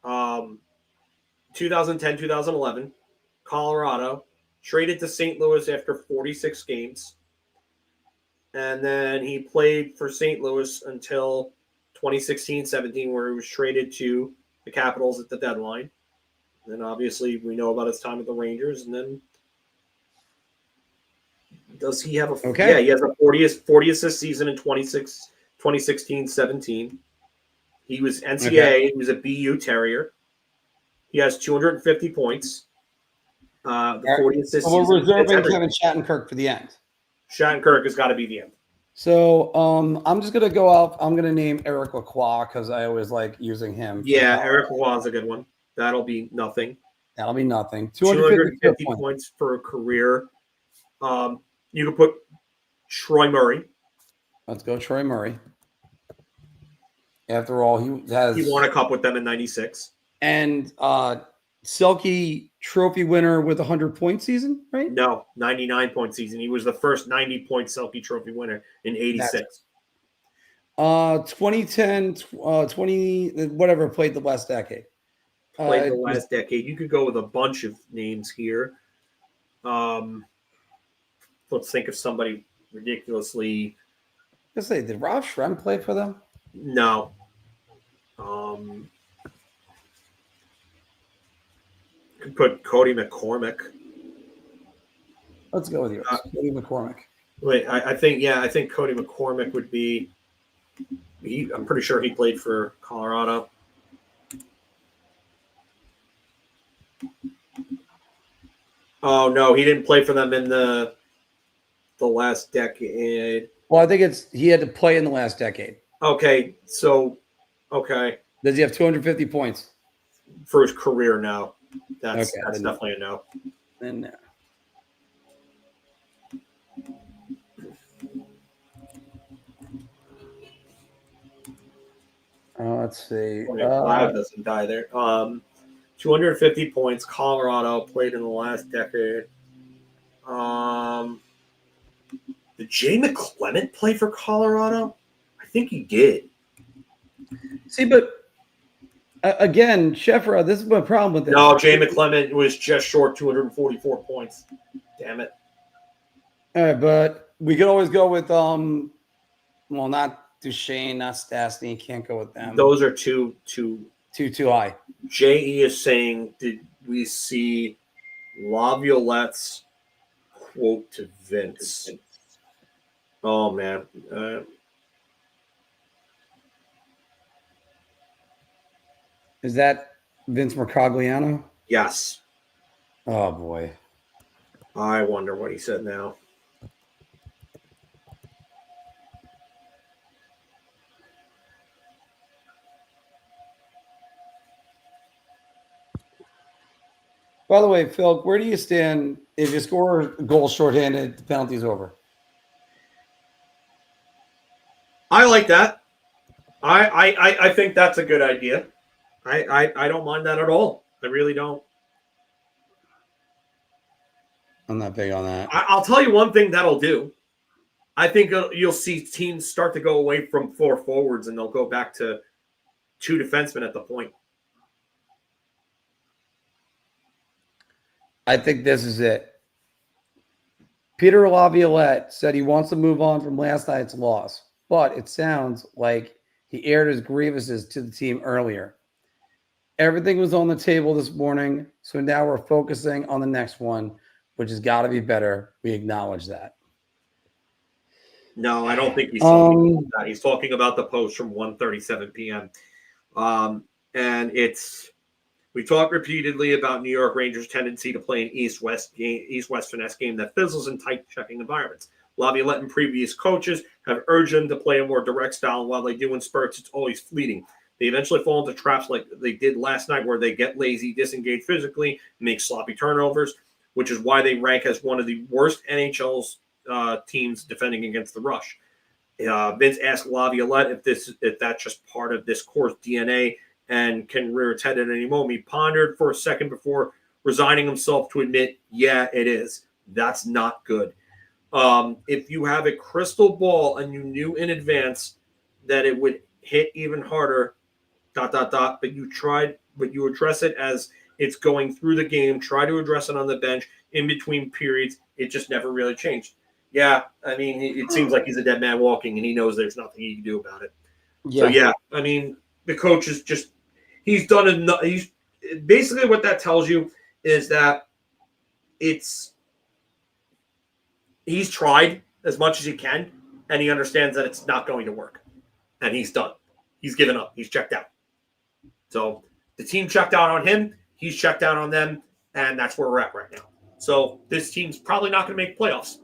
2010-2011, Colorado, traded to St. Louis after 46 games. And then he played for St. Louis until 2016-17, where he was traded to the Capitals at the deadline. And then obviously we know about his time with the Rangers. And then does he have a okay? Yeah, he has a 40 assist season in 2016-17. He was NCAA. Okay. He was a BU Terrier. He has 250 points. The 40 assist so we're season. reserving Kevin Shattenkirk for the end. Shattenkirk has got to be the end. So I'm just going to go off. I'm going to name Eric Lacroix because I always like using him. Yeah, Eric Lacroix is a good one. That'll be nothing. 250 points for a career. You could put Troy Murray. Let's go Troy Murray. After all, he won a cup with them in 96. And Selke trophy winner with a 100-point season, right? No, 99-point season. He was the first 90-point Selke trophy winner in 86. 2010, 20, whatever, played the last decade. Played the last decade. You could go with a bunch of names here. Let's think of somebody ridiculously. Let's say, did Rob Schrem play for them? No. Could put Cody McCormick. Let's go with yours. Cody McCormick. Wait, I think Cody McCormick would be. I'm pretty sure he played for Colorado. Oh no, he didn't play for them in the last decade. Well, I think he had to play in the last decade. Okay, so does he have 250 points for his career? No, that's definitely a no. Then no. Let's see. Doesn't die there. 250 points. Colorado, played in the last decade. Did Jay McClement play for Colorado? I think he did. See, but again, Sheffra, this is my problem with this. No, Jay McClement was just short 244 points. Damn it. All right, but we could always go with not Duchesne, not Stastny. Can't go with them. Those are too high. J.E. is saying, did we see Laviolette's quote to Vince? Oh, man. Is that Vince Mercogliano? Yes. Oh boy. I wonder what he said now. By the way, Phil, where do you stand if you score a goal shorthanded, the penalty's over? I like that. I think that's a good idea. I don't mind that at all. I really don't. I'm not big on that. I'll tell you one thing that'll do. I think you'll see teams start to go away from 4 forwards and they'll go back to 2 defensemen at the point. I think this is it. Peter Laviolette said he wants to move on from last night's loss, but it sounds like he aired his grievances to the team earlier. Everything was on the table this morning, so now we're focusing on the next one, which has got to be better. We acknowledge that. No, I don't think he's talking about that. He's talking about the post from 1:37 p.m. And we talked repeatedly about New York Rangers' tendency to play an East-West finesse game that fizzles in tight checking environments. Laviolette and previous coaches have urged them to play a more direct style, and while they do in spurts, it's always fleeting. They eventually fall into traps like they did last night where they get lazy, disengage physically, make sloppy turnovers, which is why they rank as one of the worst NHL's teams defending against the rush. Vince asked Laviolette if that's just part of this core's DNA and can rear its head at any moment. He pondered for a second before resigning himself to admit, yeah, it is. That's not good. If you have a crystal ball and you knew in advance that it would hit even harder, ... but you address it as it's going through the game, try to address it on the bench in between periods, it just never really changed. Yeah, I mean, it seems like he's a dead man walking, and he knows there's nothing he can do about it. Yeah. So, yeah, I mean, the coach is just – he's done enough. He's basically what that tells you is that he's tried as much as he can, and he understands that it's not going to work. And he's done. He's given up. He's checked out. So the team checked out on him. He's checked out on them, and that's where we're at right now. So this team's probably not going to make playoffs.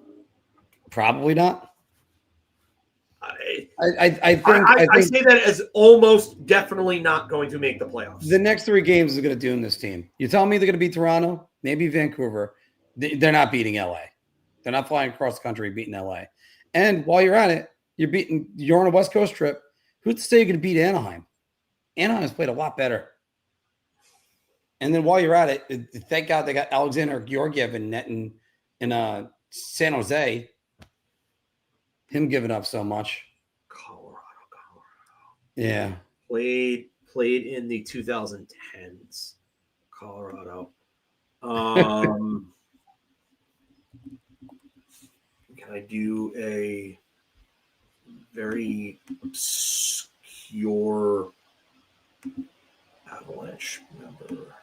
Probably not. I think say that as almost definitely not going to make the playoffs. The next 3 games is going to doom this team. You tell me they're going to beat Toronto, maybe Vancouver. They're not beating LA. They're not flying across the country beating LA. And while you're at it, you're on a West Coast trip. Who's to say you're going to beat Anaheim? Anaheim has played a lot better. And then while you're at it, thank God they got Alexander Georgiev in net in San Jose. Him giving up so much. Colorado. Yeah. Played in the 2010s. Colorado. Can I do a very obscure Avalanche member?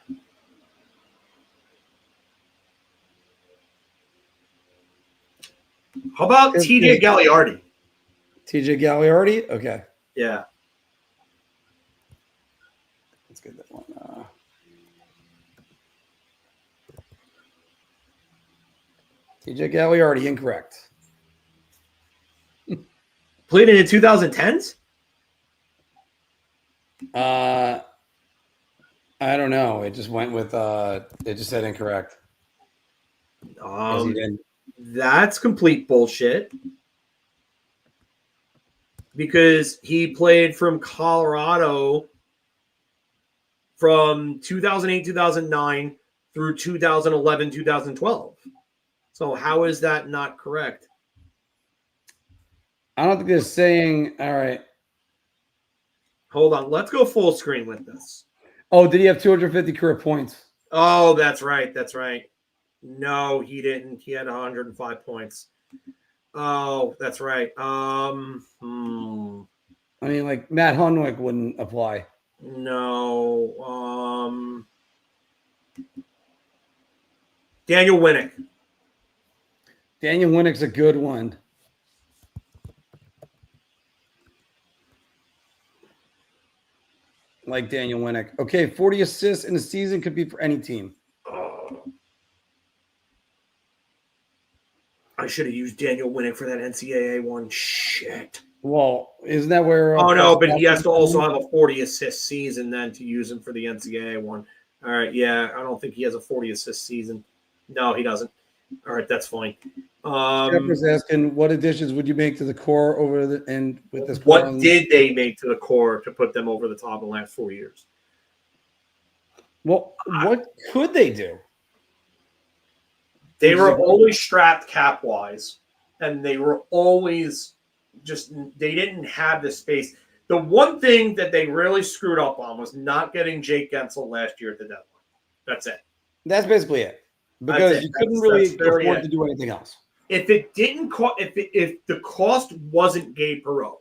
How about TJ Galliardi? TJ Galliardi? Okay. Yeah. Let's get that one. TJ Galliardi, incorrect. Played in the 2010s? I don't know. It just went with it just said incorrect. That's complete bullshit. Because he played from Colorado from 2008, 2009 through 2011, 2012. So how is that not correct? I don't think they're saying, all right. Hold on. Let's go full screen with this. Oh, did he have 250 career points? Oh, that's right. That's right. No, he didn't. He had 105 points. Oh, that's right. I mean, like Matt Hunwick wouldn't apply. No. Daniel Winnick. Daniel Winnick's a good one. Like Daniel Winnick. Okay, 40 assists in a season could be for any team. I should have used Daniel Winnick for that NCAA one. Shit. Well, isn't that where? Oh, no, but he has to also have a 40 assist season then to use him for the NCAA one. All right, yeah, I don't think he has a 40 assist season. No, he doesn't. All right, that's fine. Jeffers asking, what additions would you make to the core over the and with this? What did they make to the core to put them over the top in the last 4 years? Well, what could they do? They were always strapped cap wise, and they were always they didn't have the space. The one thing that they really screwed up on was not getting Jake Gensel last year at the deadline. That's it. That's basically it. Because you couldn't really afford to do anything else. If it didn't cost, if the cost wasn't Gabe Perreault,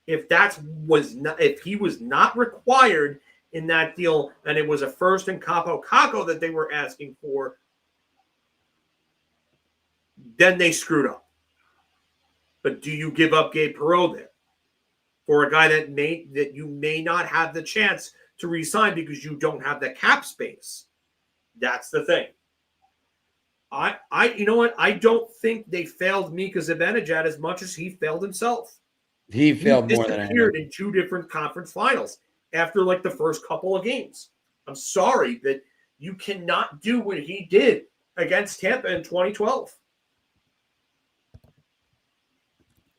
if he was not required in that deal, and it was a first and Capo Caco that they were asking for, then they screwed up. But do you give up Gabe Perreault there for a guy that you may not have the chance to re-sign because you don't have the cap space? That's the thing. You know what? I don't think they failed Mika Zibanejad as much as he failed himself. He failed more than disappeared in 2 different conference finals after like the first couple of games. I'm sorry that you cannot do what he did against Tampa in 2012.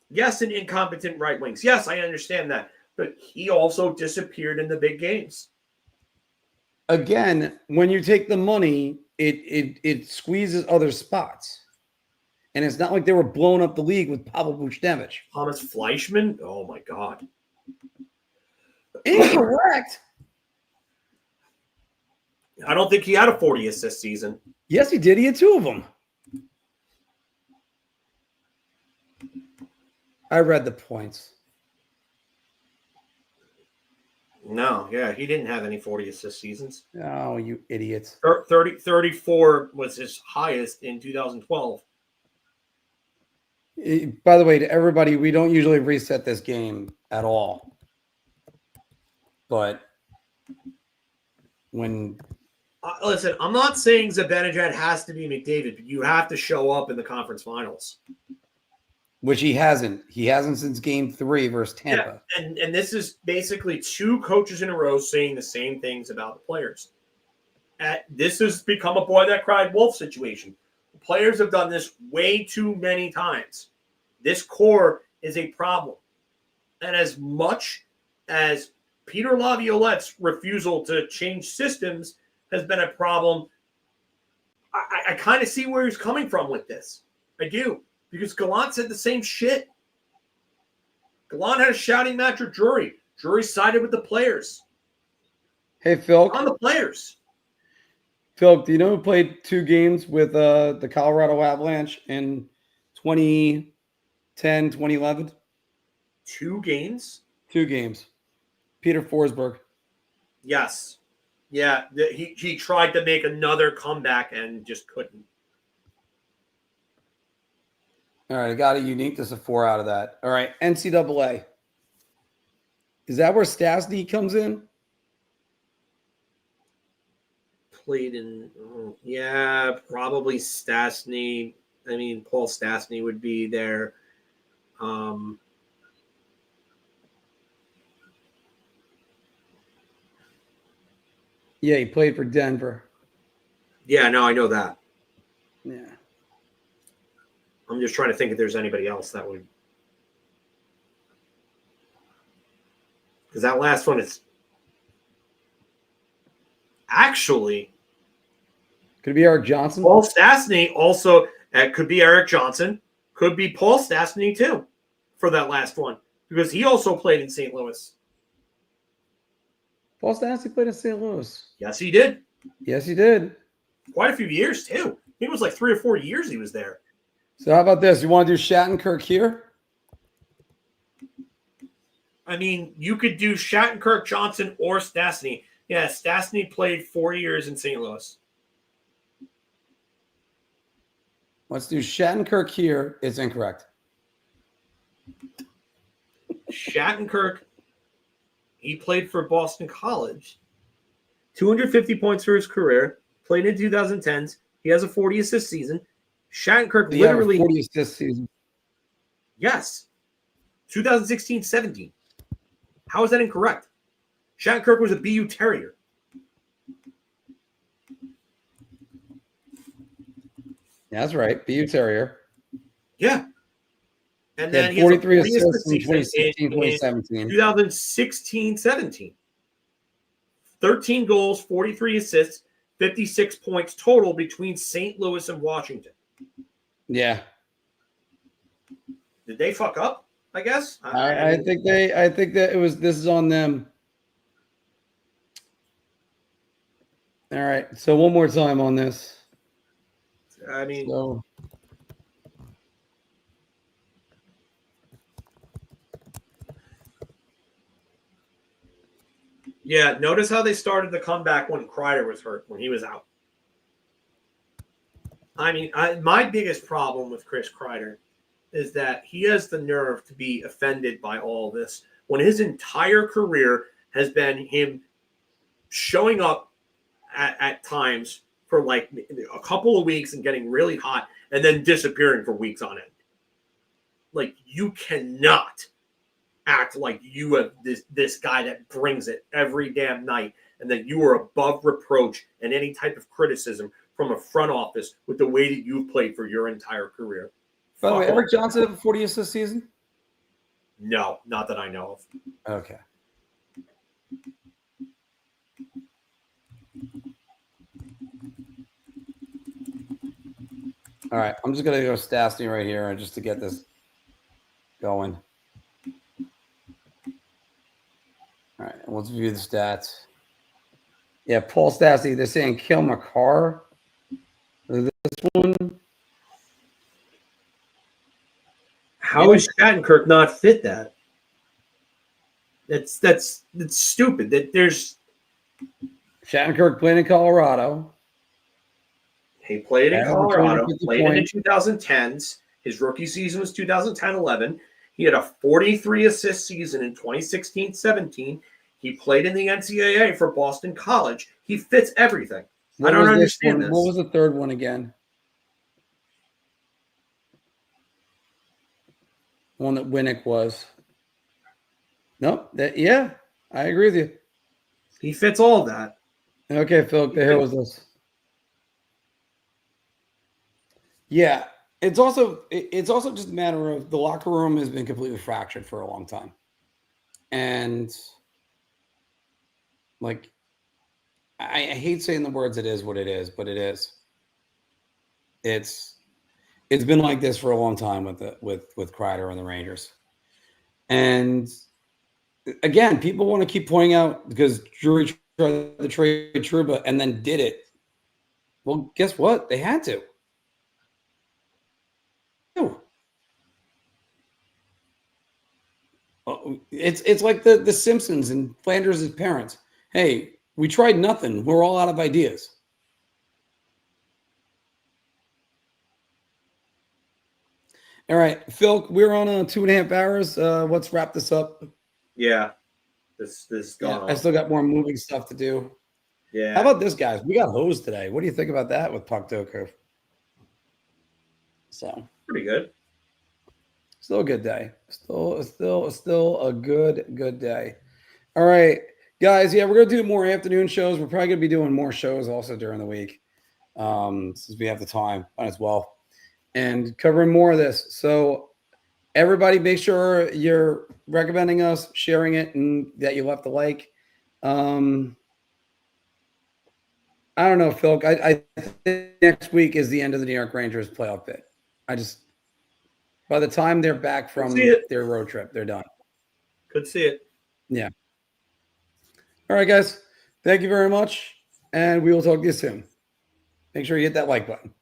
Yes, an incompetent right wings. Yes, I understand that. But he also disappeared in the big games. Again, when you take the money, it squeezes other spots. And it's not like they were blowing up the league with Pavel Buchnevich. Thomas Fleischman? Oh, my God. Incorrect. I don't think he had a 40 assist season. Yes, he did. He had 2 of them. I read the points. No, yeah, he didn't have any 40 assist seasons. Oh, you idiots. 34 was his highest in 2012. By the way, to everybody, we don't usually reset this game at all. But when... listen, I'm not saying Zibanejad has to be McDavid, but you have to show up in the conference finals. Which he hasn't. He hasn't since game 3 versus Tampa. Yeah, and this is basically 2 coaches in a row saying the same things about the players. This has become a boy that cried wolf situation. The players have done this way too many times. This core is a problem. And as much as Peter Laviolette's refusal to change systems has been a problem, I kind of see where he's coming from with this. I do. Because Gallant said the same shit. Gallant had a shouting match with Drury. Drury sided with the players. Hey, Phil. On the players. Phil, do you know who played 2 games with the Colorado Avalanche in 2010, 2011? 2 games? 2 games. Peter Forsberg. Yes. Yeah, he tried to make another comeback and just couldn't. All right, I got a unique. There's a 4 out of that. All right, NCAA. Is that where Stastny comes in? Played in, yeah, probably Stastny. I mean, Paul Stastny would be there. Yeah, he played for Denver. Yeah, no, I know that. Yeah. I'm just trying to think if there's anybody else that would. Because that last one is actually. Could it be Eric Johnson? Paul Stastny also. Could be Eric Johnson. Could be Paul Stastny too for that last one. Because he also played in St. Louis. Paul Stastny played in St. Louis. Yes, he did. Yes, he did. Quite a few years too. I think it was like 3 or 4 years he was there. So how about this? You want to do Shattenkirk here? I mean, you could do Shattenkirk, Johnson, or Stastny. Yeah, Stastny played 4 years in St. Louis. Let's do Shattenkirk here. It's incorrect. Shattenkirk. He played for Boston College. 250 points for his career. Played in 2010s. He has a 40 assist season. Shattenkirk literally 40 assist season. Yes. 2016-17. How is that incorrect? Shattenkirk was a BU Terrier. Yeah, that's right. BU Terrier. Yeah. And He then had he has a 43 40 assists in assist season 2016, 2017. 2016-17. 13 goals, 43 assists, 56 points total between St. Louis and Washington. Yeah. Did they fuck up? I guess. I think that this is on them. All right. So one more time on this. I mean, So yeah, notice how they started the comeback when Kreider was hurt, when he was out. I mean, my biggest problem with Chris Kreider is that he has the nerve to be offended by all this when his entire career has been him showing up at times for like a couple of weeks and getting really hot and then disappearing for weeks on end. Like, you cannot act like you have this guy that brings it every damn night and that you are above reproach and any type of criticism from a front office with the way that you've played for your entire career. by the way, Fuck Eric off. Johnson have a 40 assist season? No, not that I know of. Okay. All right. I'm just gonna go Stastny right here just to get this going. All right, let's view the stats. Yeah, Paul Stastny, they're saying Kill McCarr. This one. How is Shattenkirk not fit that? That's stupid. That there's Shattenkirk playing in Colorado. he played in Average Colorado, 250 played in the points. 2010s. His rookie season was 2010-11. He had a 43 assist season in 2016-17. He played in the NCAA for Boston College. He fits everything. I don't understand this. What was the third one again? One that Winnick was. Nope. Yeah, I agree with you. He fits all of that. Okay, Phil, here was this. Yeah, it's also just a matter of the locker room has been completely fractured for a long time, and like I hate saying the words "it is what it is," but it is. It's been like this for a long time with Kreider and the Rangers, and again, people want to keep pointing out because Drury tried to trade Trouba and then did it. Well, guess what? They had to. It's like the Simpsons and Flanders' parents. Hey, we tried nothing. We're all out of ideas. All right, Phil, we're on 2.5 hours. Let's wrap this up. Yeah. This is gone. I still got more moving stuff to do. Yeah. How about this, guys? We got hosed today. What do you think about that with Puckdoku? So pretty good. still a good day. Still a good day. All right, guys. Yeah, we're gonna do more afternoon shows. We're probably gonna be doing more shows also during the week, since we have the time as well, and covering more of this. So everybody, make sure you're recommending us, sharing it, and that you left a like. I don't know, Phil. I think next week is the end of the New York Rangers playoff bid. By the time they're back from their road trip, they're done. Could see it. Yeah. All right, guys. Thank you very much, and we will talk to you soon. Make sure you hit that like button.